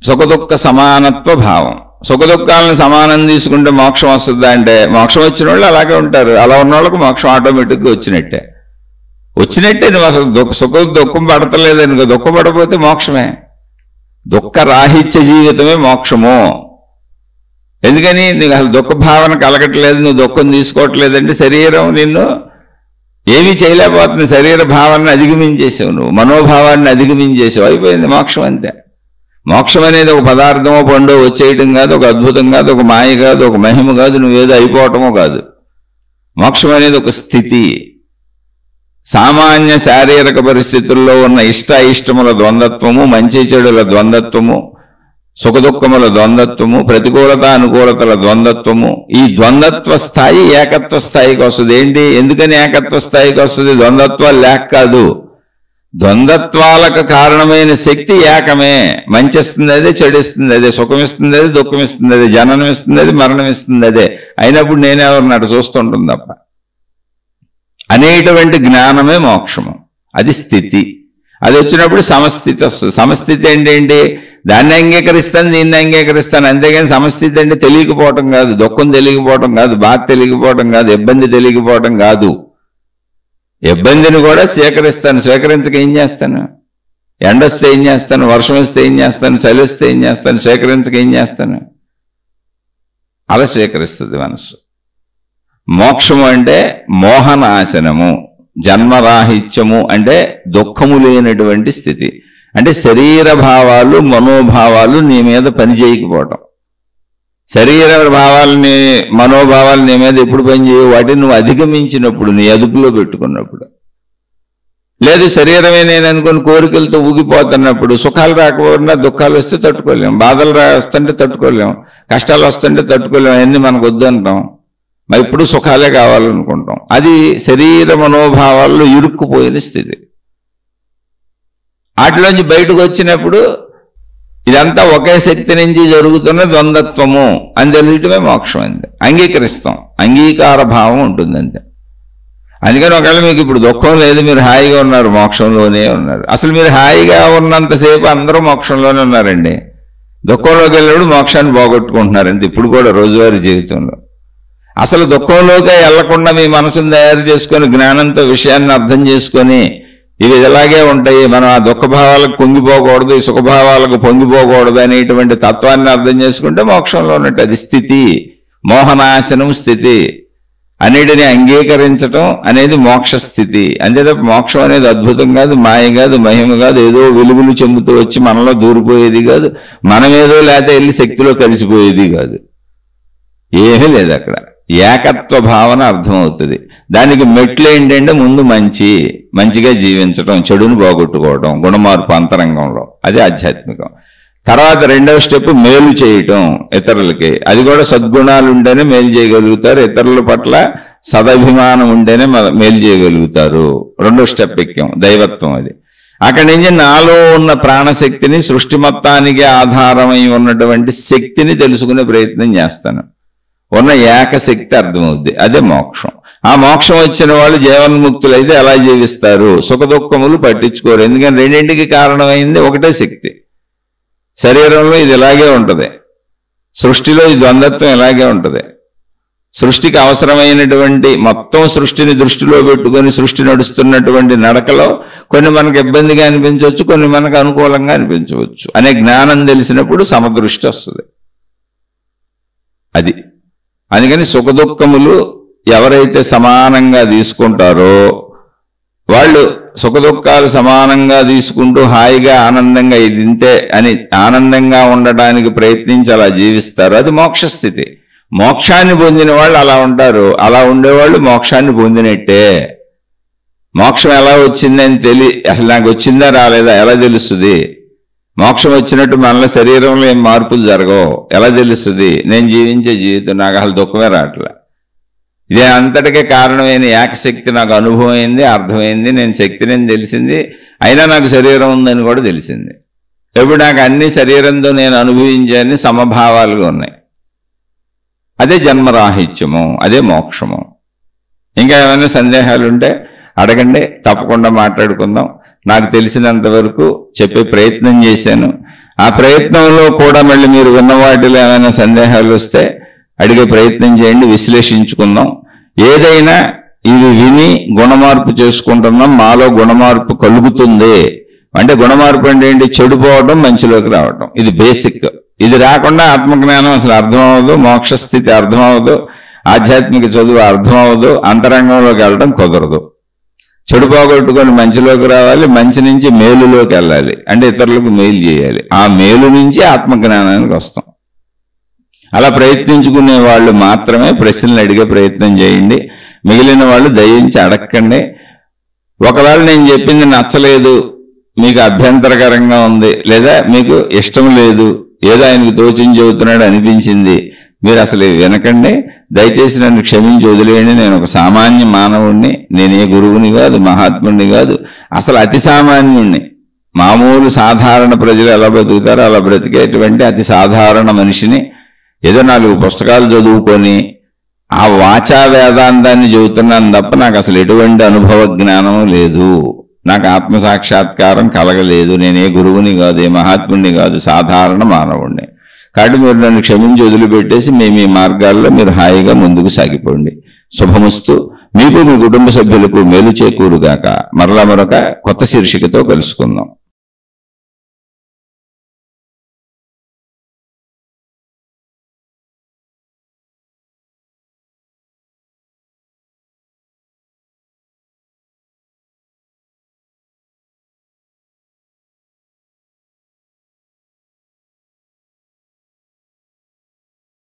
సుఖదుఖ సమానత్వ భావం. సుఖదుఖాలను సమానం తీసుకుంటే మోక్షం వస్తుందా అంటే, మోక్షం వచ్చిన వాళ్ళు అలాగే ఉంటారు. అలా ఉన్న వాళ్ళకి మోక్షం ఆటోమేటిక్గా వచ్చినట్టే. నువ్వు అసలు సుఖం దుఃఖం పడతలేదని దుఃఖపడపోతే మోక్షమే. దుఃఖ రాహిత్య జీవితమే మోక్షము. ఎందుకని? నీకు అసలు దుఃఖ భావన కలగట్లేదు, నువ్వు దుఃఖం తీసుకోవట్లేదంటే శరీరం నిన్ను ఏమీ చేయలేకపోతుంది. శరీర భావాన్ని అధిగమించేసావు, నువ్వు మనోభావాన్ని అధిగమించేసావు, అయిపోయింది మోక్షం. అంతే. మోక్షం అనేది ఒక పదార్థమో పండో వచ్చేయటం కాదు, ఒక అద్భుతం కాదు, ఒక మాయ కాదు, ఒక మహిమ కాదు, నువ్వేదో అయిపోవటమో కాదు. మోక్షం అనేది ఒక స్థితి. సామాన్య శారీరక పరిస్థితుల్లో ఉన్న ఇష్టాయిష్టముల ద్వంద్వత్వము, మంచి చెడుల ద్వంద్వత్వము, సుఖదుఖముల ద్వంద్వత్వము, ప్రతికూలత అనుకూలతల ద్వంద్వత్వము, ఈ ద్వంద్వత్వ స్థాయి ఏకత్వ స్థాయికి వస్తుంది. ఏంటి, ఎందుకని ఏకత్వ స్థాయికి వస్తుంది? ద్వంద్వత్వాలు లేక కాదు, ద్వంద్వత్వాలకు కారణమైన శక్తి ఏకమే. మంచి ఇస్తుంది అదే, చెడు ఇస్తుంది అదే, సుఖం ఇస్తుంది అదే, దుఃఖం ఇస్తుంది అదే, జననం ఇస్తుంది అదే, మరణం ఇస్తుంది అదే. అయినప్పుడు నేనెవరినట్టు చూస్తుంటుంది తప్ప అనేటువంటి జ్ఞానమే మోక్షము. అది స్థితి. అది వచ్చినప్పుడు సమస్థితి వస్తుంది. సమస్థితి అంటే ఏంటి? దాన్ని అంగీకరిస్తాను, దీన్ని అంగీకరిస్తాను, అంతేగాని సమస్థితి అంటే తెలియకపోవటం కాదు, దుఃఖం తెలియకపోవటం కాదు, బాధ తెలియకపోవటం కాదు, ఇబ్బంది తెలియకపోవటం కాదు. ఇబ్బందిని కూడా స్వీకరిస్తాను. స్వీకరించక ఏం చేస్తాను? ఎండ వస్తే ఏం చేస్తాను? వర్షం వస్తే ఏం చేస్తాను? చలి వస్తే ఏం చేస్తాను? స్వీకరించక ఏం చేస్తాను? అలా స్వీకరిస్తుంది మనసు. మోక్షము అంటే మోహనాశనము, జన్మరాహిత్యము అంటే దుఃఖము లేనటువంటి స్థితి. అంటే శరీర భావాలు మనోభావాలు నీ మీద పనిచేయకపోవటం. శరీర భావాలని మనోభావాలు నీ మీద ఎప్పుడు పనిచేయవు? వాటిని నువ్వు అధిగమించినప్పుడు, నీ అదుపులో పెట్టుకున్నప్పుడు. లేదు శరీరమే నేను అనుకుని కోరికలతో ఊగిపోతున్నప్పుడు, సుఖాలు రాకపోయినా దుఃఖాలు వస్తే తట్టుకోలేము, బాధలు వస్తుంటే తట్టుకోలేము, కష్టాలు వస్తుంటే తట్టుకోలేము, అవన్నీ మనకు వద్దు అంటాం. మరి ఇప్పుడు సుఖాలే కావాలనుకుంటాం. అది శరీర మనోభావాల్లో ఇరుక్కుపోయిన స్థితి. వాటిలోంచి బయటకు వచ్చినప్పుడు ఇదంతా ఒకే శక్తి నుంచి జరుగుతున్న ద్వంద్వత్వము అని తెలియటమే మోక్షం. అంతే. అంగీకరిస్తాం, అంగీకార భావం ఉంటుంది అంతే. అందుకని ఒకవేళ మీకు ఇప్పుడు దుఃఖం లేదు, మీరు హాయిగా ఉన్నారు, మోక్షంలోనే ఉన్నారు. అసలు మీరు హాయిగా ఉన్నంతసేపు అందరూ మోక్షంలోనే ఉన్నారండి. దుఃఖంలోకి వెళ్ళినప్పుడు మోక్షాన్ని పోగొట్టుకుంటున్నారంటే ఇప్పుడు కూడా రోజువారీ జీవితంలో. అసలు దుఃఖంలోకి వెళ్లకుండా మీ మనసును తయారు చేసుకొని జ్ఞానంతో విషయాన్ని అర్థం చేసుకొని ఇవి ఇలాగే ఉంటాయి, మనం ఆ దుఃఖభావాలకు పొంగిపోకూడదు, ఈ సుఖభావాలకు పొంగిపోకూడదు అనేటువంటి తత్వాన్ని అర్థం చేసుకుంటే మోక్షంలో ఉన్నట్టు. అది స్థితి, మోహనాశనం స్థితి. అన్నిటిని అంగీకరించటం అనేది మోక్ష స్థితి. అంతే తప్ప మోక్షం అనేది అద్భుతం కాదు, మాయ కాదు, మహిమ కాదు, ఏదో వెలుగులు చెందుతూ వచ్చి మనలో దూరిపోయేది కాదు, మనమేదో లేకపోతే వెళ్ళి శక్తిలో కలిసిపోయేది కాదు. ఏమీ లేదు అక్కడ. ఏకత్వ భావన అర్థమవుతుంది. దానికి మెట్లు ఏంటంటే ముందు మంచిగా జీవించడం, చెడును పోగొట్టుకోవడం, గుణమార్పు అంతరంగంలో, అది ఆధ్యాత్మికం. తర్వాత రెండవ స్టెప్ మేలు చేయటం ఇతరులకి. అది కూడా సద్గుణాలు ఉంటేనే మేలు చేయగలుగుతారు, ఇతరుల పట్ల సదభిమానం ఉంటేనే మేలు చేయగలుగుతారు. రెండో స్టెప్ ఎక్కాం, దైవత్వం. అది అక్కడి నుంచి నాలో ఉన్న ప్రాణశక్తిని, సృష్టి మొత్తానికి ఆధారమై ఉన్నటువంటి శక్తిని తెలుసుకునే ప్రయత్నం చేస్తాను. ఉన్న ఏకశక్తి అర్థమవుద్ది, అదే మోక్షం. ఆ మోక్షం వచ్చిన వాళ్ళు జీవన్ముక్తులు అయితే ఎలా జీవిస్తారు? సుఖ దుఃఖములు పట్టించుకోరు. ఎందుకంటే రెండింటికి కారణమైంది ఒకటే శక్తి. శరీరంలో ఇది ఇలాగే ఉంటుంది, సృష్టిలో ఈ ద్వంద్వత్వం ఇలాగే ఉంటుంది. సృష్టికి అవసరమైనటువంటి మొత్తం సృష్టిని దృష్టిలో పెట్టుకొని సృష్టి నడుస్తున్నటువంటి నడకలో కొన్ని మనకు ఇబ్బందిగా అనిపించవచ్చు, కొన్ని మనకు అనుకూలంగా అనిపించవచ్చు. అనే జ్ఞానం తెలిసినప్పుడు సమదృష్టి వస్తుంది. అది అందుకని సుఖదుఖములు ఎవరైతే సమానంగా తీసుకుంటారో వాళ్ళు సుఖదుఖాలు సమానంగా తీసుకుంటూ హాయిగా ఆనందంగా ఇది ఇంతే అని ఆనందంగా ఉండడానికి ప్రయత్నించి అలా జీవిస్తారు. అది మోక్షస్థితి. మోక్షాన్ని పొందిన వాళ్ళు అలా ఉంటారు. అలా ఉండేవాళ్ళు మోక్షాన్ని పొందినట్టే. మోక్షం ఎలా వచ్చిందని అసలు నాకు వచ్చిందా రాలేదా ఎలా తెలుస్తుంది? మోక్షం వచ్చినట్టు మనలో శరీరంలో ఏం మార్పులు జరగవు, ఎలా తెలుస్తుంది? నేను జీవించే జీవితం నాకు అసలు దుఃఖమే రావట్లే. ఇదే అంతటికే కారణమైన ఏకశక్తి నాకు అనుభవం అయింది, అర్థమైంది, నేను శక్తిని తెలిసింది, అయినా నాకు శరీరం ఉందని కూడా తెలిసింది. ఇప్పుడు నాకు అన్ని శరీరంతో నేను అనుభవించాన్ని సమభావాలుగా ఉన్నాయి. అదే జన్మరాహిత్యము, అదే మోక్షము. ఇంకా ఏమైనా సందేహాలు ఉంటే అడగండి, తప్పకుండా మాట్లాడుకుందాం. నాకు తెలిసినంత వరకు చెప్పే ప్రయత్నం చేశాను. ఆ ప్రయత్నంలో కూడా మళ్ళీ మీరు విన్న వాటిలో ఏమైనా సందేహాలు వస్తే అడిగే ప్రయత్నం చేయండి, విశ్లేషించుకుందాం. ఏదైనా ఇది విని గుణమార్పు చేసుకుంటున్నాం, మాలో గుణమార్పు కలుగుతుంది అంటే గుణమార్పు అంటే ఏంటి? చెడిపోవడం, మంచిలోకి రావడం. ఇది బేసిక్. ఇది రాకుండా ఆత్మజ్ఞానం అసలు అర్థం అవ్వదు, మోక్షస్థితి అర్థం అవ్వదు, ఆధ్యాత్మిక చదువు అర్థం అవ్వదు, అంతరంగంలోకి వెళ్ళడం కుదరదు. చెడు పోగొట్టుకొని మంచిలోకి రావాలి, మంచి నుంచి మేలులోకి వెళ్ళాలి, అంటే ఇతరులకు మేలు చేయాలి. ఆ మేలు నుంచి ఆత్మజ్ఞానానికి వస్తాం. అలా ప్రయత్నించుకునే వాళ్ళు మాత్రమే ప్రశ్నలు అడిగే ప్రయత్నం చేయండి. మిగిలిన వాళ్ళు దయించి అడగండి. ఒకవేళ నేను చెప్పింది నచ్చలేదు, మీకు అభ్యంతరకరంగా ఉంది, లేదా మీకు ఇష్టం లేదు, ఏదో ఆయనకు తోచించి చెబుతున్నాడు అనిపించింది, మీరు అసలు వినకండి. దయచేసి నన్ను క్షమించి వదిలేయండి. నేను ఒక సామాన్య మానవుణ్ణి, నేనే గురువుని కాదు, మహాత్ముడిని కాదు, అసలు అతి సామాన్యుణ్ణి. మామూలు సాధారణ ప్రజలు ఎలా బ్రతుకుతారో అలా బ్రతికేటువంటి అతి సాధారణ మనిషిని. ఏదో 4 పుస్తకాలు చదువుకొని ఆ వాచా వేదాంతాన్ని చెబుతున్నాను తప్ప నాకు అసలు ఎటువంటి అనుభవ జ్ఞానం లేదు, నాకు ఆత్మసాక్షాత్కారం కలగలేదు, నేనే గురువుని కాదు, ఏ మహాత్ముడిని కాదు, సాధారణ మానవుణ్ణి. కాబట్టి మీరు నన్ను క్షమించి వదిలిపెట్టేసి మీ మార్గాల్లో మీరు హాయిగా ముందుకు సాగిపోండి. శుభమస్తు. మీకు మీ కుటుంబ సభ్యులకు మేలు చేకూరుగాక. మరలా మరొక కొత్త శీర్షికతో కలుసుకుందాం.